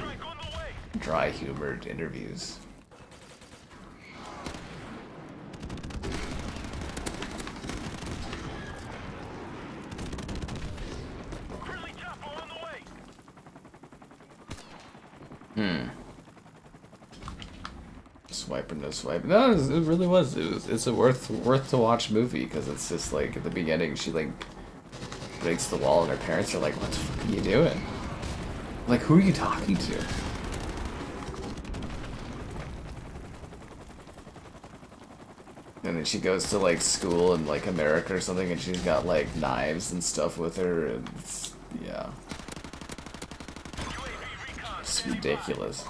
[SPEAKER 1] dry humored interviews. Swipe or no swipe. No, it really was. It's a worth to watch movie because it's just like at the beginning she like breaks the wall and her parents are like, "What the fuck are you doing? Like, who are you talking to?" And then she goes to like school in like America or something, and she's got like knives and stuff with her, and it's, yeah, it's ridiculous.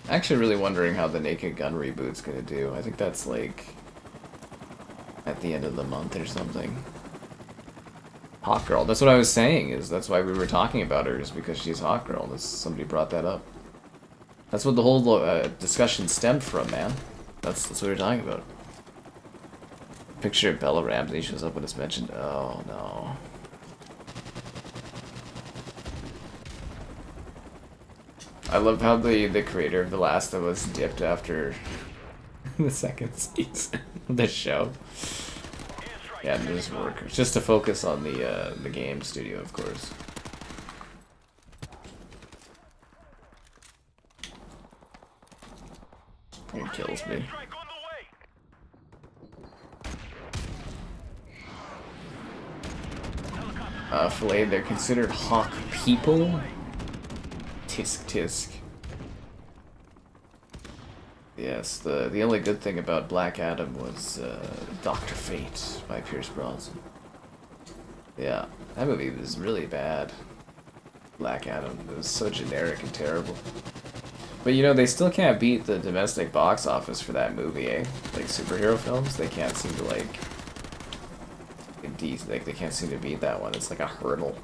[SPEAKER 1] Actually really wondering how the Naked Gun reboot's gonna do. I think that's like at the end of the month or something. Hawk Girl. That's what I was saying, is that's why we were talking about her, is because she's Hawk Girl. Somebody brought that up. That's what the whole discussion stemmed from, man. That's what we were talking about. Picture of Bella Ramsey shows up when it's mentioned. Oh no. I love how the creator of The Last of Us dipped after the second season of the show. Yeah, it does work. It's just to focus on the game studio, of course. It kills me. Filet, they're considered hawk people? Tisk tisk. Yes, the only good thing about Black Adam was Dr. Fate by Pierce Brosnan. Yeah, that movie was really bad. Black Adam, it was so generic and terrible. But you know, they still can't beat the domestic box office for that movie, eh? Like superhero films, they can't seem to like they can't seem to beat that one. It's like a hurdle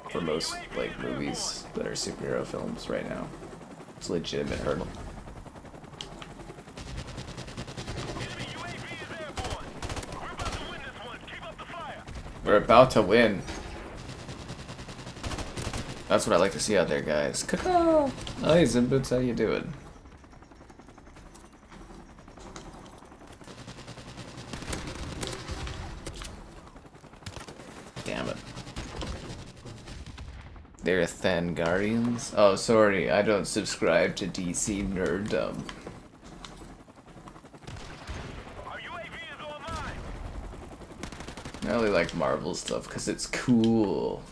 [SPEAKER 1] for most like movies that are superhero films right now. It's a legitimate hurdle. We're about to win. That's what I like to see out there, guys. Caw-caw! Hey, Zimboots, how you doing? Damn it. They're Than Guardians? Oh, sorry, I don't subscribe to DC nerddom. I only like Marvel stuff because it's cool.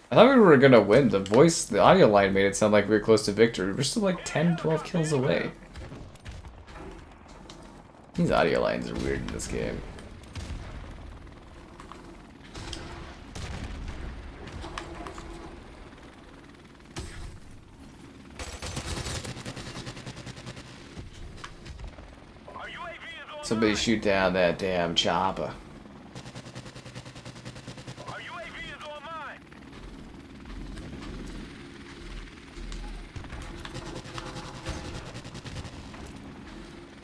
[SPEAKER 1] I thought we were gonna win. The audio line made it sound like we were close to victory. We're still like 10, 12 kills away. These audio lines are weird in this game. Somebody shoot down that damn chopper.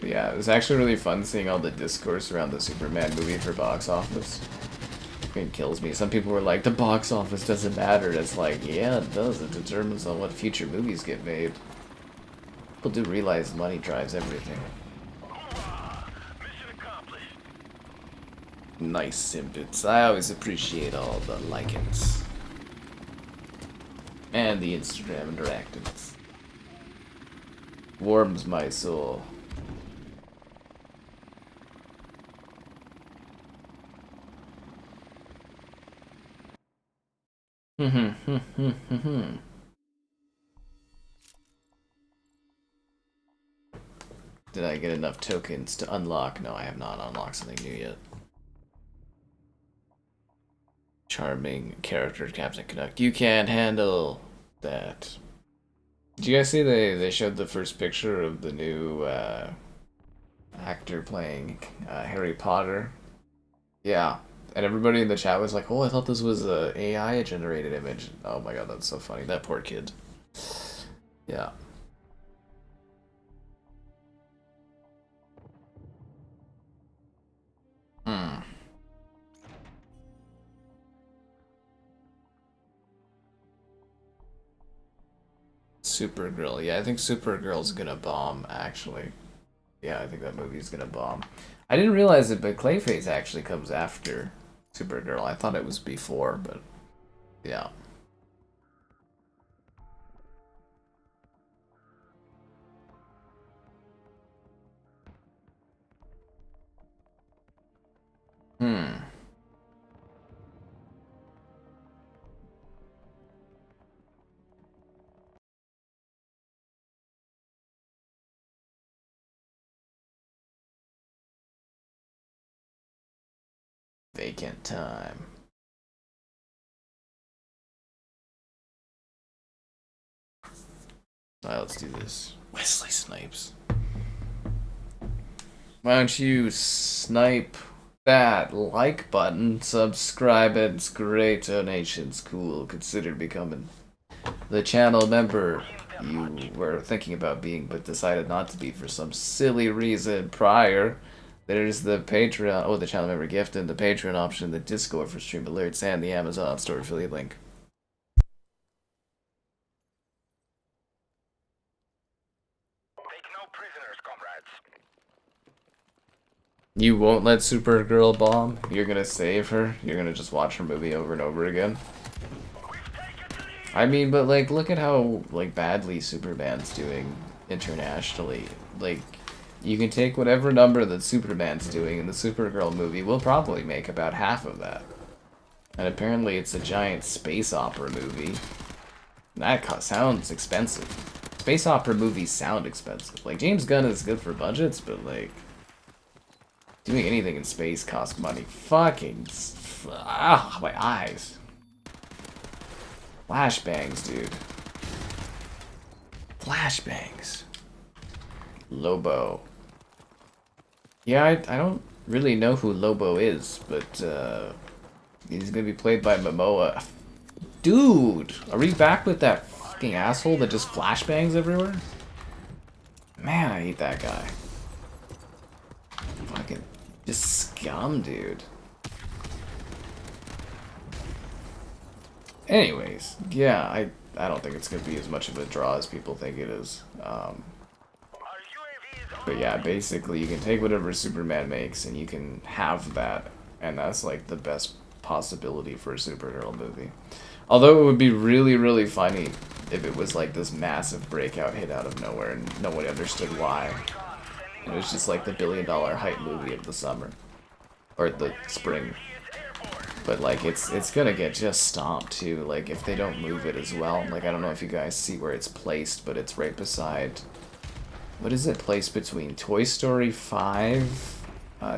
[SPEAKER 1] Yeah, it was actually really fun seeing all the discourse around the Superman movie for box office. It kills me. Some people were like, the box office doesn't matter. It's like, yeah, it does. It determines on what future movies get made. People do realize money drives everything. Nice Simbits. I always appreciate all the likings. And the Instagram interactions. Warms my soul. Did I get enough tokens to unlock? No, I have not unlocked something new yet. Charming character, Captain Canuck. You can't handle that. Did you guys see they showed the first picture of the new actor playing Harry Potter? Yeah. And everybody in the chat was like, oh, I thought this was a AI generated image. Oh my god, that's so funny. That poor kid. Yeah. Supergirl. Yeah, I think Supergirl's gonna bomb, actually. Yeah, I think that movie's gonna bomb. I didn't realize it, but Clayface actually comes after Supergirl. I thought it was before, but yeah. Vacant time. Alright, let's do this. Wesley Snipes. Why don't you snipe that like button, subscribe, it's great donations, cool. Consider becoming the channel member you were thinking about being but decided not to be for some silly reason prior. There's the Patreon, the channel member gift, and the Patreon option, the Discord for stream alerts, and the Amazon store affiliate link.
[SPEAKER 2] no prisoners, comrades.
[SPEAKER 1] You won't let Supergirl bomb? You're gonna save her? You're gonna just watch her movie over and over again? I mean, but like, look at how like badly Superman's doing internationally. Like, you can take whatever number that Superman's doing, and the Supergirl movie will probably make about half of that. And apparently it's a giant space opera movie. That sounds expensive. Space opera movies sound expensive. Like, James Gunn is good for budgets, but like, doing anything in space costs money. Fucking... Ah, my eyes. Flashbangs, dude. Flashbangs. Lobo. Yeah, I don't really know who Lobo is, but he's gonna be played by Momoa. Dude! Are we back with that fucking asshole that just flashbangs everywhere? Man, I hate that guy. Fucking just scum, dude. Anyways, yeah, I don't think it's gonna be as much of a draw as people think it is. But yeah, basically you can take whatever Superman makes and you can have that, and that's like the best possibility for a Supergirl movie. Although it would be really, really funny if it was like this massive breakout hit out of nowhere and nobody understood why. It was just like the $1 billion hype movie of the summer. Or the spring. But like, it's gonna get just stomped too, like if they don't move it as well. Like, I don't know if you guys see where it's placed, but it's right beside... What is it placed between? Toy Story 5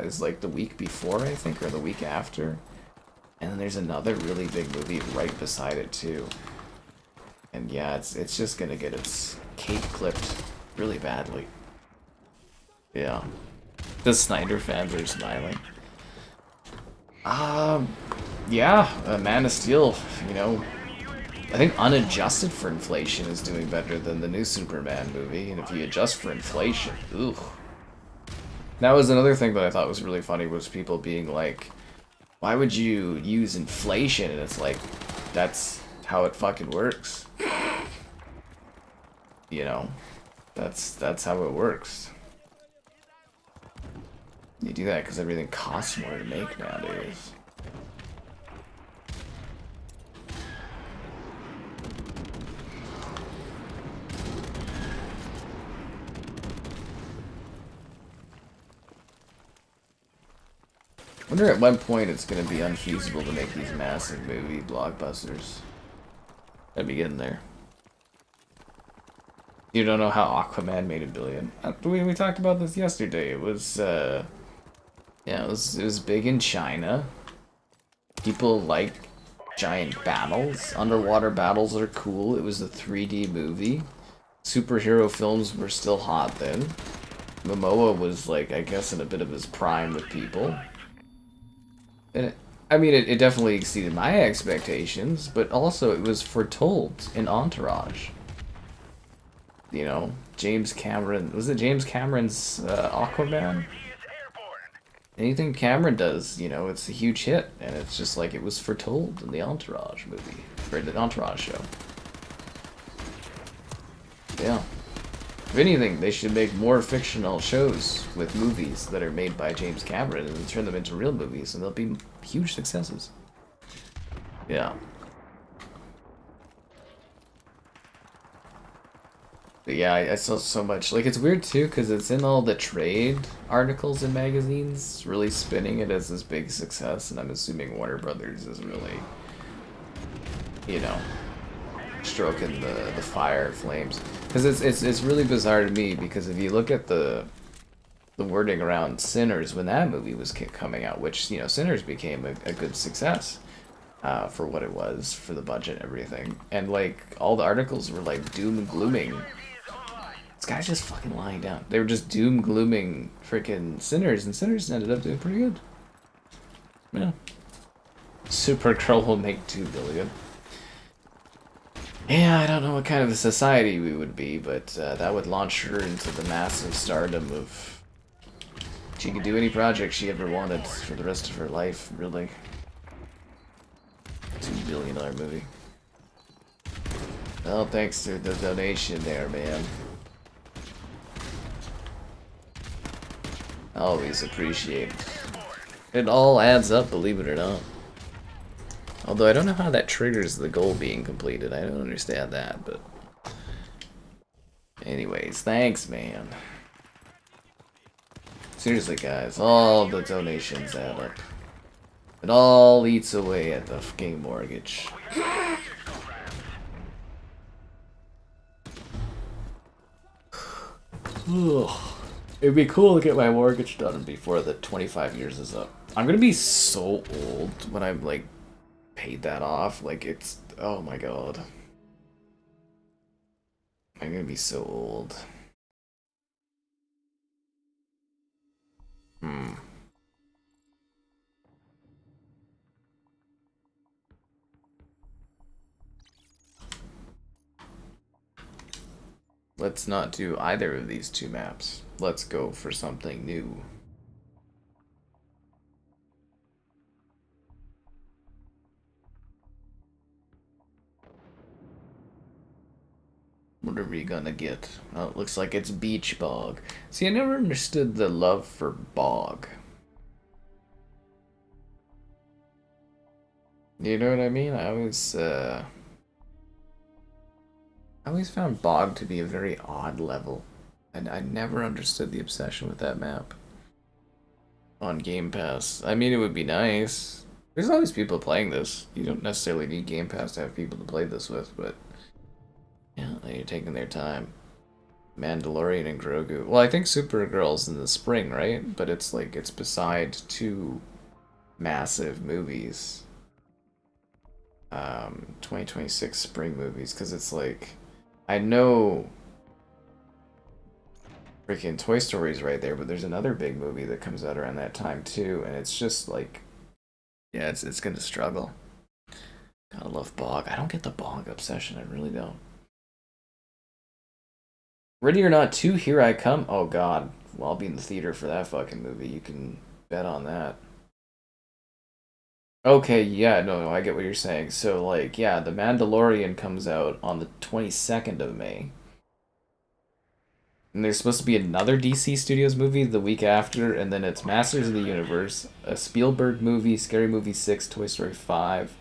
[SPEAKER 1] is like the week before, I think, or the week after. And then there's another really big movie right beside it too. And yeah, it's just gonna get its cake clipped really badly. Yeah. The Snyder fans are smiling. Yeah, Man of Steel, you know, I think unadjusted for inflation is doing better than the new Superman movie, and if you adjust for inflation, ooh. That was another thing that I thought was really funny, was people being like, why would you use inflation? And it's like, that's how it fucking works. You know, that's how it works. You do that because everything costs more to make nowadays. I wonder at what point it's going to be unfeasible to make these massive movie blockbusters. I'd be getting there. You don't know how Aquaman made $1 billion. We talked about this yesterday. It was, yeah, it was big in China. People like giant battles. Underwater battles are cool. It was a 3D movie. Superhero films were still hot then. Momoa was, like, I guess in a bit of his prime with people. And I mean, it definitely exceeded my expectations, but also it was foretold in Entourage. You know, James Cameron, was it James Cameron's Aquaman? Anything Cameron does, you know, it's a huge hit, and it's just like it was foretold in the Entourage movie, or the Entourage show. Yeah. If anything, they should make more fictional shows with movies that are made by James Cameron and turn them into real movies, and they'll be huge successes. Yeah. But yeah, I saw so much. Like, it's weird too, because it's in all the trade articles and magazines, really spinning it as this big success, and I'm assuming Warner Brothers is really, you know, stroking the fire flames. Because it's really bizarre to me, because if you look at the wording around Sinners when that movie was coming out, which, you know, Sinners became a good success for what it was, for the budget and everything. And, like, all the articles were, like, doom and glooming. This guy's just fucking lying down. They were just doom glooming freaking Sinners, and Sinners ended up doing pretty good. Yeah. Supergirl will make $2 billion. Yeah, I don't know what kind of a society we would be, but that would launch her into the massive stardom of... She could do any project she ever wanted for the rest of her life, really. $2 billion movie. Well, thanks to the donation there, man. Always appreciate it. It all adds up, believe it or not. Although I don't know how that triggers the goal being completed. I don't understand that, but... Anyways, thanks, man. Seriously, guys, all the donations add up. It all eats away at the fucking mortgage. It'd be cool to get my mortgage done before the 25 years is up. I'm gonna be so old when I'm like paid that off. Like it's, oh my god. I'm gonna be so old. Let's not do either of these two maps. Let's go for something new. What are we gonna get? Oh, it looks like it's Beach Bog. See, I never understood the love for Bog. You know what I mean? I always found Bog to be a very odd level. And I never understood the obsession with that map. On Game Pass. I mean, it would be nice. There's always people playing this. You don't necessarily need Game Pass to have people to play this with, but... Yeah, they're taking their time. Mandalorian and Grogu. Well, I think Supergirl's in the spring, right? But it's like, it's beside two massive movies. 2026 spring movies, because it's like... I know... Freaking Toy Story's right there, but there's another big movie that comes out around that time too, and it's just like... Yeah, it's gonna struggle. Gotta love Bog. I don't get the Bog obsession, I really don't. Ready or Not 2, Here I Come. Oh god. Well, I'll be in the theater for that fucking movie. You can bet on that. Okay, yeah, no, I get what you're saying. So, like, yeah, The Mandalorian comes out on the 22nd of May. And there's supposed to be another DC Studios movie the week after, and then it's Masters of the Universe, a Spielberg movie, Scary Movie 6, Toy Story 5,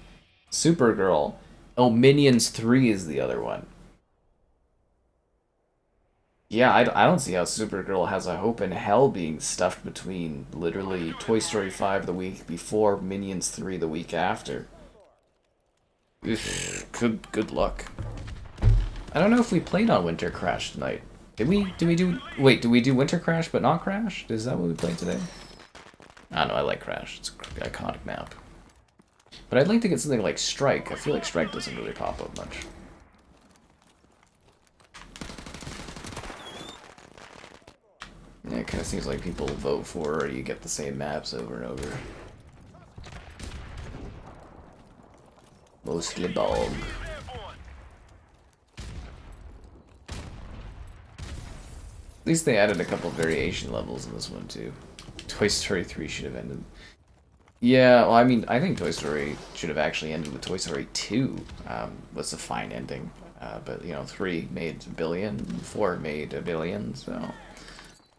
[SPEAKER 1] Supergirl. Oh, Minions 3 is the other one. Yeah, I don't see how Supergirl has a hope in hell being stuffed between literally Toy Story 5 the week before, Minions 3 the week after. Good luck. I don't know if we played on Winter Crash tonight. Did we do Winter Crash but not Crash? Is that what we played today? I don't know, I like Crash. It's an iconic map. But I'd like to get something like Strike. I feel like Strike doesn't really pop up much. Yeah, it kind of seems like people vote for or you get the same maps over and over. Mostly Bog. At least they added a couple variation levels in this one too. Toy Story 3 should have ended. Yeah, well, I mean, I think Toy Story should have actually ended with Toy Story 2. Was a fine ending. But, you know, 3 made $1 billion, 4 made $1 billion, so...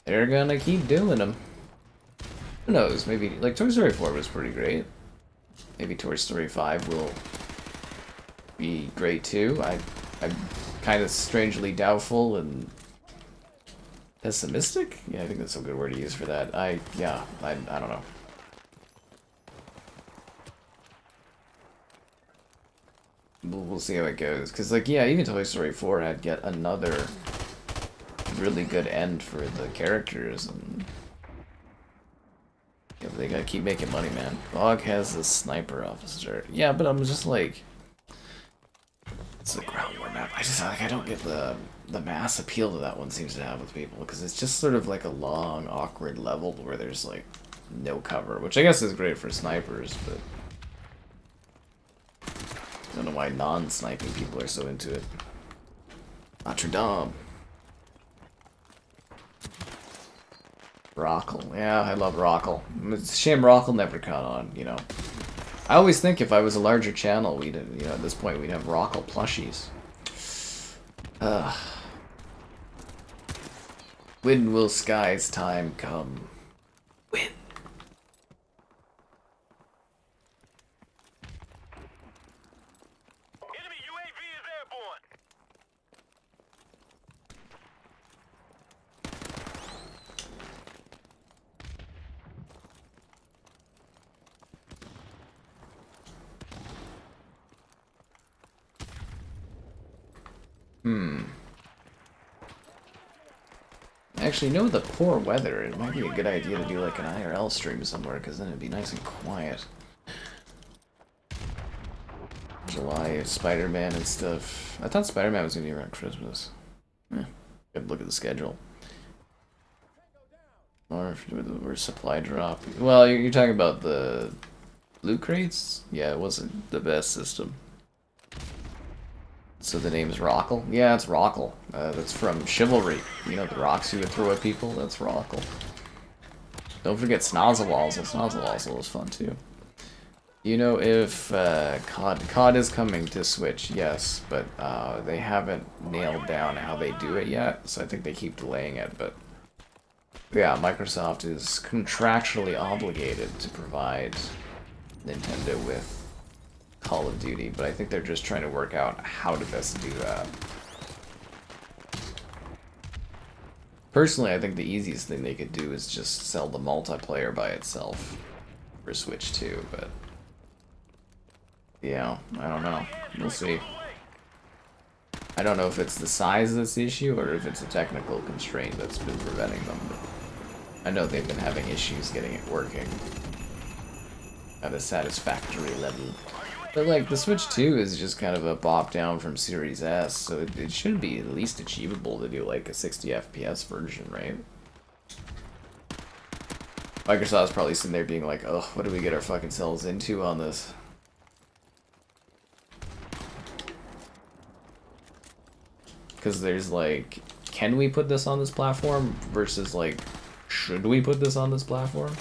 [SPEAKER 1] They're gonna keep doing them. Who knows? Maybe like Toy Story 4 was pretty great. Maybe Toy Story 5 will be great too. I'm kind of strangely doubtful and pessimistic. Yeah, I think that's a good word to use for that. I don't know. We'll see how it goes. Cause like yeah, even Toy Story 4 had yet another really good end for the characters, and yeah, they gotta keep making money, man. Bog has a sniper officer. Yeah, but I'm just like, it's the ground war map. I just like I don't get the mass appeal that that one seems to have with people, because it's just sort of like a long, awkward level where there's like no cover, which I guess is great for snipers, but I don't know why non-sniping people are so into it. Notre Dame. Rockle. Yeah, I love Rockle. It's a shame Rockle never caught on, you know. I always think if I was a larger channel, we'd, you know, at this point we'd have Rockle plushies. When will Sky's time come? Actually, with the poor weather, it might be a good idea to do like an IRL stream somewhere, because then it'd be nice and quiet. July, Spider-Man and stuff. I thought Spider-Man was going to be around Christmas. Good look at the schedule. Or supply drop. Well, you're talking about the loot crates? Yeah, it wasn't the best system. So the name's Rockle? Yeah, it's Rockle. That's from Chivalry. You know, the rocks you would throw at people? That's Rockle. Don't forget Snozzlewazzle. Snozzlewazzle was fun too. You know, if COD is coming to Switch, yes, but they haven't nailed down how they do it yet, so I think they keep delaying it, but yeah, Microsoft is contractually obligated to provide Nintendo with Call of Duty, but I think they're just trying to work out how to best do that. Personally, I think the easiest thing they could do is just sell the multiplayer by itself for Switch 2, but yeah, I don't know. We'll see. I don't know if it's the size that's the issue or if it's a technical constraint that's been preventing them, but I know they've been having issues getting it working at a satisfactory level. But like, the Switch 2 is just kind of a bop down from Series S, so it should be at least achievable to do like a 60 FPS version, right? Microsoft's probably sitting there being like, oh, what do we get our fucking selves into on this? Because there's like, can we put this on this platform versus like, should we put this on this platform?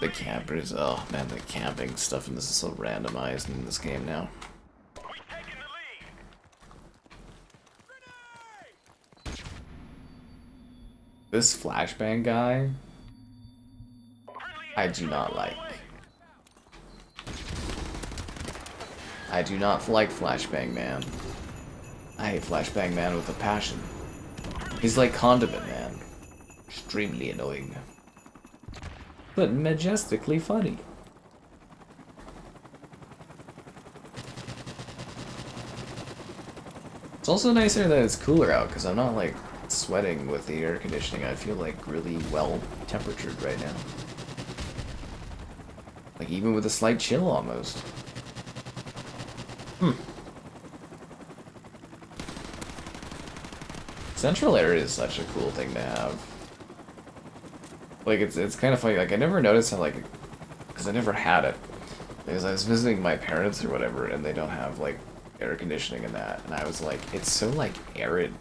[SPEAKER 1] The campers, oh man, the camping stuff in this is so randomized in this game now. This flashbang guy, I do not like. I do not like Flashbang Man. I hate Flashbang Man with a passion. He's like Condiment Man. Extremely annoying. But majestically funny. It's also nicer that it's cooler out, because I'm not like sweating with the air conditioning. I feel like really well temperatured right now. Like even with a slight chill almost. Central area is such a cool thing to have. Like it's kind of funny, like I never noticed how like, because I never had it. Because I was visiting my parents or whatever and they don't have like air conditioning and that, and I was like, it's so like arid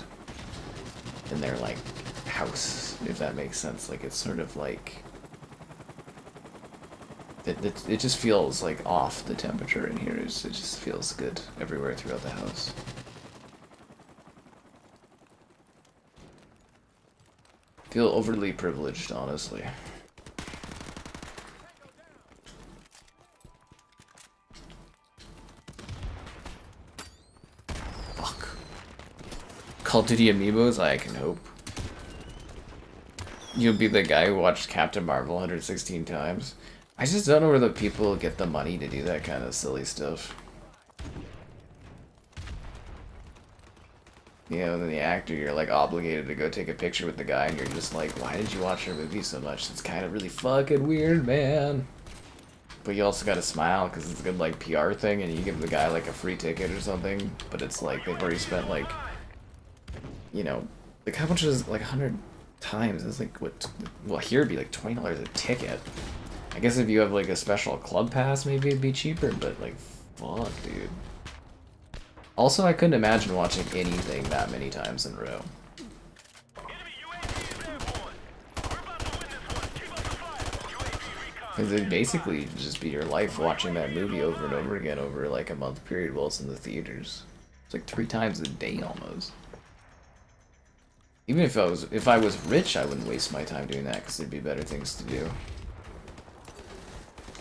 [SPEAKER 1] in their like house, if that makes sense. Like it's sort of like it just feels like off the temperature in here. It just feels good everywhere throughout the house. Feel overly privileged, honestly. Fuck. Call of Duty amiibos? I can hope. You'll be the guy who watched Captain Marvel 116 times. I just don't know where the people get the money to do that kind of silly stuff. You know, then the actor, you're like obligated to go take a picture with the guy, and you're just like, why did you watch your movie so much? It's kind of really fucking weird, man. But you also gotta smile, because it's a good, like, PR thing, and you give the guy, like, a free ticket or something, but it's like, they've already spent, like, you know, like, how much is, like, 100 times? It's like, what, well, here it'd be, like, $20 a ticket. I guess if you have, like, a special club pass, maybe it'd be cheaper, but, like, fuck, dude. Also, I couldn't imagine watching anything that many times in a row. Because it'd basically just be your life watching that movie over and over again over like a month period while it's in the theaters. It's like 3 times a day almost. Even if I was rich, I wouldn't waste my time doing that because there'd be better things to do.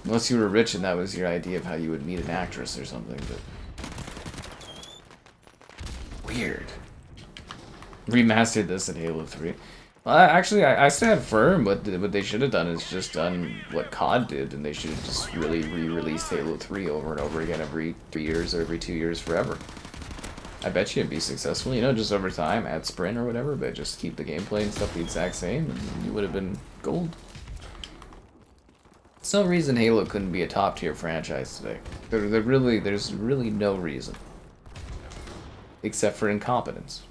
[SPEAKER 1] Unless you were rich and that was your idea of how you would meet an actress or something, but... Weird. Remastered this in Halo 3. I stand firm. What they should have done is just done what COD did, and they should have just really re-released Halo 3 over and over again every 3 years or every 2 years forever. I bet you it'd be successful, you know, just over time, add sprint or whatever, but just keep the gameplay and stuff the exact same, and you would have been gold. There's no reason Halo couldn't be a top-tier franchise today. There's really no reason. Except for incompetence.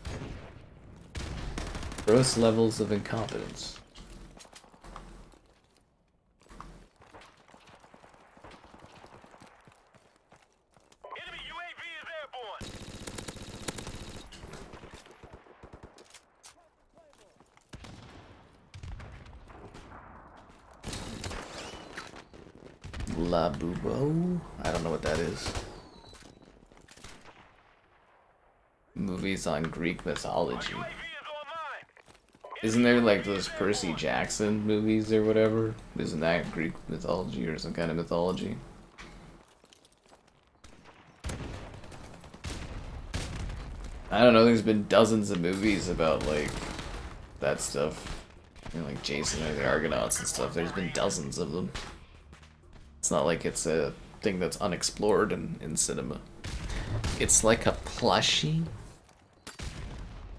[SPEAKER 1] Gross levels of incompetence.
[SPEAKER 2] Enemy UAV is airborne.
[SPEAKER 1] La Bubo? I don't know what that is. Movies on Greek mythology.
[SPEAKER 2] UAV is online.
[SPEAKER 1] Isn't there like those Percy Jackson movies or whatever? Isn't that Greek mythology or some kind of mythology? I don't know, there's been dozens of movies about like that stuff. You know, like Jason or the Argonauts and stuff. There's been dozens of them. It's not like it's a thing that's unexplored in cinema. It's like a plushie?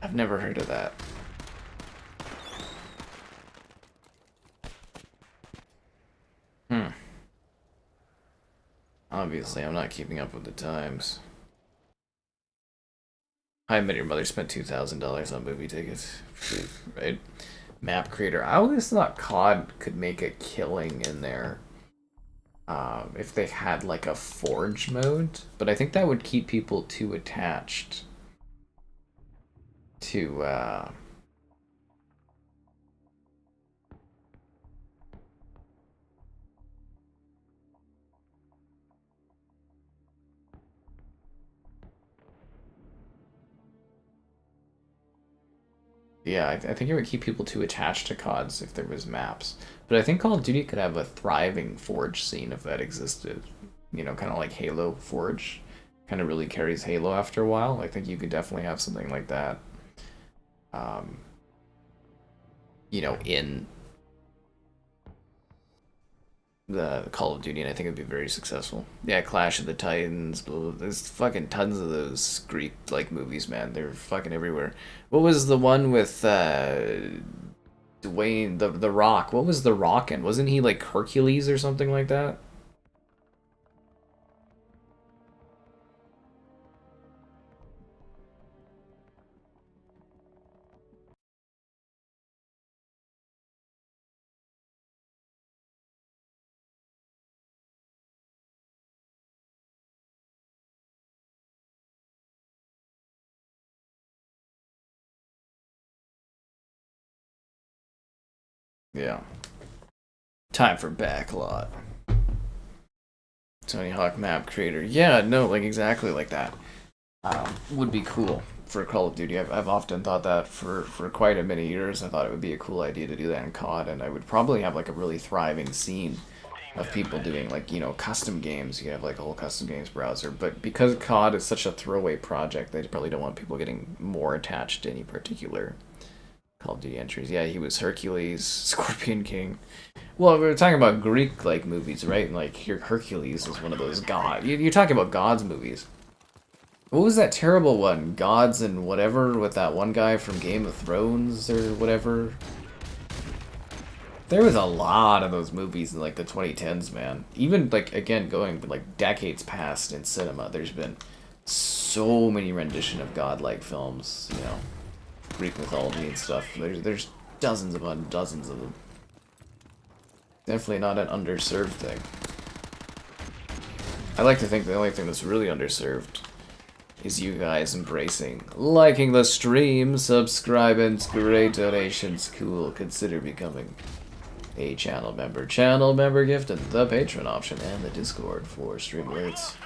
[SPEAKER 1] I've never heard of that. Obviously, I'm not keeping up with the times. I Met Your Mother spent $2,000 on movie tickets, right? Map creator. I always thought COD could make a killing in there if they had like a forge mode, but I think that would keep people too attached to yeah, I think it would keep people too attached to CODs if there was maps. But I think Call of Duty could have a thriving Forge scene if that existed. You know, kind of like Halo Forge. Kind of really carries Halo after a while. I think you could definitely have something like that. You know, in the Call of Duty, and I think it'd be very successful. Yeah, Clash of the Titans. There's fucking tons of those Greek like movies, man. They're fucking everywhere. What was the one with Dwayne the Rock? What was the Rock in? Wasn't he like Hercules or something like that? Yeah. Time for Backlot. Tony Hawk map creator. Yeah, no, like exactly like that. Would be cool for Call of Duty. I've often thought that for quite a many years. I thought it would be a cool idea to do that in COD, and I would probably have like a really thriving scene of people doing like, you know, custom games. You have like a whole custom games browser, but because COD is such a throwaway project, they probably don't want people getting more attached to any particular Call of Duty entries. Yeah, he was Hercules, Scorpion King. Well, we were talking about Greek like movies, right? And like here, Hercules is one of those god. You're talking about gods movies. What was that terrible one? Gods and whatever with that one guy from Game of Thrones or whatever. There was a lot of those movies in like the 2010s, man. Even like again going like decades past in cinema, there's been so many rendition of godlike films, you know, Greek mythology and stuff. There's dozens upon dozens of them. Definitely not an underserved thing. I like to think the only thing that's really underserved is you guys embracing, liking the stream, subscribing, great donations, cool. Consider becoming a channel member. Channel member gift and the Patreon option and the Discord for stream alerts.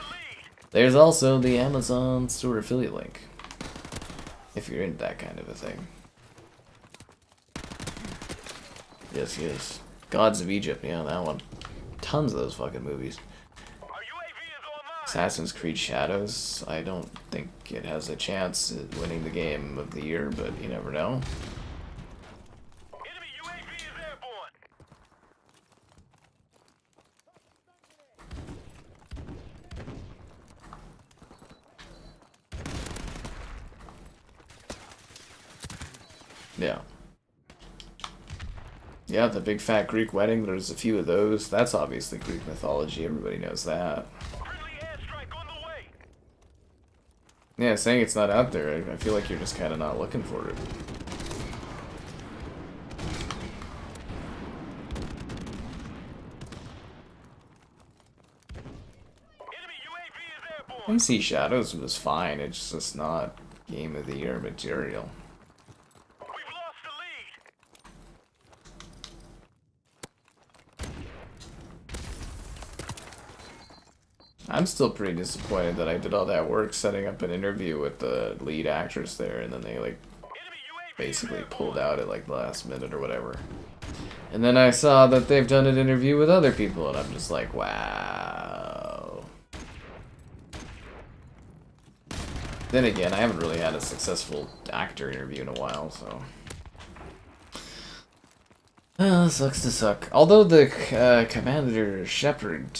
[SPEAKER 1] There's also the Amazon store affiliate link if you're into that kind of a thing. Yes, yes. Gods of Egypt, yeah, that one. Tons of those fucking movies. Assassin's Creed Shadows, I don't think it has a chance at winning the game of the year, but you never know. Yeah. Yeah, the big fat Greek wedding, there's a few of those. That's obviously Greek mythology, everybody knows that. Yeah, saying it's not out there, I feel like you're just kind of not looking for it. MC Shadows was fine, it's just not Game of the Year material. I'm still pretty disappointed that I did all that work setting up an interview with the lead actress there, and then they like basically pulled out at like the last minute or whatever. And then I saw that they've done an interview with other people, and I'm just like, wow. Then again, I haven't really had a successful actor interview in a while, so. Sucks to suck. Although the Commander Shepard,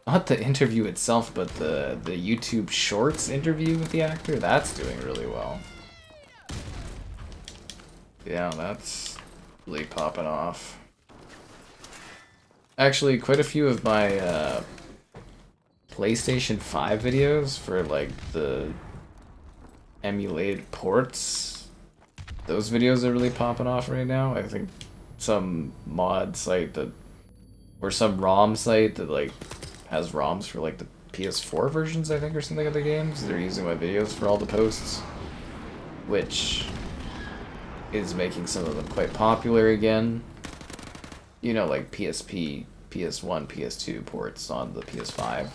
[SPEAKER 1] not the interview itself, but the YouTube Shorts interview with the actor, that's doing really well. Yeah, that's really popping off. Actually, quite a few of my PlayStation 5 videos for like the emulated ports, those videos are really popping off right now. I think some mod site that, or some ROM site that like has ROMs for like the PS4 versions, I think, or something of the games. They're using my videos for all the posts, which is making some of them quite popular again. You know, like PSP, PS1, PS2 ports on the PS5.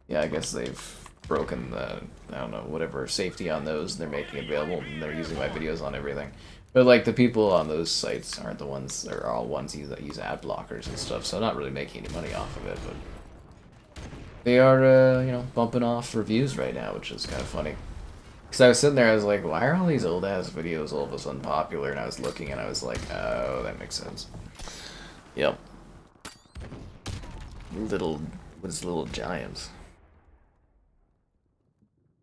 [SPEAKER 1] Yeah, I guess they've broken the, I don't know, whatever safety on those, and they're making it available, and they're using my videos on everything. But like the people on those sites aren't the ones, they're all ones that use ad blockers and stuff, so not really making any money off of it, but they are, you know, bumping off reviews right now, which is kind of funny. Because I was sitting there, I was like, why are all these old-ass videos all of a sudden popular? And I was looking, and I was like, oh, that makes sense. Yep. Little giants.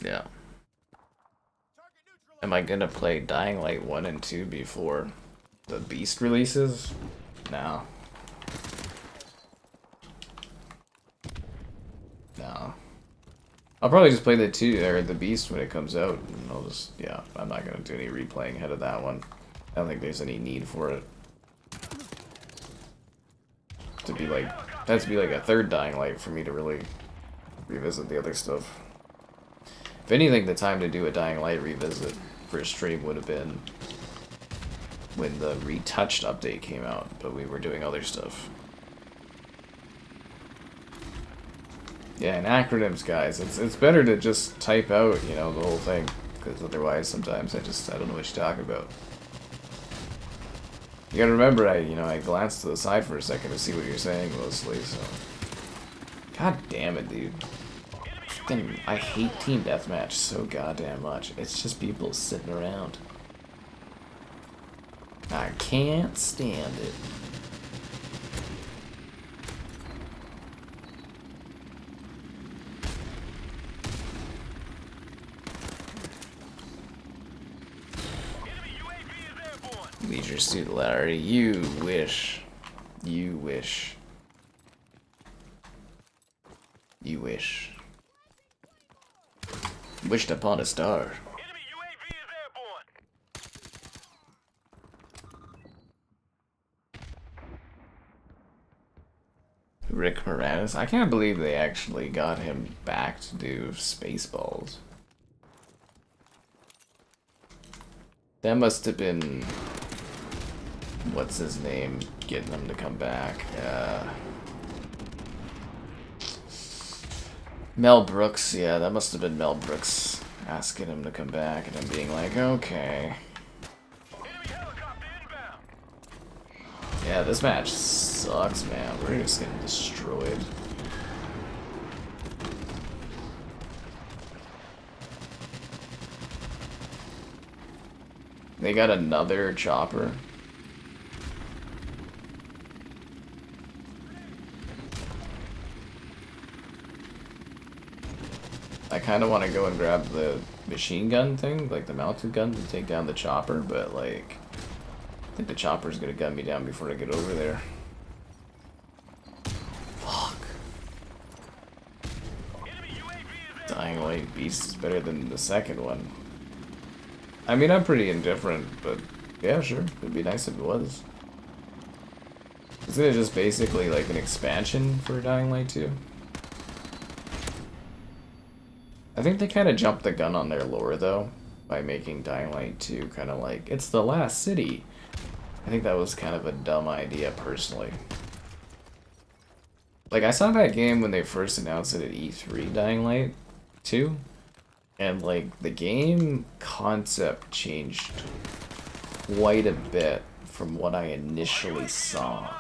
[SPEAKER 1] Yeah. Am I gonna play Dying Light 1 and 2 before the Beast releases? No. No. I'll probably just play the Beast when it comes out, and I'll just, yeah, I'm not gonna do any replaying ahead of that one. I don't think there's any need for it. To be like, it has to be like a third Dying Light for me to really revisit the other stuff. If anything, the time to do a Dying Light revisit for a stream would have been when the retouched update came out, but we were doing other stuff. Yeah, and acronyms, guys. It's better to just type out, you know, the whole thing, because otherwise sometimes I don't know what you're talking about. You gotta remember, I glanced to the side for a second to see what you're saying mostly, so. God damn it, dude. Fucking, I hate Team Deathmatch so goddamn much. It's just people sitting around. I can't stand it. Leisure Suit Larry, you wish. You wish. You wish. Wished upon a star.
[SPEAKER 2] Enemy UAV is airborne.
[SPEAKER 1] Rick Moranis? I can't believe they actually got him back to do Spaceballs. That must have been... what's his name getting him to come back? Mel Brooks, yeah, that must have been Mel Brooks asking him to come back and him being like, okay. Yeah, this match sucks, man. We're just getting destroyed. They got another chopper. I kind of want to go and grab the machine gun thing, like the mounted gun to take down the chopper, but like, I think the chopper's gonna gun me down before I get over there. Fuck. Dying Light Beast is better than the second one. I mean, I'm pretty indifferent, but yeah, sure. It'd be nice if it was. Isn't it just basically like an expansion for Dying Light 2? I think they kind of jumped the gun on their lore, though, by making Dying Light 2 kind of like, it's the last city. I think that was kind of a dumb idea, personally. Like, I saw that game when they first announced it at E3, Dying Light 2, and, like, the game concept changed quite a bit from what I initially saw.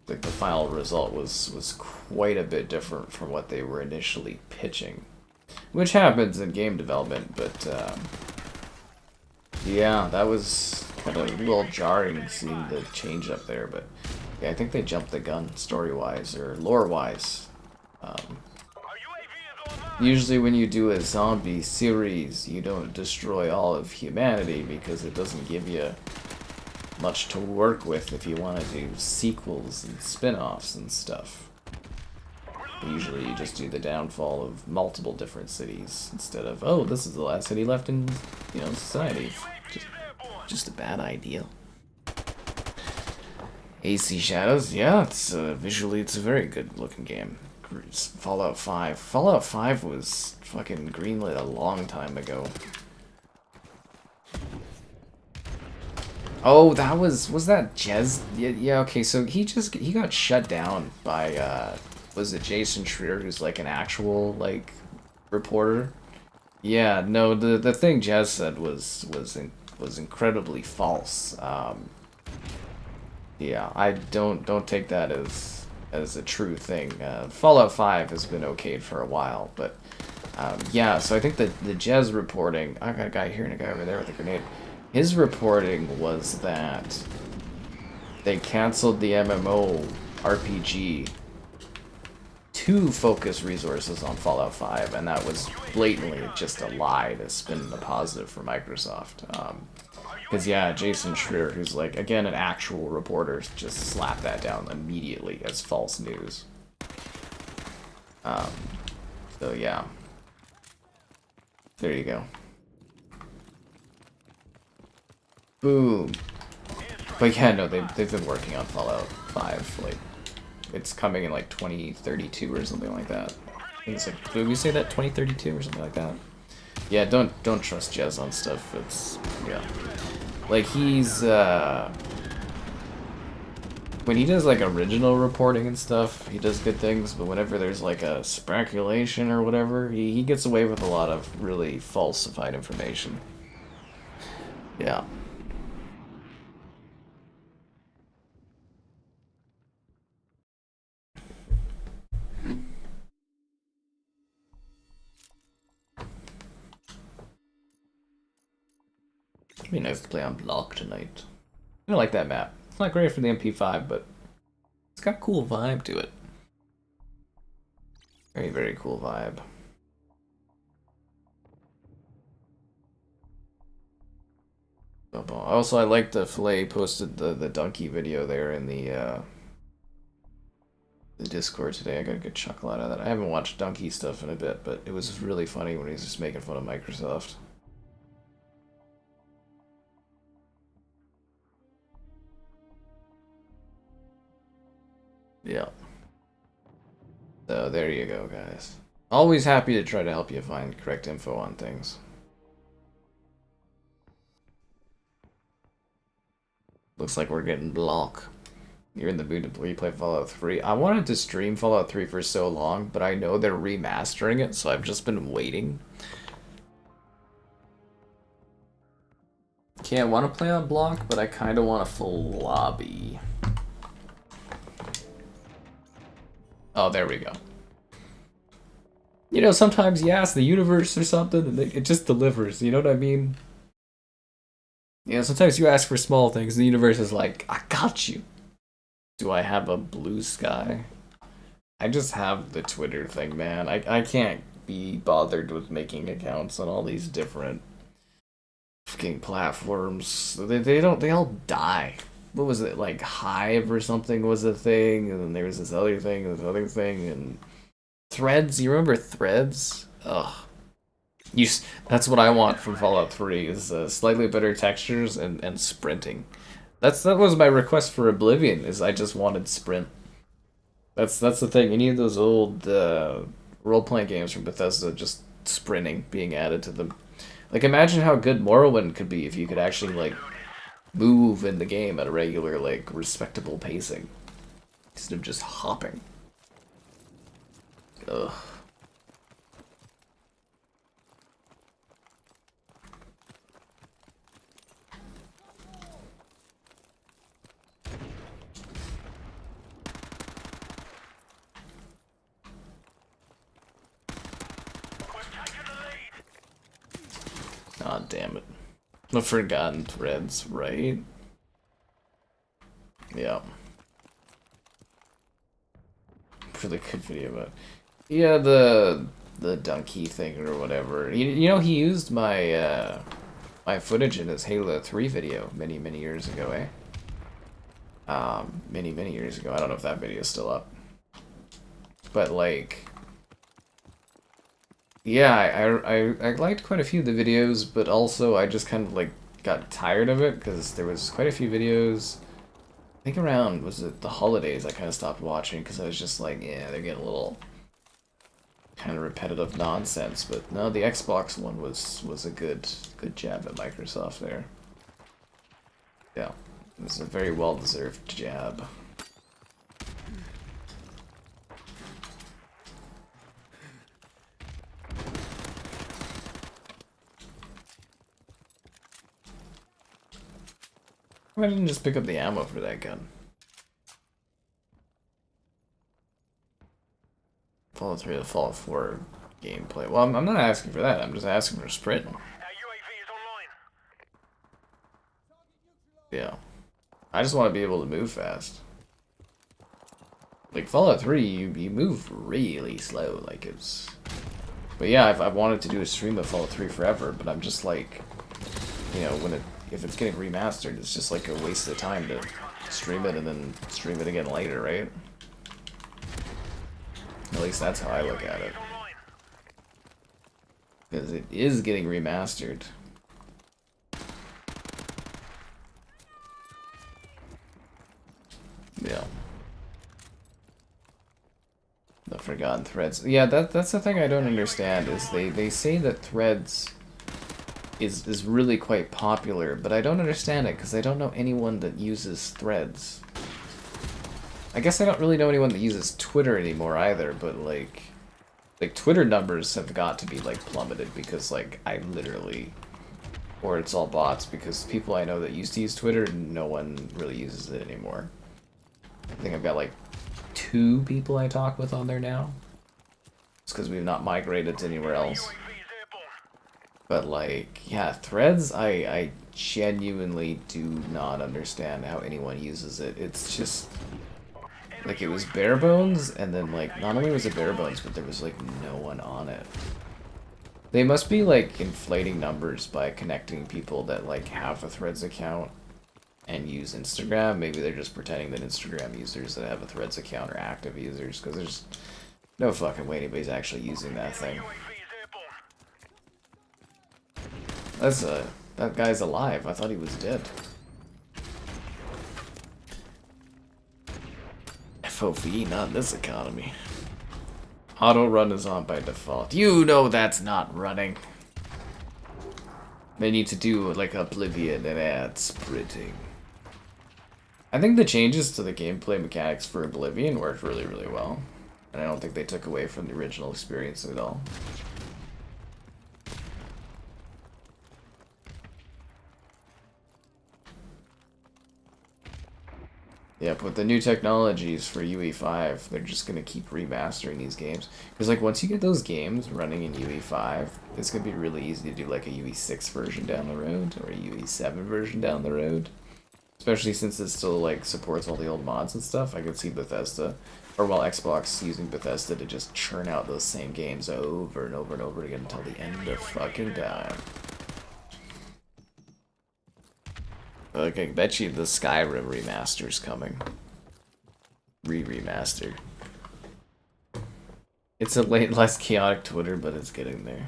[SPEAKER 1] Like, the final result was quite a bit different from what they were initially pitching. Which happens in game development, but, yeah, that was kind of a little jarring seeing the change up there, but yeah, I think they jumped the gun story-wise, or lore-wise. Usually when you do a zombie series, you don't destroy all of humanity because it doesn't give you much to work with if you want to do sequels and spin-offs and stuff. Usually you just do the downfall of multiple different cities instead of, oh, this is the last city left in, you know, society. Just a bad idea. AC Shadows, yeah, it's visually it's a very good looking game. Fallout 5. Fallout 5 was fucking greenlit a long time ago. Oh, that was that Jez? Yeah, okay, so he got shut down by was it Jason Schreier, who's like an actual like reporter? Yeah, no, the thing Jez said was incredibly false. Yeah, I don't take that as a true thing. Fallout 5 has been okayed for a while, but yeah, so I think that the Jez reporting, I got a guy here and a guy over there with a grenade. His reporting was that they canceled the MMO RPG to focus resources on Fallout 5, and that was blatantly just a lie to spin the positive for Microsoft. Because, yeah, Jason Schreier, who's, like, again, an actual reporter, just slapped that down immediately as false news. So, yeah. There you go. Boom. But, yeah, no, they've been working on Fallout 5, like, it's coming in, like, 2032 or something like that. I think it's like, did we say that? 2032 or something like that? Yeah, don't trust Jez on stuff. It's, yeah. Like, he's, when he does, like, original reporting and stuff, he does good things, but whenever there's, like, a speculation or whatever, he gets away with a lot of really falsified information. Yeah. It'd be nice to play on Bloc tonight. I like that map. It's not great for the MP5, but it's got a cool vibe to it. Very, very cool vibe. Also, I like the Filet posted the donkey video there in the Discord today. I got a good chuckle out of that. I haven't watched donkey stuff in a bit, but it was really funny when he was just making fun of Microsoft. Yeah. So there you go, guys. Always happy to try to help you find correct info on things. Looks like we're getting Bloc. You're in the mood to replay Fallout 3. I wanted to stream Fallout 3 for so long, but I know they're remastering it, so I've just been waiting. Okay, I want to play on Bloc, but I kind of want a full lobby. Oh, there we go. You know, sometimes you ask the universe or something, and it just delivers, you know what I mean? You know, sometimes you ask for small things, and the universe is like, I got you. Do I have a blue sky? I just have the Twitter thing, man. I can't be bothered with making accounts on all these different fucking platforms. They all die. What was it, like Hive or something was a thing, and then there was this other thing, and Threads. You remember Threads? Ugh. That's what I want from Fallout 3 is slightly better textures and sprinting. That was my request for Oblivion. Is I just wanted sprint. That's the thing. Any of those old role-playing games from Bethesda, just sprinting being added to them. Like, imagine how good Morrowind could be if you could actually, like, move in the game at a regular, like, respectable pacing. Instead of just hopping. Ugh. Ah, damn it. The Forgotten Threads, right? Yeah. Really good video, but yeah, the donkey thing or whatever. You know, he used my my footage in his Halo 3 video many years ago, eh? Many years ago. I don't know if that video is still up, but like. Yeah, I liked quite a few of the videos, but also I just kind of like got tired of it because there was quite a few videos. I think around, was it the holidays, I kind of stopped watching because I was just like, yeah, they're getting a little kind of repetitive nonsense. But no, the Xbox one was a good jab at Microsoft there. Yeah, it was a very well-deserved jab. Why didn't I just pick up the ammo for that gun? Fallout 3 to Fallout 4 gameplay. Well, I'm not asking for that. I'm just asking for sprinting. Yeah. I just want to be able to move fast. Like, Fallout 3, you move really slow. Like, it's... But yeah, I've wanted to do a stream of Fallout 3 forever, but I'm just like... You know, if it's getting remastered, it's just like a waste of time to stream it and then stream it again later, right? At least that's how I look at it. Because it is getting remastered. Yeah. The Forgotten Threads. Yeah, that's the thing I don't understand, is they say that Threads is really quite popular, but I don't understand it because I don't know anyone that uses Threads. I guess I don't really know anyone that uses Twitter anymore either, but like Twitter numbers have got to be like plummeted because like I literally, or it's all bots because people I know that used to use Twitter, no one really uses it anymore. I think I've got like 2 people I talk with on there now. It's because we've not migrated to anywhere else. But like, yeah, Threads, I genuinely do not understand how anyone uses it. It's just, like, it was bare bones, and then like, not only was it bare bones, but there was like no one on it. They must be like inflating numbers by connecting people that like have a Threads account and use Instagram. Maybe they're just pretending that Instagram users that have a Threads account are active users, because there's no fucking way anybody's actually using that thing. That guy's alive. I thought he was dead. FOV, not in this economy. Auto run is on by default. You know that's not running. They need to do like Oblivion and add sprinting. I think the changes to the gameplay mechanics for Oblivion worked really well. And I don't think they took away from the original experience at all. Yep, with the new technologies for UE5, they're just going to keep remastering these games. Because, like, once you get those games running in UE5, it's going to be really easy to do, like, a UE6 version down the road, or a UE7 version down the road. Especially since it still like supports all the old mods and stuff. I could see Bethesda, or well, Xbox using Bethesda to just churn out those same games over and over and over again until the end of fucking time. Like, I bet you the Skyrim remaster's coming. Remaster. It's a less chaotic Twitter, but it's getting there.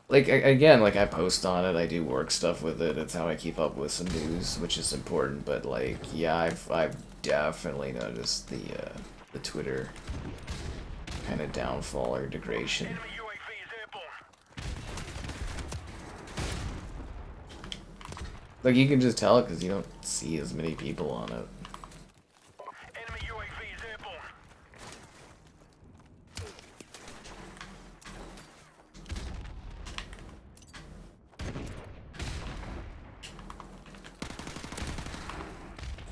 [SPEAKER 1] Like, again, like, I post on it, I do work stuff with it, it's how I keep up with some news, which is important, but, like, yeah, I've definitely noticed the Twitter kind of downfall or degradation. Like, you can just tell it because you don't see as many people on it.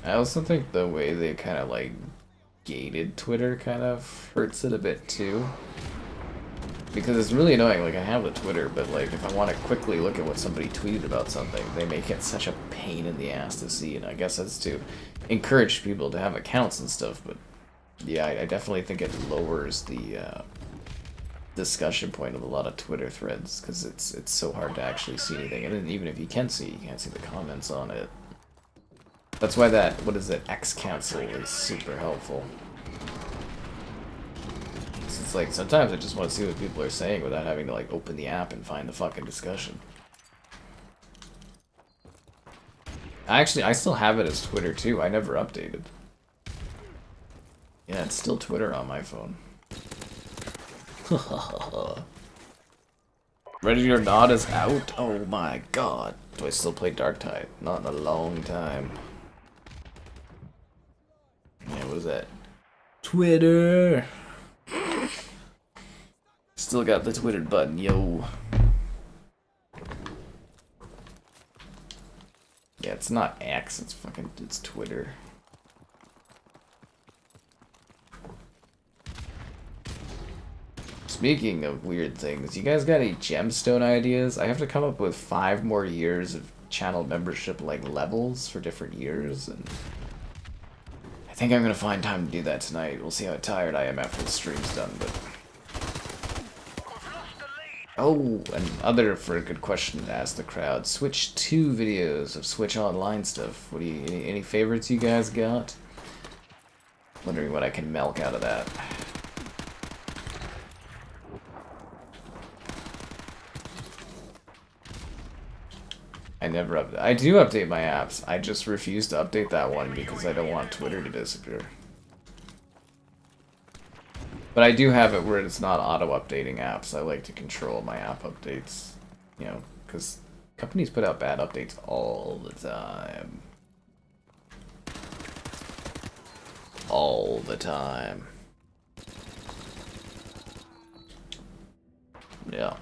[SPEAKER 1] I also think the way they kind of like gated Twitter kind of hurts it a bit too. Because it's really annoying, like I have the Twitter, but like if I want to quickly look at what somebody tweeted about something, they make it such a pain in the ass to see, and I guess that's to encourage people to have accounts and stuff, but yeah, I definitely think it lowers the discussion point of a lot of Twitter threads, because it's so hard to actually see anything, and then even if you can see, you can't see the comments on it. That's why that, what is it, X cancel is super helpful. It's like, sometimes I just want to see what people are saying without having to like open the app and find the fucking discussion. I still have it as Twitter too, I never updated. Yeah, it's still Twitter on my phone. Ready or Not is out? Oh my god. Do I still play Darktide? Not in a long time. Yeah, what is that? Twitter! Still got the Twitter button, yo. Yeah, it's not X, it's Twitter. Speaking of weird things, you guys got any gemstone ideas? I have to come up with 5 more years of channel membership like levels for different years, and I think I'm gonna find time to do that tonight. We'll see how tired I am after the stream's done, but oh, another for a good question to ask the crowd. Switch 2 videos of Switch Online stuff. What do you any favorites you guys got? Wondering what I can milk out of that. I do update my apps. I just refuse to update that one because I don't want Twitter to disappear. But I do have it where it's not auto-updating apps. I like to control my app updates, you know, because companies put out bad updates all the time. All the time. Yeah.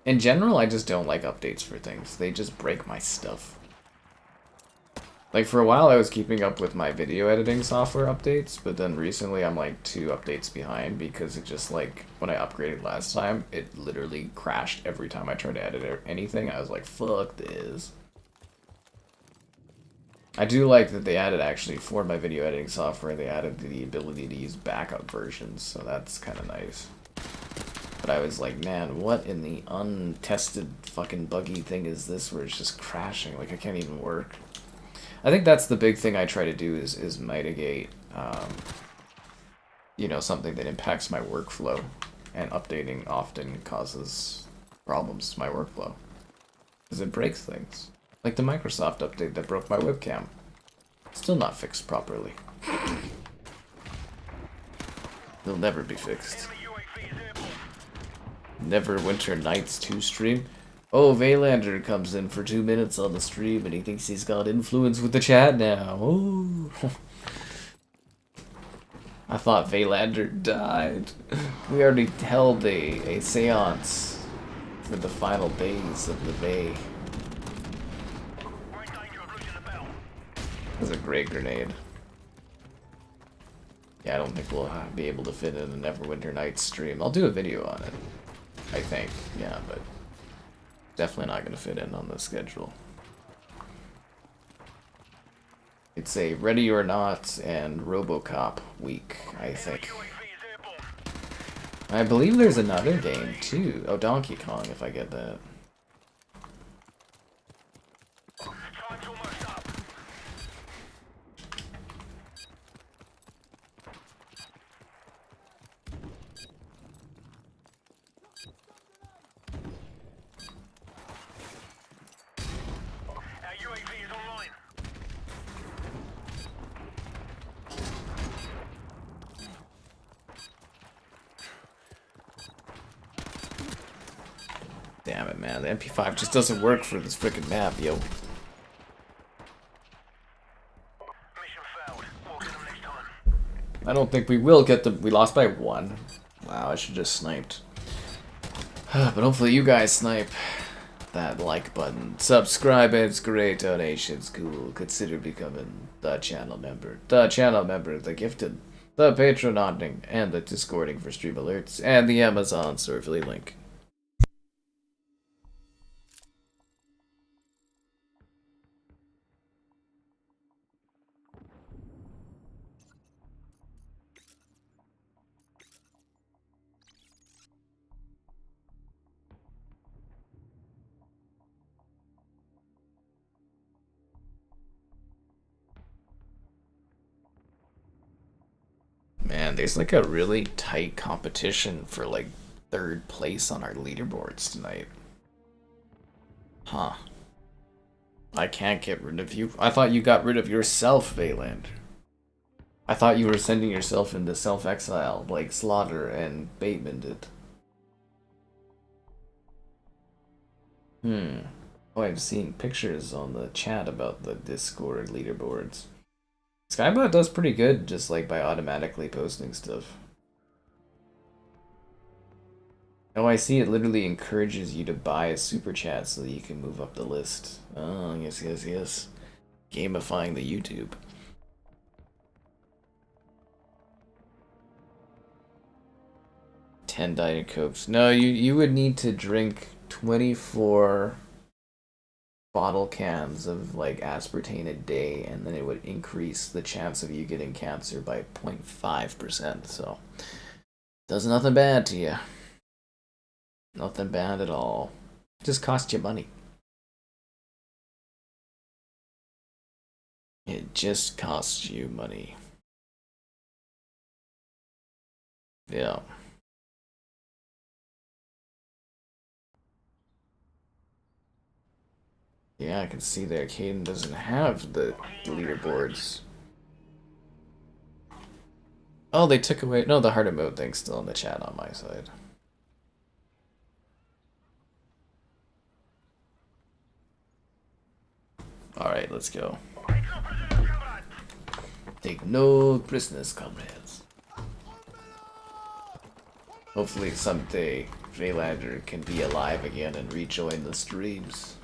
[SPEAKER 1] In general, I just don't like updates for things. They just break my stuff. Like, for a while I was keeping up with my video editing software updates, but then recently I'm like 2 updates behind because it just like, when I upgraded last time, it literally crashed every time I tried to edit anything. I was like, fuck this. I do like that they added, actually, for my video editing software, they added the ability to use backup versions, so that's kind of nice. But I was like, man, what in the untested fucking buggy thing is this where it's just crashing? Like, I can't even work. I think that's the big thing I try to do is mitigate, you know, something that impacts my workflow. And updating often causes problems to my workflow. Because it breaks things. Like the Microsoft update that broke my webcam. Still not fixed properly. It'll never be fixed. Neverwinter Nights 2 stream. Oh, Valander comes in for 2 minutes on the stream and he thinks he's got influence with the chat now. Oh. I thought Valander died. We already held a seance for the final days of the Bay. That's a great grenade. Yeah, I don't think we'll be able to fit in a Neverwinter Nights stream. I'll do a video on it. I think, yeah, but definitely not going to fit in on the schedule. Could say Ready or Not and RoboCop week, I think. I believe there's another game too. Oh, Donkey Kong, if I get that. Damn it, man. The MP5 just doesn't work for this freaking map, yo. I don't think we will get the... We lost by 1. Wow, I should just sniped. But hopefully you guys snipe. That like button. Subscribe, it's great. Donations, cool. Consider becoming the channel member. The channel member, the gifted. The Patreoning, and the Discording for stream alerts. And the Amazon store affiliate link. Man, there's like a really tight competition for like 3rd place on our leaderboards tonight. Huh. I can't get rid of you. I thought you got rid of yourself, Vacant. I thought you were sending yourself into self-exile like Slaughter and Bateman did. Oh, I'm seeing pictures on the chat about the Discord leaderboards. Skybot does pretty good just like by automatically posting stuff. Oh, I see, it literally encourages you to buy a super chat so that you can move up the list. Oh, yes, yes, yes. Gamifying the YouTube. $10 Diet Cokes. No, you would need to drink 24 bottle cans of like aspartame a day, and then it would increase the chance of you getting cancer by 0.5%. So does nothing bad to you. Nothing bad at all. Just cost you money. It just costs you money. Yeah. Yeah, I can see there Caden doesn't have the leaderboards. Oh, they took away... No, the heart emote thing's still in the chat on my side. Alright, let's go. Take no prisoners, comrades. Hopefully someday Vaylander can be alive again and rejoin the streams.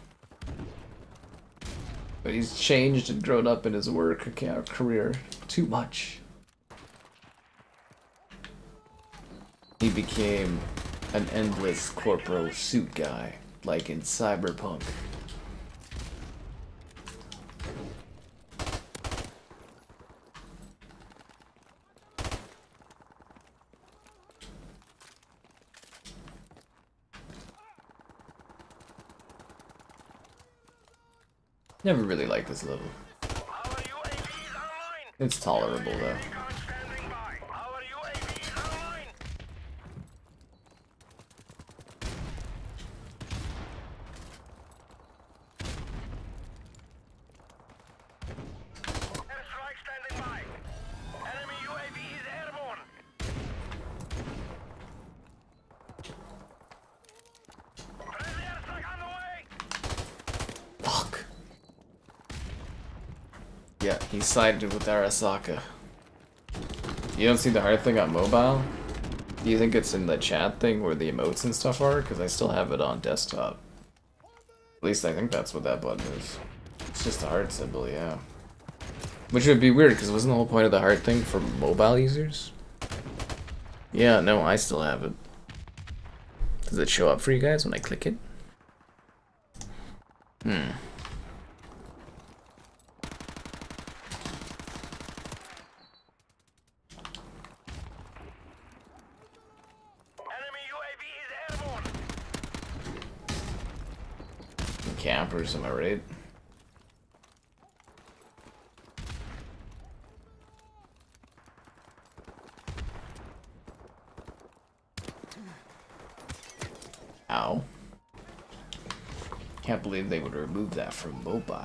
[SPEAKER 1] But he's changed and grown up in his work career too much. He became an endless corporal suit guy, like in Cyberpunk. Never really liked this level. It's tolerable though. Yeah, he sided with Arasaka. You don't see the hard thing on mobile? Do you think it's in the chat thing where the emotes and stuff are? Because I still have it on desktop. At least I think that's what that button is. It's just a heart symbol, yeah. Which would be weird, because wasn't the whole point of the heart thing for mobile users? Yeah, no, I still have it. Does it show up for you guys when I click it? campers, am I right? Ow. Can't believe they would remove that from mobile.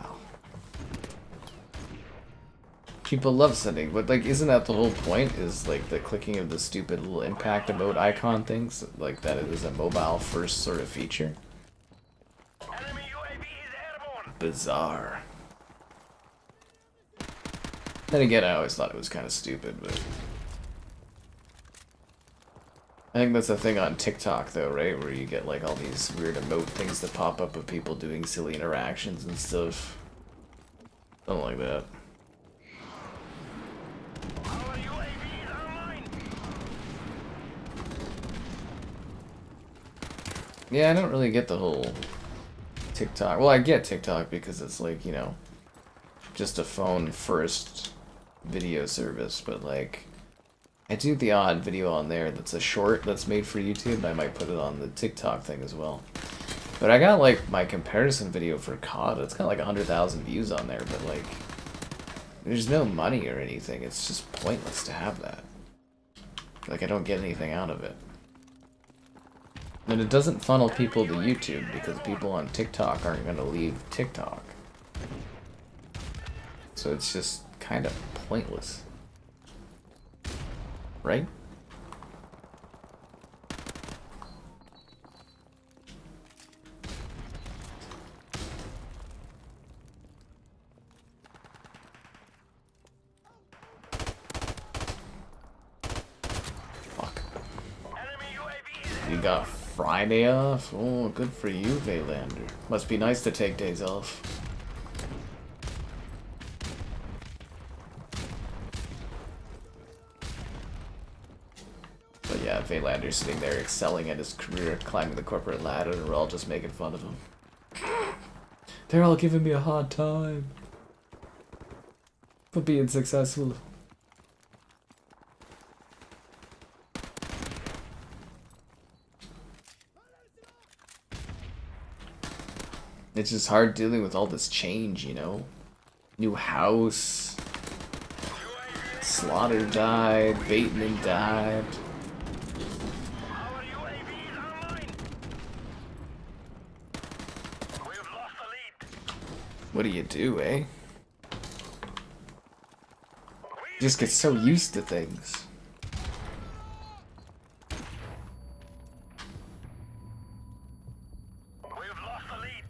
[SPEAKER 1] People love sending, but like, isn't that the whole point? Is like the clicking of the stupid little impact emote icon things, like that it is a mobile first sort of feature?
[SPEAKER 2] Enemy UAV is airborne.
[SPEAKER 1] Bizarre. Then again, I always thought it was kind of stupid, but I think that's a thing on TikTok though, right? Where you get like all these weird emote things that pop up of people doing silly interactions and stuff. Something like that.
[SPEAKER 2] Our UAV is online.
[SPEAKER 1] Yeah, I don't really get the whole TikTok. Well, I get TikTok because it's like, you know, just a phone first video service, but like I do the odd video on there that's a short that's made for YouTube, and I might put it on the TikTok thing as well. But I got like my comparison video for COD, it's got like 100,000 views on there, but like there's no money or anything. It's just pointless to have that. Like I don't get anything out of it. And it doesn't funnel people to YouTube because people on TikTok aren't going to leave TikTok. So it's just kind of pointless. Right? Fuck. You got Friday off? Oh, good for you, Vaylander. Must be nice to take days off. But yeah, Vaylander's sitting there excelling at his career, climbing the corporate ladder, and we're all just making fun of him. They're all giving me a hard time for being successful. It's just hard dealing with all this change, you know? New house. Slaughter died. Bateman died.
[SPEAKER 2] Our UAV is online. We have lost the lead.
[SPEAKER 1] What do you do, eh? You just get so used to things.
[SPEAKER 2] We have lost the lead.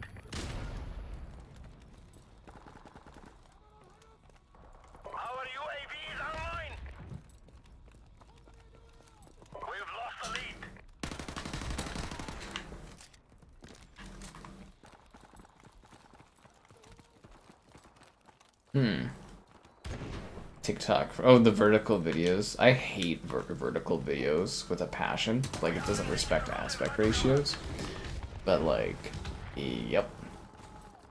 [SPEAKER 2] Our UAV is online. We have lost the lead.
[SPEAKER 1] TikTok. Oh, the vertical videos. I hate vertical videos with a passion. Like, it doesn't respect aspect ratios. But, like, yep.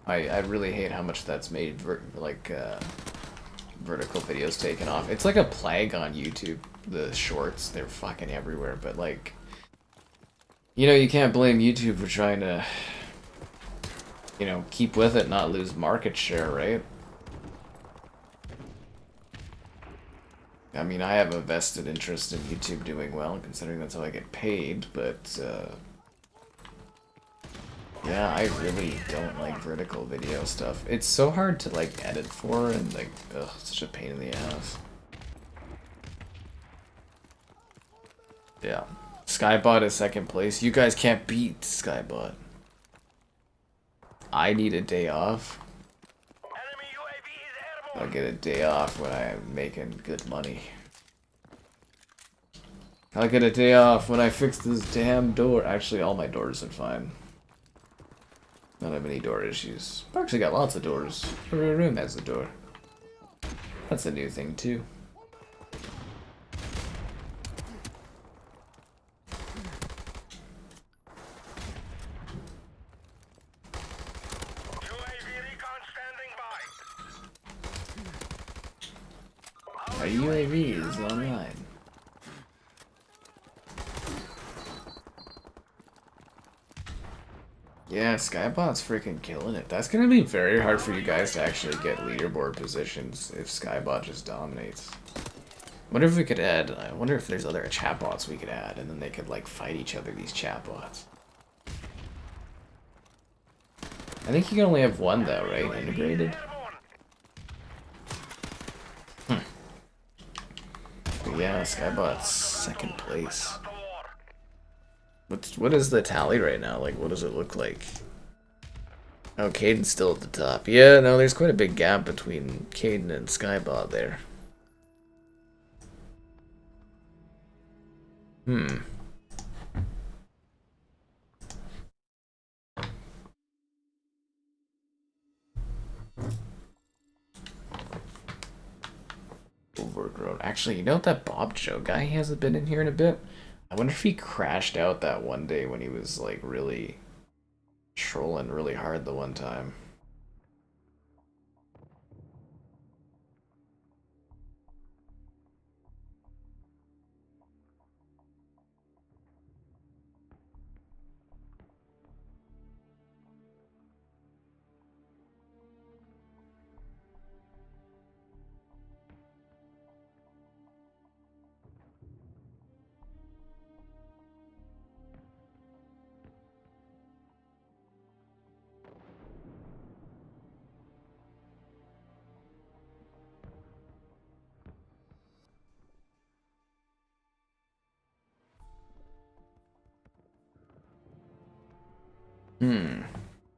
[SPEAKER 1] I really hate how much that's made, vertical videos taken off. It's like a plague on YouTube, the shorts. They're fucking everywhere. But, like, you know, you can't blame YouTube for trying to, you know, keep with it, not lose market share, right? I mean, I have a vested interest in YouTube doing well, considering that's how I get paid, but, yeah, I really don't like vertical video stuff. It's so hard to, like, edit for, and, like, ugh, such a pain in the ass. Yeah. Skybot is second place. You guys can't beat Skybot. I need a day off.
[SPEAKER 2] Enemy UAV is airborne.
[SPEAKER 1] I'll get a day off when I'm making good money. I'll get a day off when I fix this damn door. Actually, all my doors are fine. Don't have any door issues. I've actually got lots of doors. Every room has a door. That's a new thing, too.
[SPEAKER 2] UAV recon standing by.
[SPEAKER 1] Our UAV is online. Yeah, Skybot's freaking killing it. That's gonna be very hard for you guys to actually get leaderboard positions if Skybot just dominates. Wonder if we could add, I wonder if there's other chatbots we could add, and then they could like fight each other, these chatbots. I think you can only have one though, right? Integrated? But yeah, Skybot's second place. What is the tally right now? Like, what does it look like? Oh, Caden's still at the top. Yeah, no, there's quite a big gap between Caden and Skybot there. Overgrown. Actually, you know that Bob Joe guy, he hasn't been in here in a bit? I wonder if he crashed out that one day when he was like really trolling really hard the one time.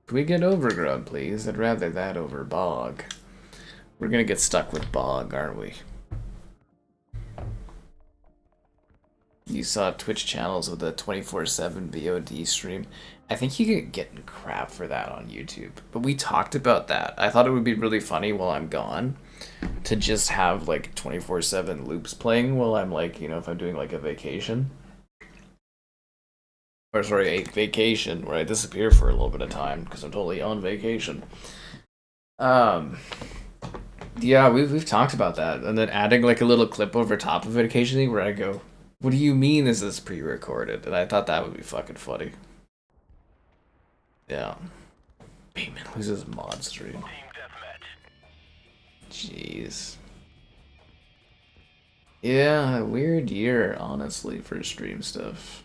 [SPEAKER 1] Can we get Overgrown, please? I'd rather that over Bog. We're gonna get stuck with Bog, aren't we? You saw Twitch channels with a 24/7 VOD stream. I think you could get crap for that on YouTube. But we talked about that. I thought it would be really funny while I'm gone to just have like 24/7 loops playing while I'm like, you know, if I'm doing like a vacation. Or sorry, a vacation where I disappear for a little bit of time because I'm totally on vacation. Yeah, we've talked about that, and then adding like a little clip over top of it occasionally where I go, "What do you mean is this pre-recorded?" And I thought that would be fucking funny. Yeah. Bateman loses mod stream. Jeez. Yeah, weird year, honestly, for stream stuff.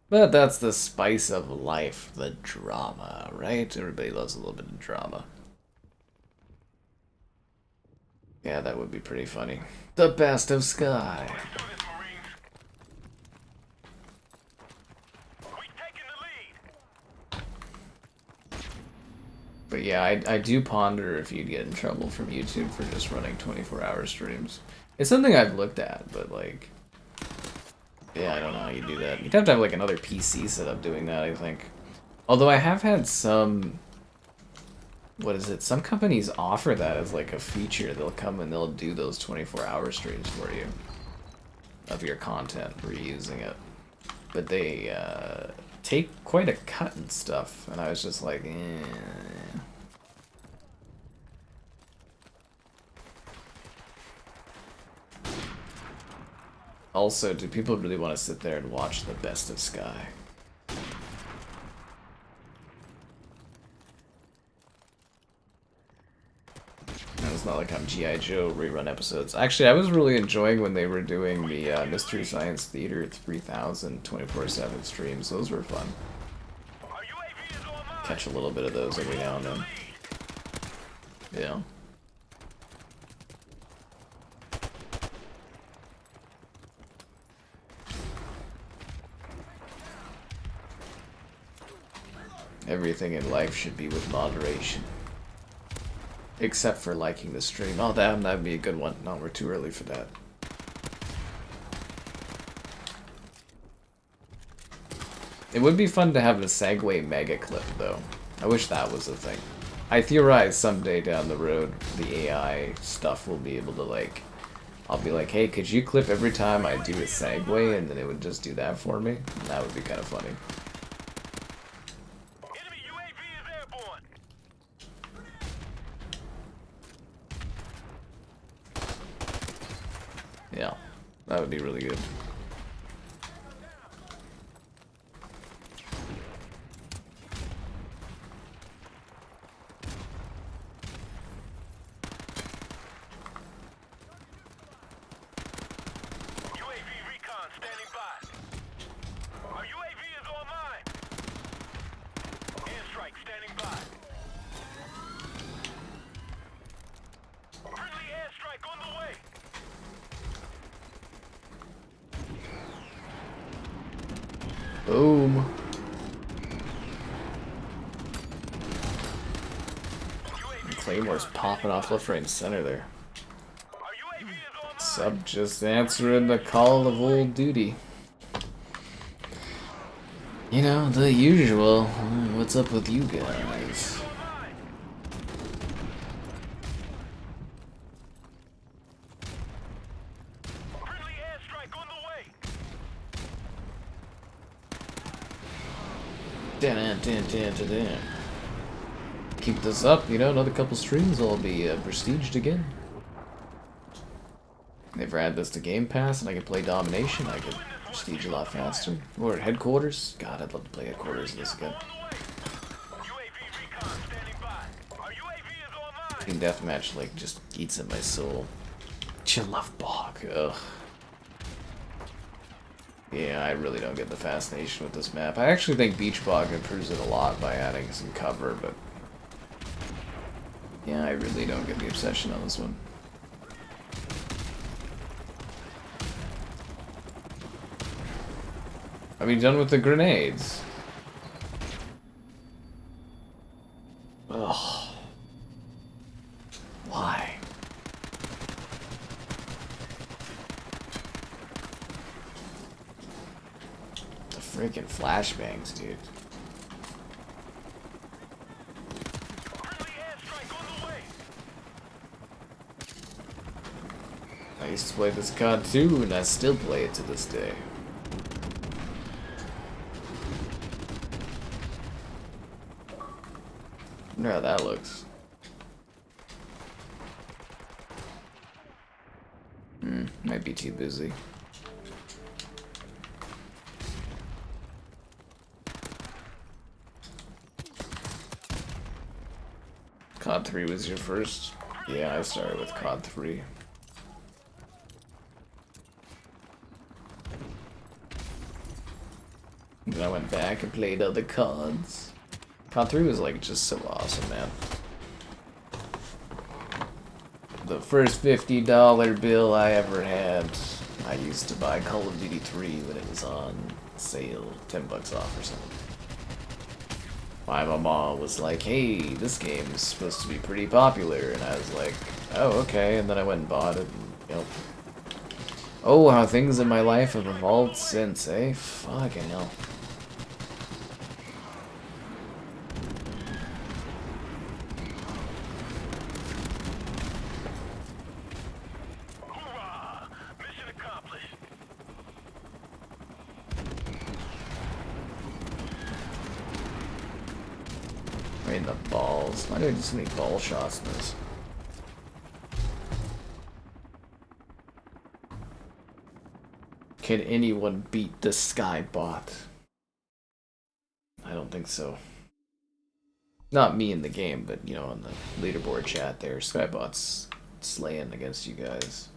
[SPEAKER 1] But that's the spice of life, the drama, right? Everybody loves a little bit of drama. Yeah, that would be pretty funny. The best of Sky. But yeah, I do ponder if you'd get in trouble from YouTube for just running 24-hour streams. It's something I've looked at, but like... Yeah, I don't know how you do that. You'd have to have like another PC set up doing that, I think. Although I have had some... What is it? Some companies offer that as like a feature. They'll come and they'll do those 24-hour streams for you. Of your content, reusing it. But they take quite a cut and stuff. And I was just like, eh. Also, do people really want to sit there and watch the best of Sky? It's not like I'm G.I. Joe rerun episodes. Actually, I was really enjoying when they were doing the Mystery Science Theater 3000 24/7 streams. Those were fun. Catch a little bit of those every now and then. Yeah. Everything in life should be with moderation. Except for liking the stream. Oh, damn, that'd be a good one. No, we're too early for that. It would be fun to have the Segway mega clip, though. I wish that was a thing. I theorize someday down the road, the AI stuff will be able to, like... I'll be like, hey, could you clip every time I do a Segway? And then it would just do that for me. And that would be kind of funny. Yeah, that would be really good. Boom. Claymore's popping off left, right, and center there. Sub just answering the call of old duty. You know, the usual. What's up with you guys? Keep this up, you know, another couple streams, I'll be prestiged again. Never add this to Game Pass and I can play Domination, I could prestige a lot faster. Or Headquarters. God, I'd love to play Headquarters in this again. Team Deathmatch, like, just eats at my soul. You love Bog, ugh. Yeah, I really don't get the fascination with this map. I actually think Beach Bog improves it a lot by adding some cover, but... yeah, I really don't get the obsession on this one. Are we done with the grenades? Ugh. Why? The freaking flashbangs, dude. I used to play this COD too, and I still play it to this day. I wonder how that looks. Might be too busy. COD 3 was your first? Yeah, I started with COD 3. Then I went back and played other CODs. COD 3 was like just so awesome, man. The first $50 bill I ever had, I used to buy Call of Duty 3 when it was on sale, 10 bucks off or something. My mama was like, hey, this game is supposed to be pretty popular, and I was like, oh, okay, and then I went and bought it, and, yep. Oh, how things in my life have evolved since, eh? Fucking hell. In the balls. Why do I do so many ball shots in this? Can anyone beat the Skybot? I don't think so. Not me in the game, but you know, on the leaderboard chat there, Skybot's slaying against you guys.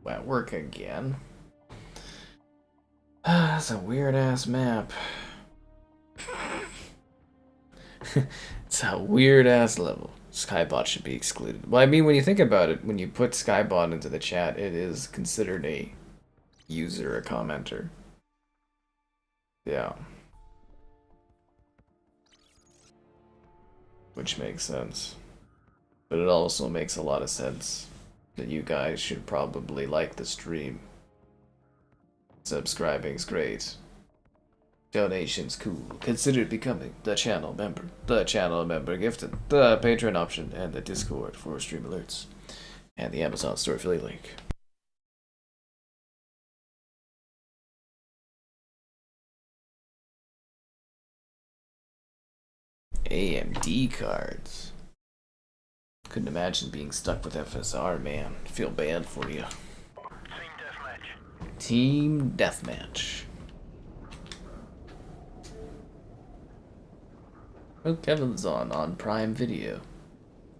[SPEAKER 1] Wetworks again. That's a weird ass map. It's a weird ass level. Skybot should be excluded. Well, I mean, when you think about it, when you put Skybot into the chat, it is considered a user, a commenter. Yeah. Which makes sense. But it also makes a lot of sense that you guys should probably like the stream. Subscribing's great. Donations cool. Consider becoming the channel member. The channel member gifted. The Patreon option and the Discord for stream alerts. And the Amazon store affiliate link. AMD cards. Couldn't imagine being stuck with FSR, man. Feel bad for you. Team Deathmatch. Oh, Kevin's on Prime Video.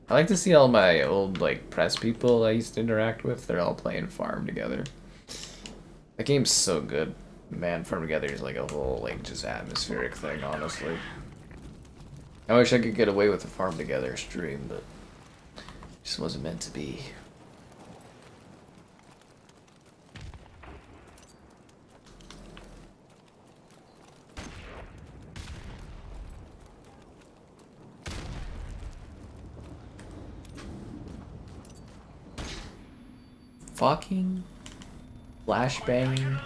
[SPEAKER 1] I like to see all my old, like, press people I used to interact with. They're all playing Farm together. That game's so good. Man, Farm Together is like a whole, like, just atmospheric thing, honestly. I wish I could get away with a Farm Together stream, but it just wasn't meant to be. Fucking flashbang.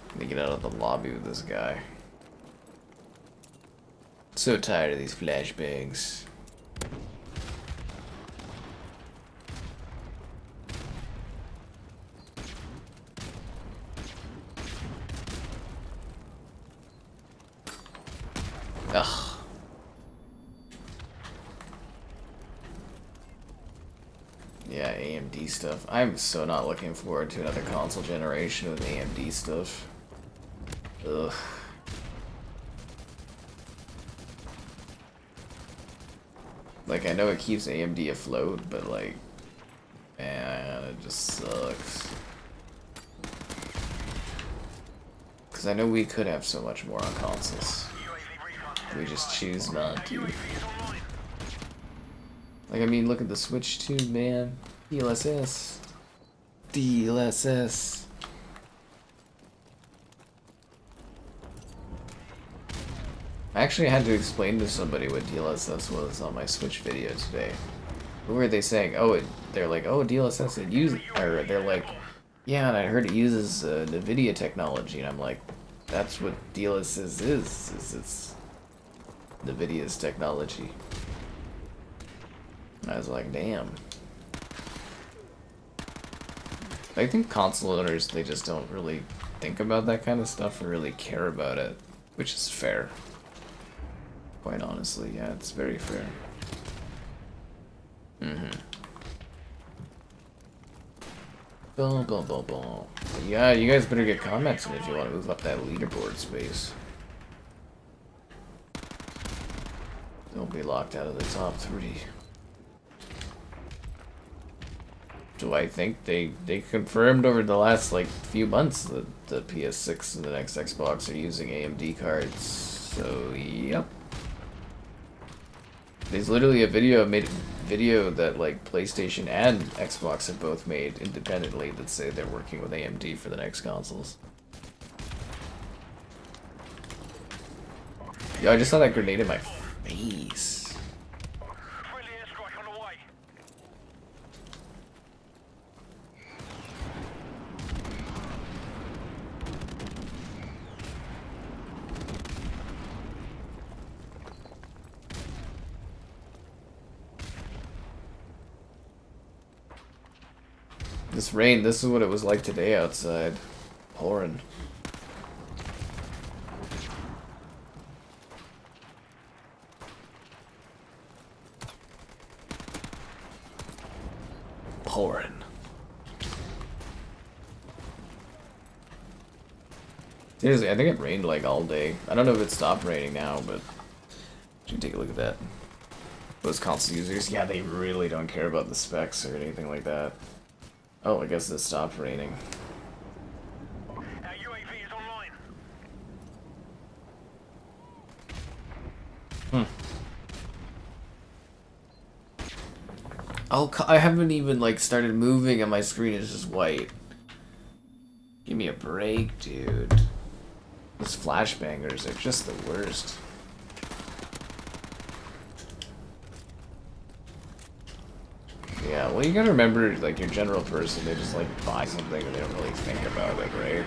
[SPEAKER 1] Let me get out of the lobby with this guy. So tired of these flashbangs. Ugh. Yeah, AMD stuff. I'm so not looking forward to another console generation with AMD stuff. Ugh. Like, I know it keeps AMD afloat, but like, man, it just sucks. Because I know we could have so much more on consoles. We just choose not to. Like, I mean, look at the Switch too, man. DLSS. DLSS. I actually had to explain to somebody what DLSS was on my Switch video today. What were they saying? Oh, they're like, oh, DLSS, it uses, or they're like, yeah, and I heard it uses NVIDIA technology, and I'm like, that's what DLSS is it's NVIDIA's technology. I was like, damn. I think console owners, they just don't really think about that kind of stuff or really care about it, which is fair. Quite honestly, yeah, it's very fair. Boom, boom, boom, boom. Yeah, you guys better get comments in if you want to move up that leaderboard space. Don't be locked out of the top 3. Do I think they confirmed over the last like few months that the PS6 and the next Xbox are using AMD cards? So yep. There's literally a video that like PlayStation and Xbox have both made independently that say they're working with AMD for the next consoles. Yo, I just saw that grenade in my face. This rain, this is what it was like today outside. Pouring. Pouring. Seriously, I think it rained like all day. I don't know if it stopped raining now, but you can take a look at that. Those console users, yeah, they really don't care about the specs or anything like that. Oh, I guess it stopped raining.
[SPEAKER 2] UAV is online.
[SPEAKER 1] Oh, I haven't even like started moving and my screen is just white. Give me a break, dude. Those flashbangers are just the worst. Yeah, well, you gotta remember, like, your general person, they just, like, buy something and they don't really think about it, right?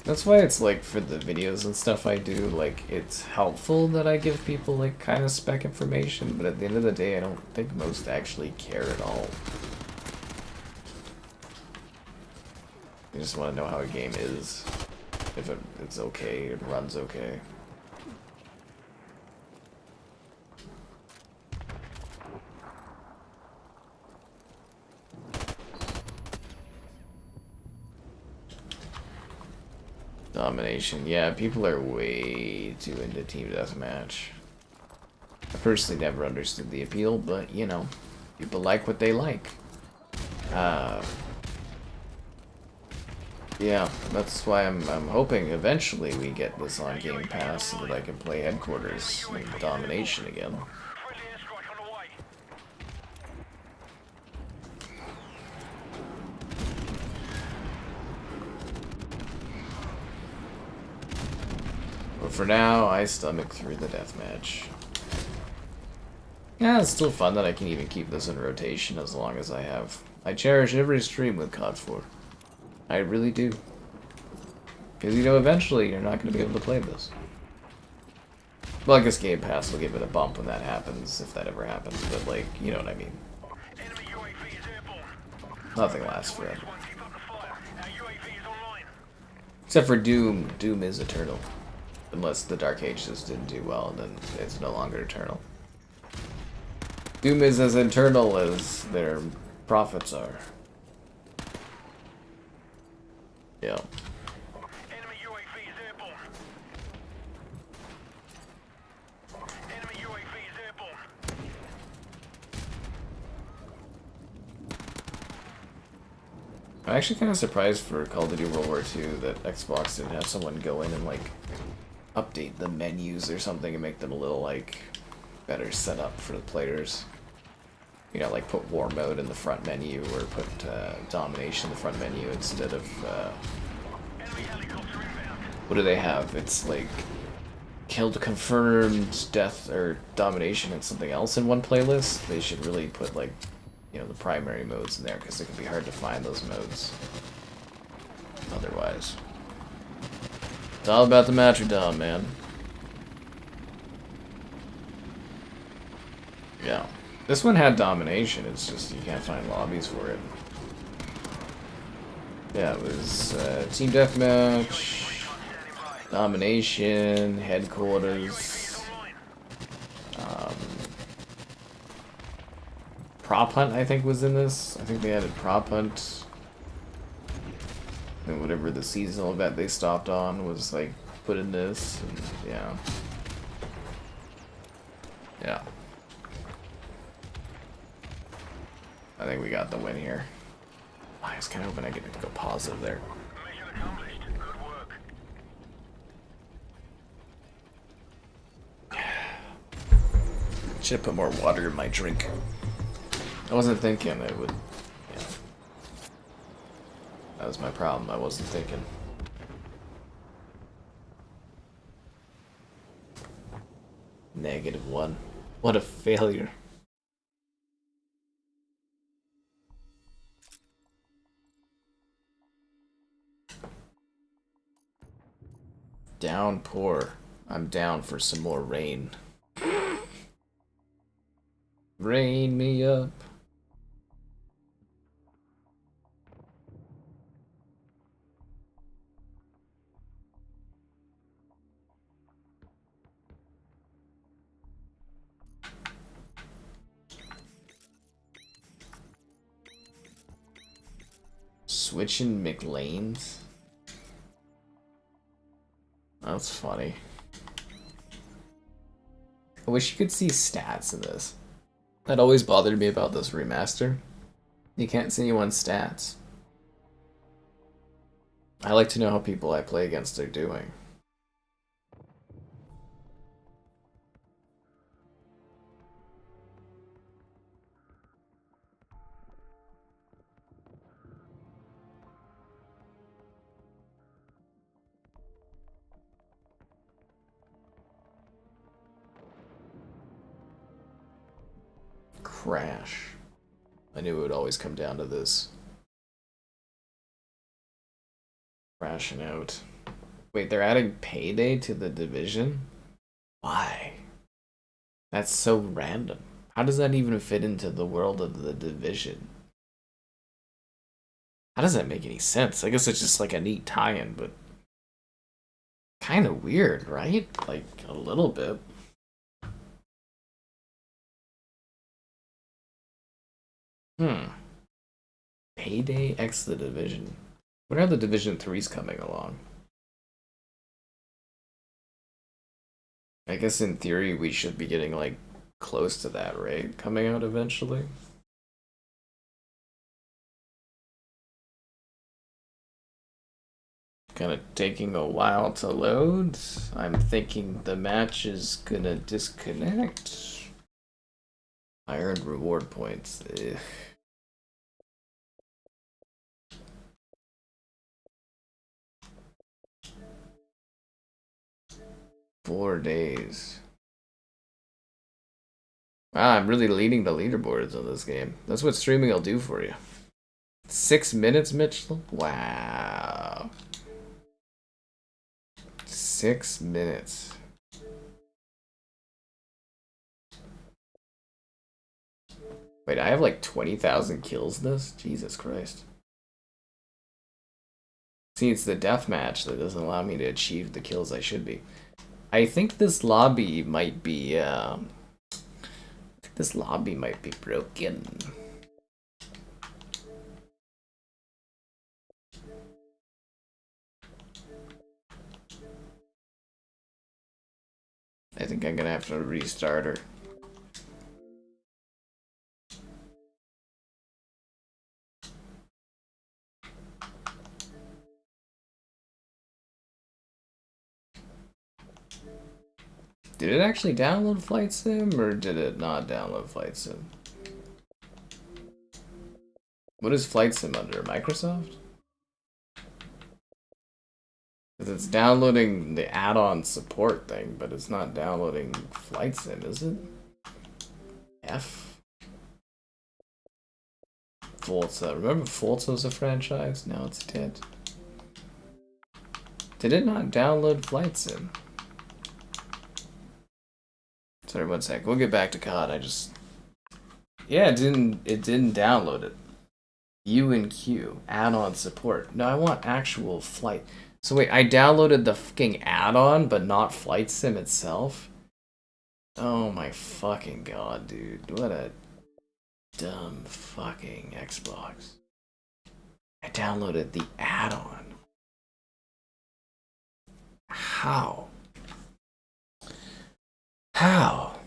[SPEAKER 1] That's why it's, like, for the videos and stuff I do, like, it's helpful that I give people, like, kind of spec information, but at the end of the day, I don't think most actually care at all. They just want to know how a game is, if it's okay, it runs okay. Domination. Yeah, people are way too into team deathmatch. I personally never understood the appeal, but you know, people like what they like. Yeah, that's why I'm hoping eventually we get this on Game Pass so that I can play Headquarters and Domination again. But for now, I stomach through the deathmatch. Yeah, it's still fun that I can even keep this in rotation as long as I have. I cherish every stream with COD 4. I really do. Because, you know, eventually you're not going to be able to play this. Well, I guess Game Pass will give it a bump when that happens, if that ever happens, but, like, you know what I mean. Nothing lasts forever. Except for Doom. Doom is eternal. Unless the Dark Ages didn't do well, then it's no longer eternal. Doom is as eternal as their prophets are. Yeah.
[SPEAKER 2] Enemy UAV is airborne. Enemy UAV is airborne.
[SPEAKER 1] I'm actually kind of surprised for Call of Duty World War II that Xbox didn't have someone go in and, like, update the menus or something and make them a little, like, better set up for the players. You know, like put War Mode in the front menu or put Domination in the front menu instead of, what do they have? It's like killed, confirmed, death, or Domination and something else in one playlist. They should really put, like, you know, the primary modes in there because it can be hard to find those modes otherwise. It's all about the match or dom, man. Yeah. This one had Domination, it's just you can't find lobbies for it. Yeah, it was Team Deathmatch, Domination, Headquarters, Prop Hunt I think was in this. I think they added Prop Hunt. And whatever the seasonal event they stopped on was like put in this, and yeah. Yeah. I think we got the win here. I was kind of hoping I get to go positive there.
[SPEAKER 2] Mission accomplished. Good work.
[SPEAKER 1] Should have put more water in my drink. I wasn't thinking it would. Yeah. That was my problem. I wasn't thinking. -1. What a failure. Downpour. I'm down for some more rain. Rain me up. Switching McLanes? That's funny. I wish you could see stats in this. That always bothered me about this remaster. You can't see anyone's stats. I like to know how people I play against are doing. Crash. I knew it would always come down to this. Crashing out. Wait, they're adding Payday to the Division? Why? That's so random. How does that even fit into the world of the Division? How does that make any sense? I guess it's just like a neat tie-in, but kind of weird, right? Like, a little bit. Payday X the Division. When are the Division 3s coming along? I guess in theory we should be getting like close to that, right? Coming out eventually. Kind of taking a while to load. I'm thinking the match is gonna disconnect. I earned reward points. Ugh. Four days. Wow, I'm really leading the leaderboards on this game. That's what streaming will do for you. 6 minutes, Mitchell? Wow. 6 minutes. Wait, I have like 20,000 kills in this? Jesus Christ. See, it's the deathmatch that doesn't allow me to achieve the kills I should be. I think this lobby might be, broken. I think I'm gonna have to restart her. Did it actually download Flight Sim, or did it not download Flight Sim? What is Flight Sim under? Microsoft? Because it's downloading the add-on support thing, but it's not downloading Flight Sim, is it? F? Forza. Remember Forza was a franchise? Now it's dead. Did it not download Flight Sim? Sorry, one sec. We'll get back to COD. Yeah, it didn't download it. U and Q. Add-on support. No, I want actual flight. So wait, I downloaded the fucking add-on, but not Flight Sim itself? Oh my fucking god, dude. What a dumb fucking Xbox. I downloaded the add-on. How? How?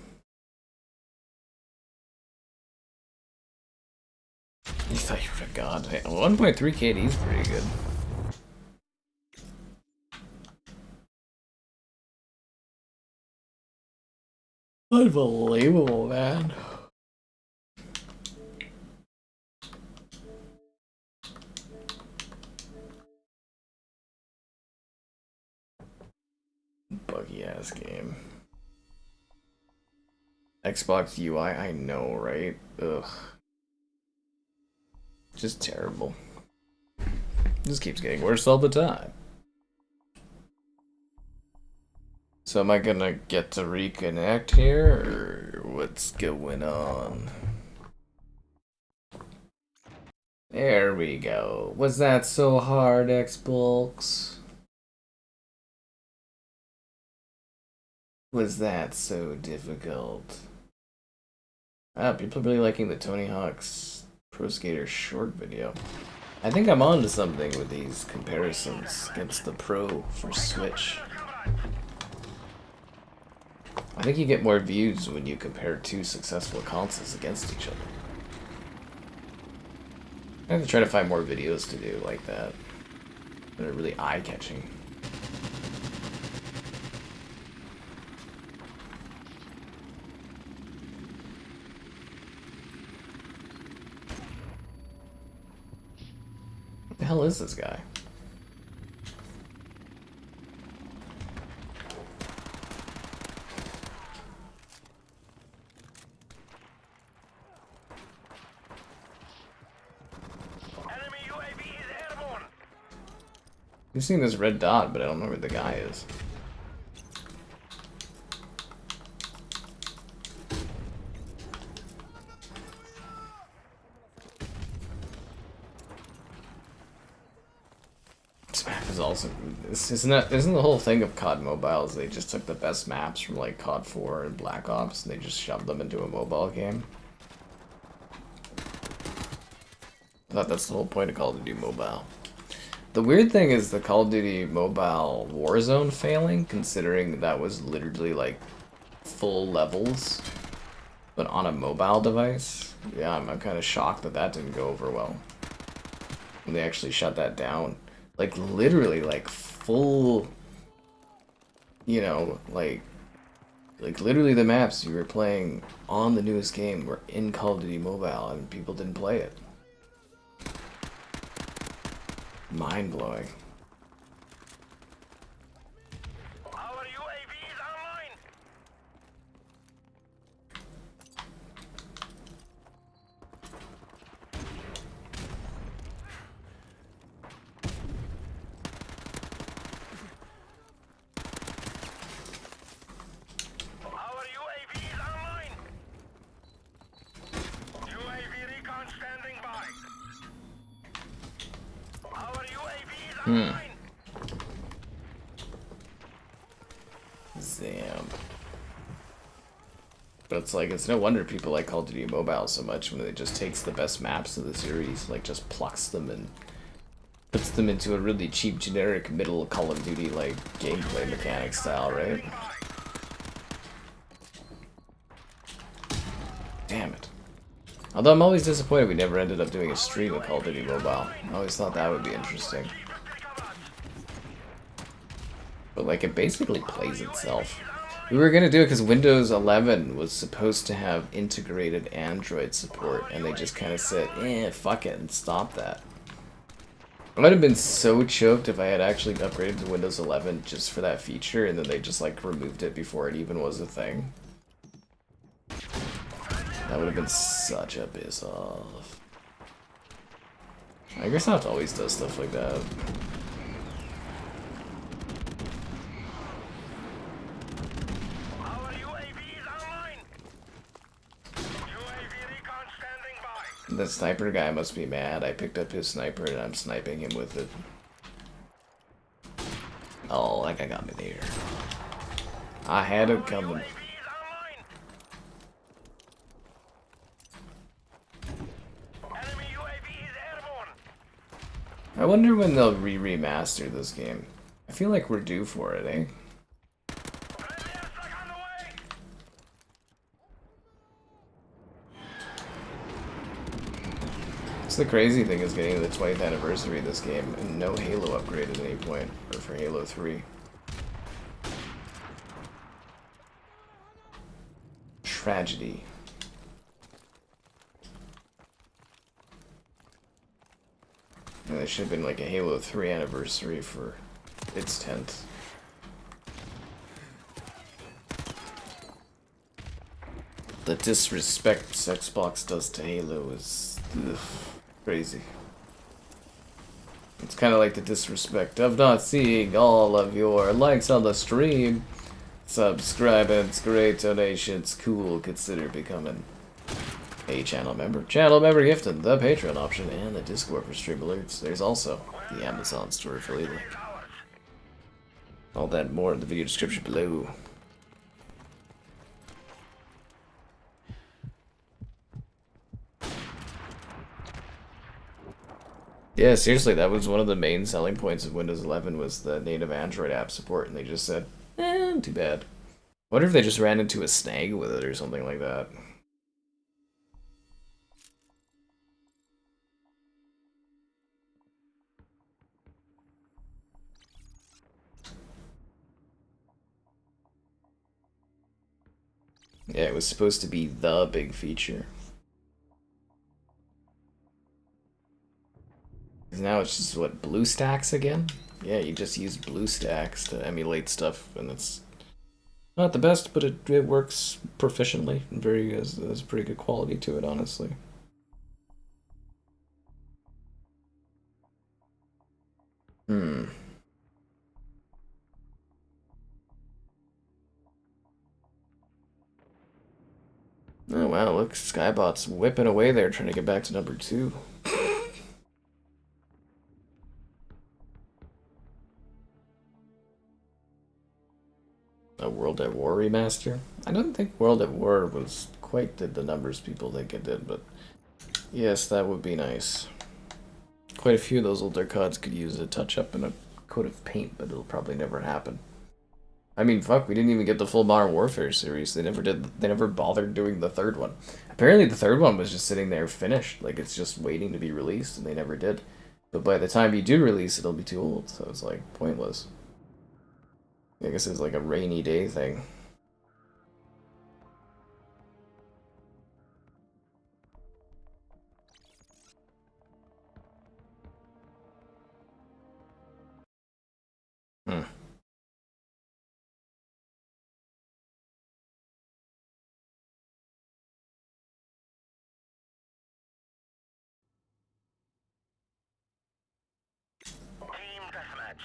[SPEAKER 1] You thought you were a god. 1.3 KD is pretty good. Unbelievable, man. Buggy ass game. Xbox UI, I know, right? Ugh. Just terrible. Just keeps getting worse all the time. So am I gonna get to reconnect here, or what's going on? There we go. Was that so hard, Xbox? Was that so difficult? Ah, people are really liking the Tony Hawk's Pro Skater short video. I think I'm on to something with these comparisons against the Pro for Switch. I think you get more views when you compare two successful consoles against each other. I have to try to find more videos to do like that that are really eye-catching. What the hell is this guy? I've seen this red dot, but I don't know where the guy is. This map is also... Isn't the whole thing of COD Mobile is they just took the best maps from like COD 4 and Black Ops and they just shoved them into a mobile game? I thought that's the whole point of Call of Duty Mobile. The weird thing is the Call of Duty Mobile Warzone failing, considering that was literally like full levels, but on a mobile device. Yeah, I'm kind of shocked that that didn't go over well. When they actually shut that down. Like, literally, like, full, you know, like literally the maps you were playing on the newest game were in Call of Duty Mobile, and people didn't play it. Mind-blowing.
[SPEAKER 2] Our UAV is online. Our UAV is online. UAV recon standing by. Our UAV is online.
[SPEAKER 1] Zam. But it's like, it's no wonder people like Call of Duty Mobile so much when it just takes the best maps of the series, like just plucks them and puts them into a really cheap, generic, middle Call of Duty, like, gameplay mechanic style, right? Damn it. Although I'm always disappointed we never ended up doing a stream of Call of Duty Mobile. I always thought that would be interesting. But, like, it basically plays itself. We were gonna do it because Windows 11 was supposed to have integrated Android support, and they just kind of said, fuck it, and stopped that. I would have been so choked if I had actually upgraded to Windows 11 just for that feature, and then they just, like, removed it before it even was a thing. That would have been such a piss off. Microsoft always does stuff like that.
[SPEAKER 2] Our UAV is online. UAV recon standing by.
[SPEAKER 1] The sniper guy must be mad. I picked up his sniper and I'm sniping him with it. Oh, that guy got me there. I had him coming.
[SPEAKER 2] UAV is online. Enemy UAV is airborne.
[SPEAKER 1] I wonder when they'll remaster this game. I feel like we're due for it, eh?
[SPEAKER 2] Friendly airstrike on the way.
[SPEAKER 1] It's the crazy thing is getting to the 20th anniversary of this game and no Halo upgrade at any point, or for Halo 3. Tragedy. And there should have been like a Halo 3 anniversary for its 10th. The disrespect Xbox does to Halo is crazy. It's kind of like the disrespect of not seeing all of your likes on the stream. Subscribance, great donations, cool, consider becoming a channel member. Channel member gifted, the Patreon option, and the Discord for stream alerts. There's also the Amazon store affiliate link. All that and more in the video description below. Yeah, seriously, that was one of the main selling points of Windows 11 was the native Android app support, and they just said, too bad. I wonder if they just ran into a snag with it or something like that. Yeah, it was supposed to be the big feature. Now it's just, what, BlueStacks again? Yeah, you just use BlueStacks to emulate stuff, and it's not the best, but it works proficiently and has pretty good quality to it, honestly. Oh wow, look, Skybot's whipping away there trying to get back to number 2. A World at War remaster? I don't think World at War was quite did the numbers people think it did, but yes, that would be nice. Quite a few of those older CODs could use a touch-up and a coat of paint, but it'll probably never happen. I mean, fuck, we didn't even get the full Modern Warfare series. They never did. They never bothered doing the third one. Apparently, the third one was just sitting there finished, like it's just waiting to be released, and they never did. But by the time you do release, it'll be too old, so it's like pointless. I guess it's like a rainy day thing. Hmm.
[SPEAKER 2] Team deathmatch.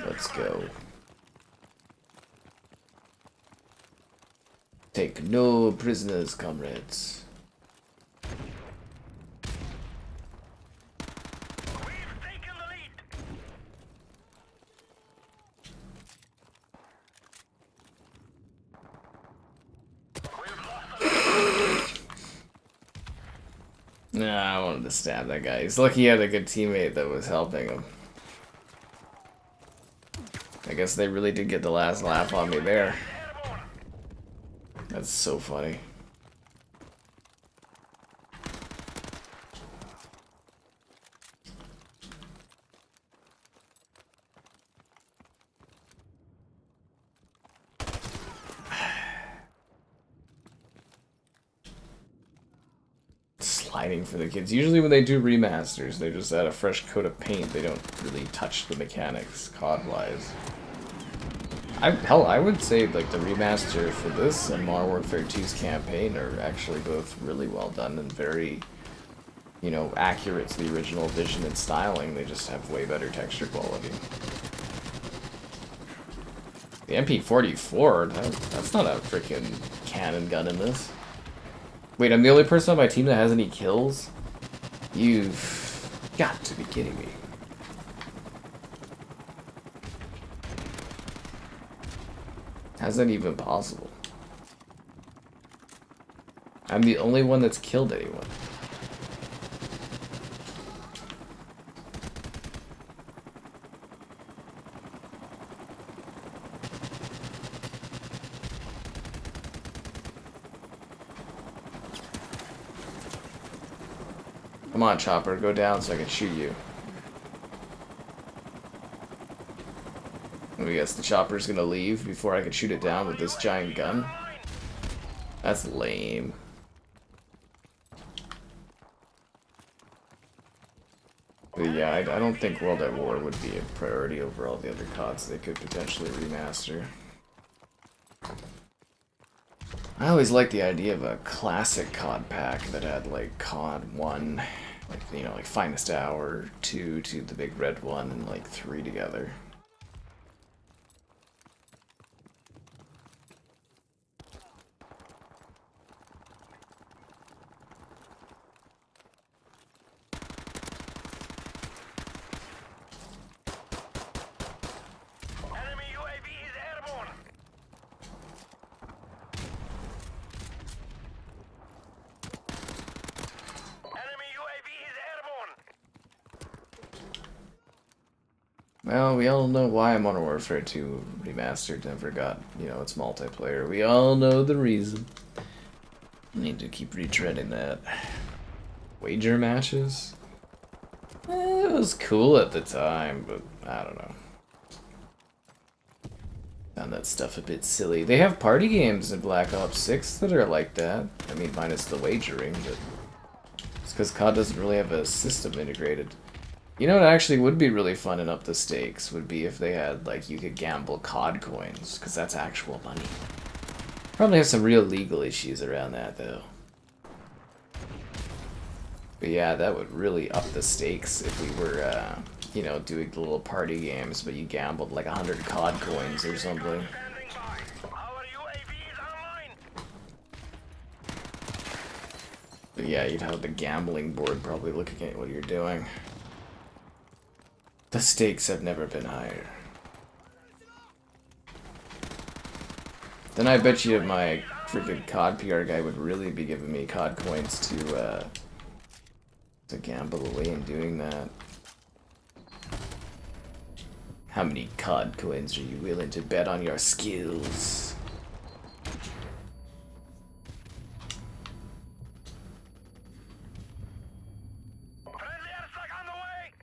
[SPEAKER 1] Let's go. Take no prisoners, comrades.
[SPEAKER 2] We've taken the lead. We've lost the lead.
[SPEAKER 1] Nah, I wanted to stab that guy. He's lucky he had a good teammate that was helping him. I guess they really did get the last laugh on me there. That's so funny. Sliding for the kids. Usually when they do remasters, they just add a fresh coat of paint. They don't really touch the mechanics COD-wise. Hell, I would say like the remaster for this and Modern Warfare 2's campaign are actually both really well done and very, you know, accurate to the original vision and styling. They just have way better texture quality. The MP44, that's not a freaking cannon gun in this. Wait, I'm the only person on my team that has any kills? You've got to be kidding me. How's that even possible? I'm the only one that's killed anyone. Come on, Chopper, go down so I can shoot you. I guess the chopper's gonna leave before I can shoot it down with this giant gun. That's lame. But yeah, I don't think World at War would be a priority over all the other CODs they could potentially remaster. I always liked the idea of a classic COD pack that had like COD 1, like, you know, like Finest Hour, 2 to the big red one, and like 3 together.
[SPEAKER 2] Enemy UAV is airborne. Enemy UAV is airborne.
[SPEAKER 1] Well, we all know why Modern Warfare 2 Remastered never got, you know, its multiplayer. We all know the reason. Need to keep retreading that. Wager matches? It was cool at the time, but I don't know. Found that stuff a bit silly. They have party games in Black Ops 6 that are like that. I mean, minus the wagering, but it's because COD doesn't really have a system integrated. You know what actually would be really fun and up the stakes would be if they had, like, you could gamble COD coins, because that's actual money. Probably have some real legal issues around that, though. But yeah, that would really up the stakes if we were, you know, doing the little party games, but you gambled like 100 COD coins or something.
[SPEAKER 2] Standing by. Our UAV is online.
[SPEAKER 1] But yeah, you'd have the gambling board probably looking at what you're doing. The stakes have never been higher. Then I bet you my freaking COD PR guy would really be giving me COD coins to gamble away in doing that. How many COD coins are you willing to bet on your skills?
[SPEAKER 2] Friendly airstrike on the way!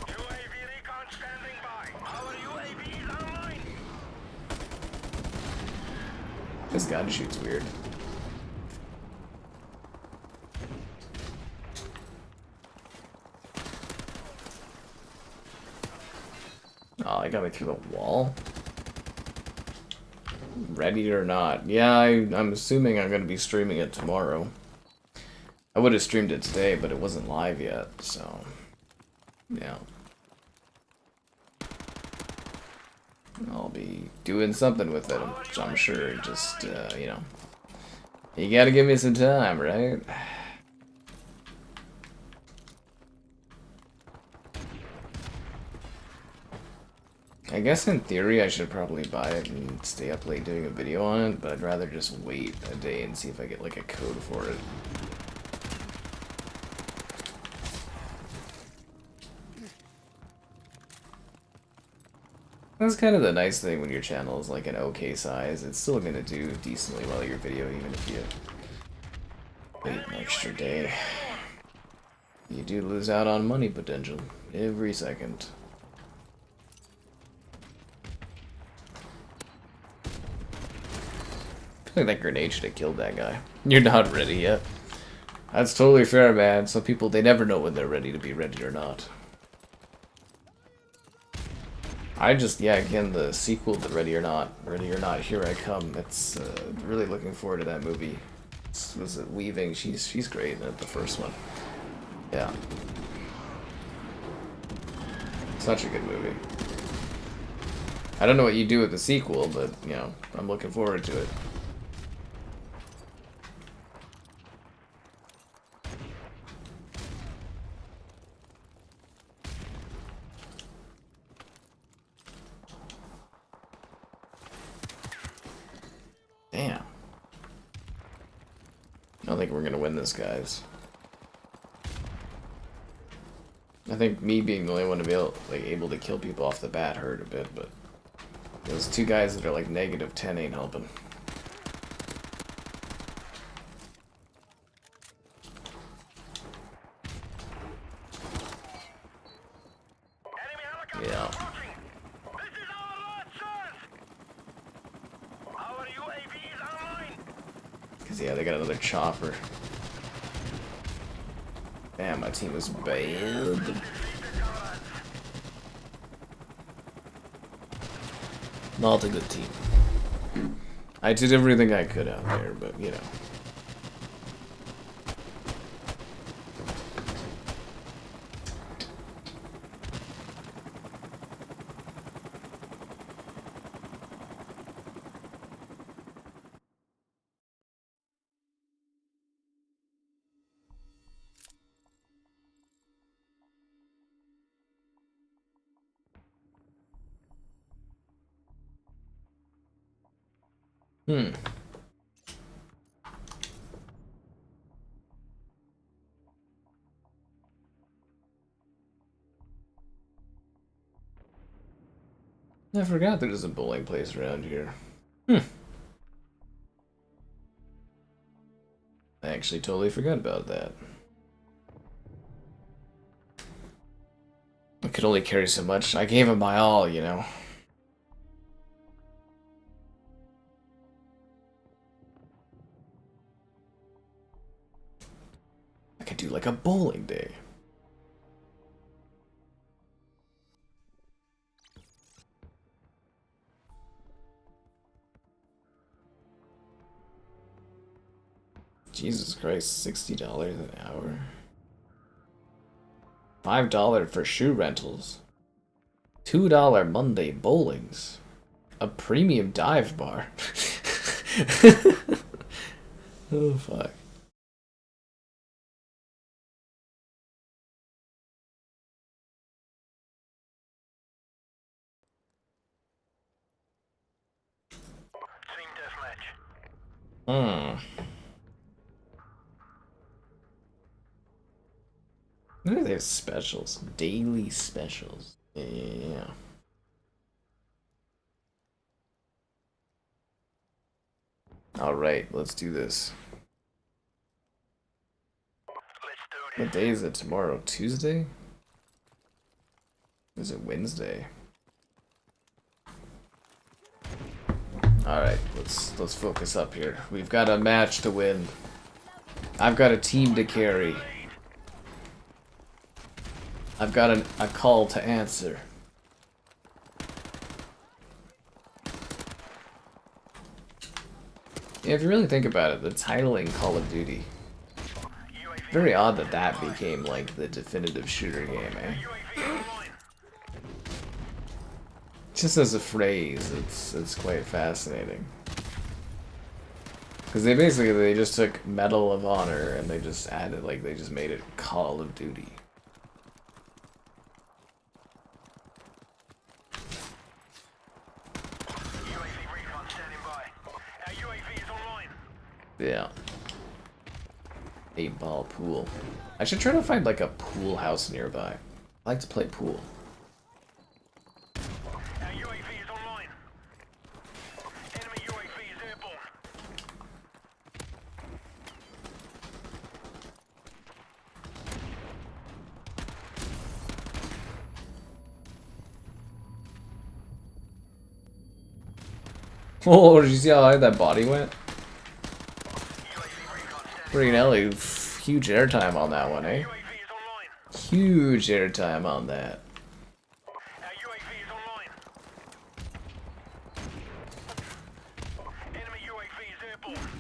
[SPEAKER 2] UAV recon standing by. Our UAV is online.
[SPEAKER 1] This gun shoots weird. Oh, he got me through the wall. Ready or not. Yeah, I'm assuming I'm going to be streaming it tomorrow. I would have streamed it today, but it wasn't live yet, so... yeah. I'll be doing something with it, I'm sure. Just, you know... you gotta give me some time, right? I guess in theory I should probably buy it and stay up late doing a video on it, but I'd rather just wait a day and see if I get like a code for it. That's kind of the nice thing when your channel is like an okay size. It's still going to do decently well your video even if you wait an extra day. You do lose out on money potential every second. I feel like that grenade should have killed that guy. You're not ready yet. That's totally fair, man. Some people, they never know when they're ready to be ready or not. I just, yeah, again, the sequel to Ready or Not, Here I Come. It's really looking forward to that movie. Was it Weaving? She's great in it, the first one. Yeah. Such a good movie. I don't know what you do with the sequel, but, you know, I'm looking forward to it. Damn. I don't think we're gonna win this, guys. I think me being the only one to be able to kill people off the bat hurt a bit, but those two guys that are like -10 ain't helping. Yeah. Because, yeah, they got another chopper. Damn, my team was bad. Not a good team. I did everything I could out there, but, you know. I forgot there's a bowling place around here. I actually totally forgot about that. I could only carry so much. I gave him my all, you know. I could do like a bowling day. Jesus Christ, $60 an hour. $5 for shoe rentals. $2 Monday bowlings. A premium dive bar. Oh, fuck.
[SPEAKER 2] Match.
[SPEAKER 1] What are their specials? Daily specials. Yeah. Alright, let's do this. What day is it tomorrow? Tuesday? Or is it Wednesday? Alright, let's focus up here. We've got a match to win. I've got a team to carry. I've got a call to answer. Yeah, if you really think about it, the titling Call of Duty. Very odd that that became like the definitive shooter game, eh? Just as a phrase, it's quite fascinating. Because they just took Medal of Honor and they just added, like, they just made it Call of Duty. Yeah. 8-ball pool. I should try to find like a pool house nearby. I like to play pool.
[SPEAKER 2] Our UAV is online. Enemy UAV is airborne.
[SPEAKER 1] Oh, did you see how high that body went? Freaking hell, huge airtime on that one, eh? Huge airtime on that.
[SPEAKER 2] Our UAV is online. Enemy UAV is airborne.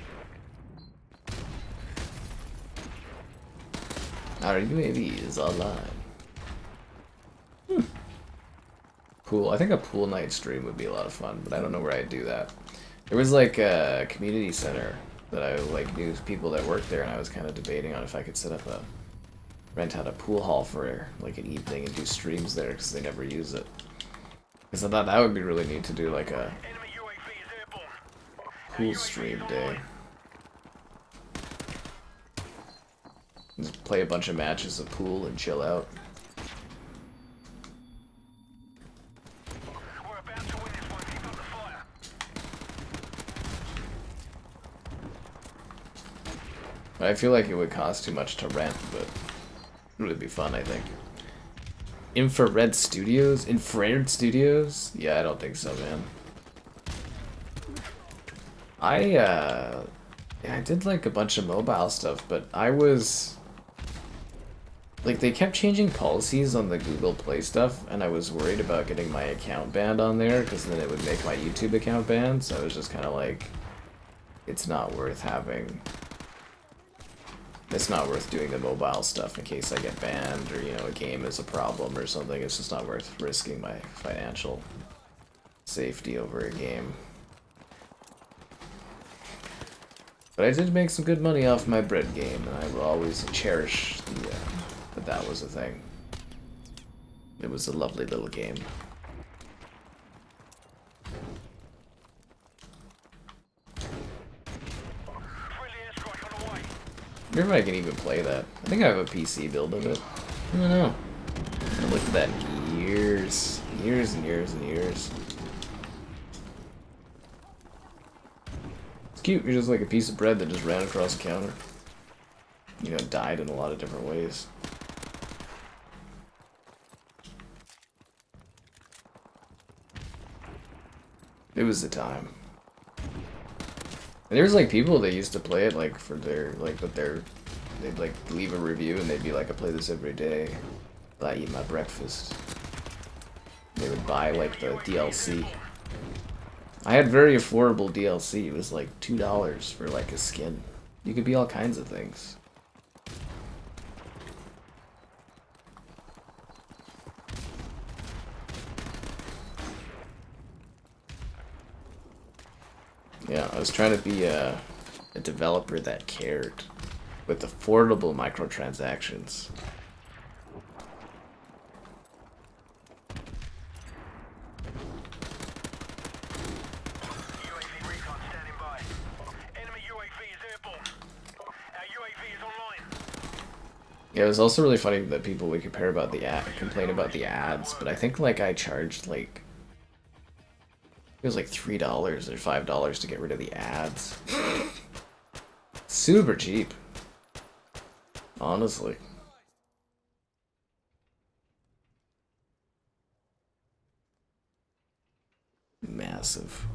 [SPEAKER 1] Our UAV is online. Cool. I think a pool night stream would be a lot of fun, but I don't know where I'd do that. There was like a community center that I like knew people that worked there, and I was kind of debating on if I could set up rent out a pool hall for like an evening and do streams there because they never use it. Because I thought that would be really neat to do like a pool stream day. Just play a bunch of matches of pool and chill out. I feel like it would cost too much to rent, but it would be fun, I think. Infrared Studios? Infrared Studios? Yeah, I don't think so, man. I did like a bunch of mobile stuff, but I was... Like, they kept changing policies on the Google Play stuff, and I was worried about getting my account banned on there, because then it would make my YouTube account banned, so I was just kind of like, it's not worth having... It's not worth doing the mobile stuff in case I get banned or, you know, a game is a problem or something. It's just not worth risking my financial safety over a game. But I did make some good money off my bread game, and I will always cherish that that was a thing. It was a lovely little game. I wonder if I can even play that. I think I have a PC build of it. I don't know. I haven't looked at that in years. Years and years and years. It's cute. You're just like a piece of bread that just ran across the counter. You know, died in a lot of different ways. It was the time. And there's like people that used to play it like for their they'd like leave a review and they'd be like, I play this every day. I eat my breakfast. They would buy like the DLC. I had very affordable DLC. It was like $2 for like a skin. You could be all kinds of things. Yeah, I was trying to be a developer that cared with affordable microtransactions.
[SPEAKER 2] UAV recon standing by.
[SPEAKER 1] Yeah, it was also really funny that people would complain about the ads, but I think like I charged like it was like $3 or $5 to get rid of the ads. Super cheap. Honestly. Massive.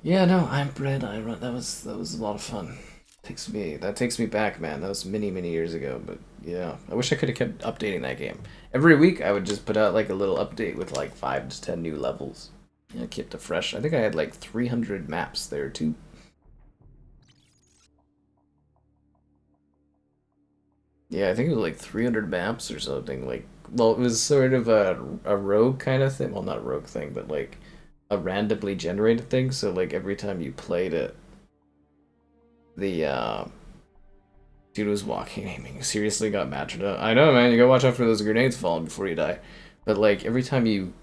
[SPEAKER 1] Yeah, no, I'm Brett. I run. That was a lot of fun. That takes me back, man. That was many years ago. But yeah, I wish I could have kept updating that game. Every week, I would just put out like a little update with like 5 to 10 new levels. Yeah, kept it fresh. I think I had like 300 maps there too. Yeah, I think it was like 300 maps or something. Like, well, it was sort of a rogue kind of thing. Well, not a rogue thing, but like a randomly generated thing. So like every time you played it, the dude was walking, aiming. Seriously, got matched up. I know, man. You gotta watch out for those grenades falling before you die. But like every time you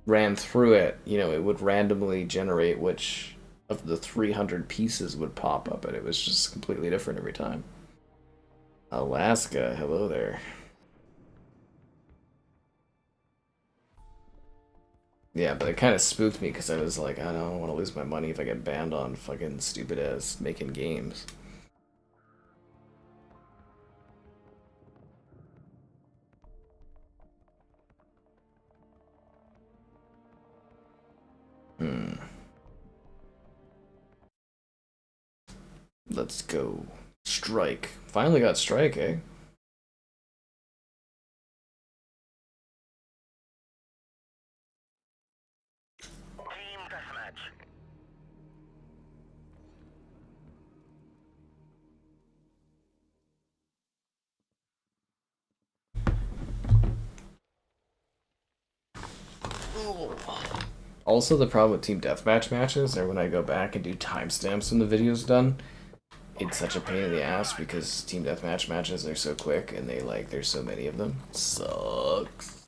[SPEAKER 1] ran through it, you know, it would randomly generate which of the 300 pieces would pop up, and it was just completely different every time. Alaska, hello there. Yeah, but it kind of spooked me because I was like, I don't want to lose my money if I get banned on fucking stupid ass making games. Let's go. Strike. Finally got strike, eh?
[SPEAKER 2] Team deathmatch.
[SPEAKER 1] Also, the problem with team deathmatch matches are when I go back and do timestamps when the video's done. It's such a pain in the ass because team deathmatch matches are so quick and there's so many of them. Sucks.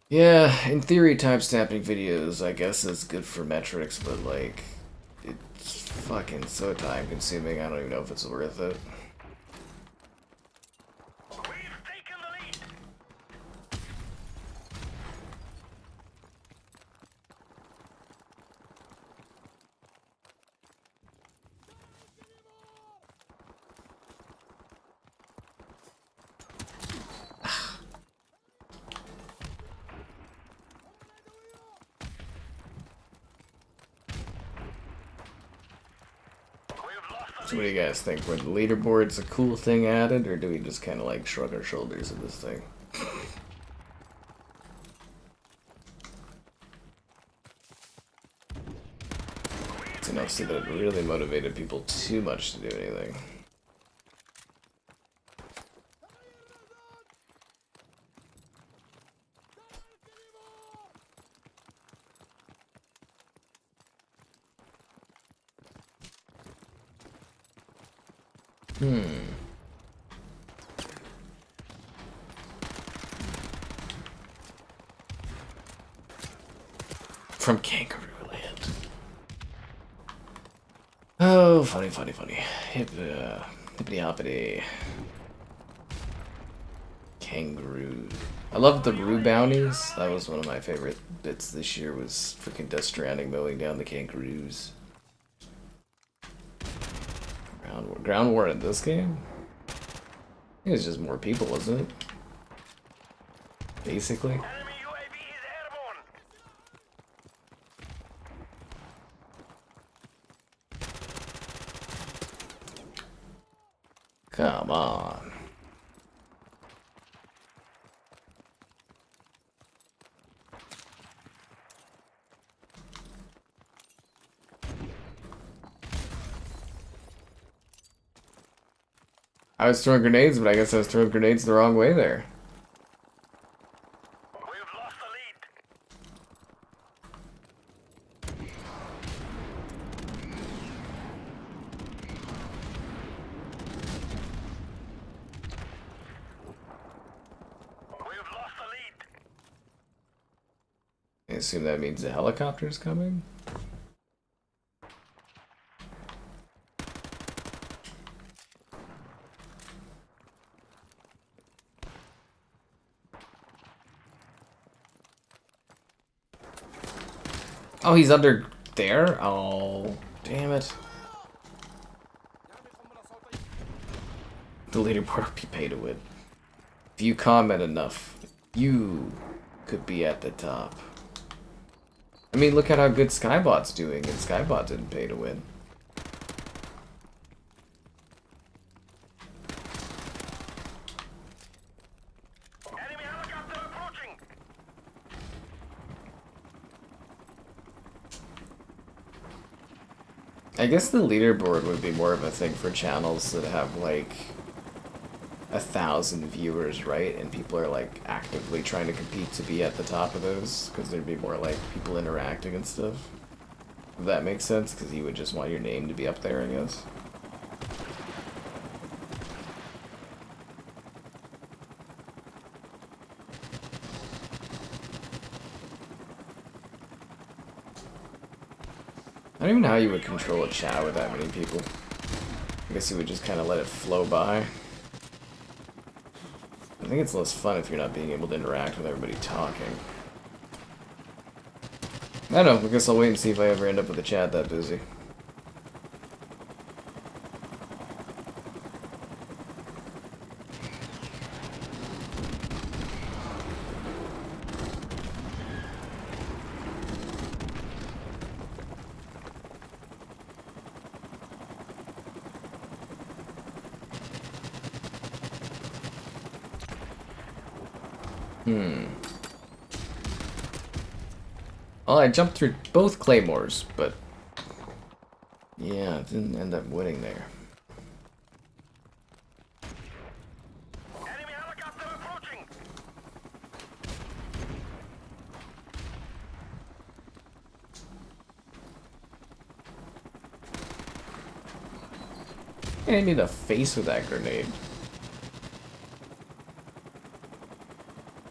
[SPEAKER 1] Yeah, in theory, timestamping videos, I guess, is good for metrics, but like, it's fucking so time consuming. I don't even know if it's worth it.
[SPEAKER 2] We've taken the lead.
[SPEAKER 1] So what do you guys think? Were the leaderboards a cool thing added, or do we just kind of like shrug our shoulders at this thing? It's enough so that it really motivated people too much to do anything. From Kangaroo Land. Oh, funny. Hippity hoppity. Kangaroo. I love the Roo bounties. That was one of my favorite bits this year, was freaking Death Stranding mowing down the kangaroos. Ground war in this game? I think it's just more people, wasn't it? Basically.
[SPEAKER 2] Enemy UAV is airborne.
[SPEAKER 1] Come on. I was throwing grenades, but I guess I was throwing grenades the wrong way there.
[SPEAKER 2] We've lost the lead. We've lost the lead.
[SPEAKER 1] I assume that means the helicopter's coming? Oh, he's under there? Oh, damn it. The leaderboard will be pay to win. If you comment enough, you could be at the top. I mean, look at how good Skybot's doing, and Skybot didn't pay to win.
[SPEAKER 2] Enemy helicopter approaching.
[SPEAKER 1] I guess the leaderboard would be more of a thing for channels that have like 1,000 viewers, right? And people are like actively trying to compete to be at the top of those, because there'd be more like people interacting and stuff. If that makes sense, because you would just want your name to be up there, I guess. I don't even know how you would control a chat with that many people. I guess you would just kind of let it flow by. I think it's less fun if you're not being able to interact with everybody talking. I don't know, I guess I'll wait and see if I ever end up with a chat that busy. Well, I jumped through both claymores, but yeah, I didn't end up winning there.
[SPEAKER 2] Enemy helicopter approaching.
[SPEAKER 1] I hit me in the face with that grenade.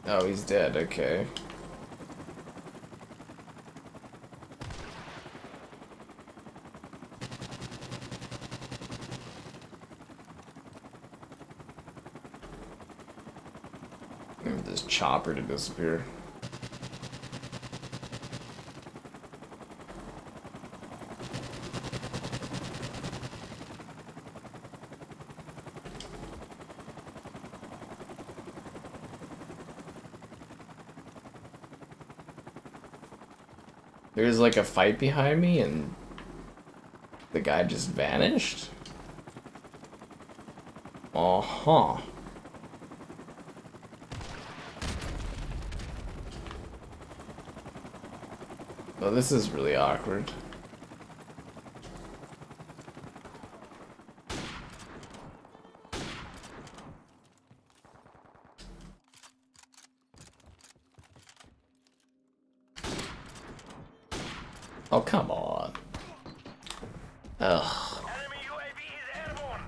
[SPEAKER 1] Oh, he's dead, okay. Maybe this chopper to disappear. There's like a fight behind me and the guy just vanished? Uh-huh. Well, this is really awkward. Oh, come on. Ugh.
[SPEAKER 2] Enemy UAV is airborne.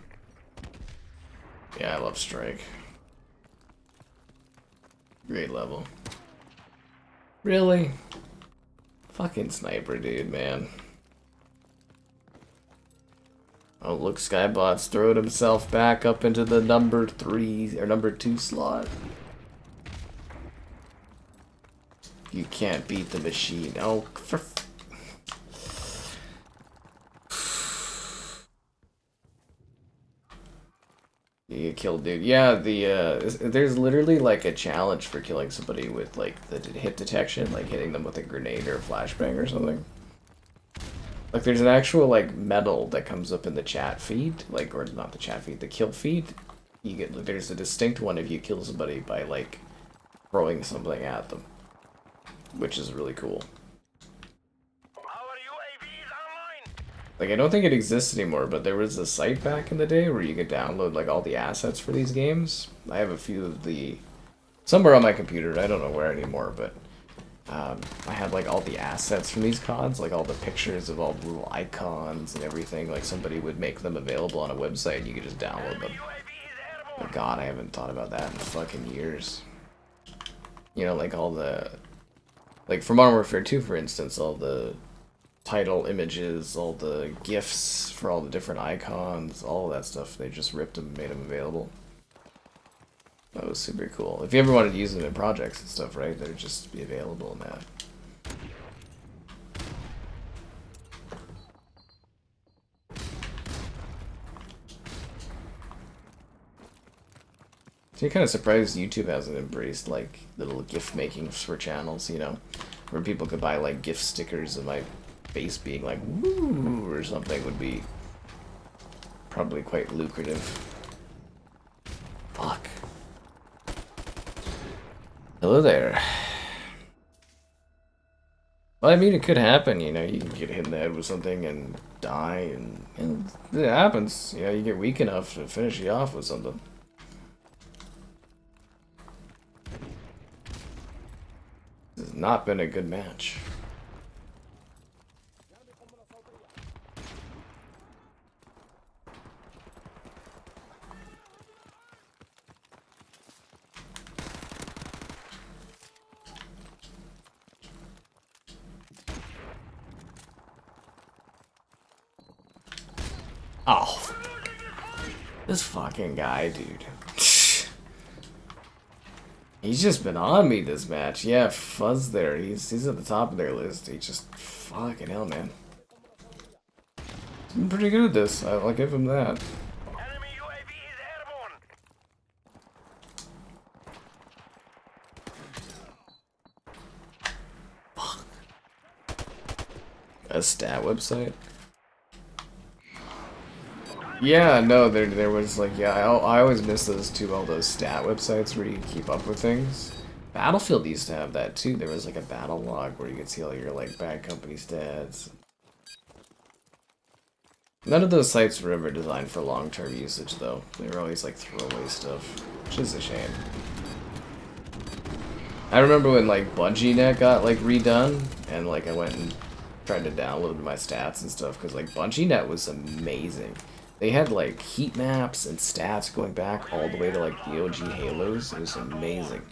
[SPEAKER 1] Yeah, I love Strike. Great level. Really? Fucking sniper, dude, man. Oh, look, Skybot's throwing himself back up into the number 3 or number 2 slot. You can't beat the machine. Oh, for you get killed, dude. Yeah, there's literally like a challenge for killing somebody with like the hit detection, like hitting them with a grenade or a flashbang or something. Like there's an actual like medal that comes up in the chat feed, like, or not the chat feed, the kill feed. You get, there's a distinct one if you kill somebody by like throwing something at them, which is really cool.
[SPEAKER 2] Our UAV is online.
[SPEAKER 1] Like, I don't think it exists anymore, but there was a site back in the day where you could download, like, all the assets for these games. I have a few of the... Somewhere on my computer, I don't know where anymore, but... I had, like, all the assets from these CODs, like, all the pictures of all the little icons and everything. Like, somebody would make them available on a website and you could just download them.
[SPEAKER 2] UAV is airborne.
[SPEAKER 1] But God, I haven't thought about that in fucking years. You know, like, all the... Like, for Modern Warfare 2, for instance, all the... title images, all the GIFs for all the different icons, all of that stuff. They just ripped them and made them available. That was super cool. If you ever wanted to use them in projects and stuff, right, they'd just be available in that. So you're kind of surprised YouTube hasn't embraced like little gift making for channels, you know, where people could buy like gift stickers of my face being like woo or something would be probably quite lucrative. Fuck. Hello there. Well, I mean, it could happen, you know, you can get hit in the head with something and die, and it happens. You know, you get weak enough to finish you off with something. This has not been a good match. Oh, this fucking guy, dude. He's just been on me this match. Yeah, Fuzz there. He's at the top of their list. He just fucking hell, man. He's been pretty good at this. I'll give him that.
[SPEAKER 2] Enemy UAV is airborne.
[SPEAKER 1] A stat website? Yeah, no, there was like, yeah, I always miss those too, all those stat websites where you keep up with things. Battlefield used to have that too. There was like a battle log where you could see all your like bad company stats. None of those sites were ever designed for long-term usage though. They were always like throwaway stuff, which is a shame. I remember when like BungieNet got like redone, and like I went and tried to download my stats and stuff because like BungieNet was amazing. They had like heat maps and stats going back all the way to like the OG Halos. It was amazing.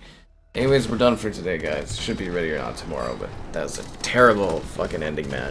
[SPEAKER 1] Anyways, we're done for today, guys. Should be ready or not tomorrow, but that was a terrible fucking ending match.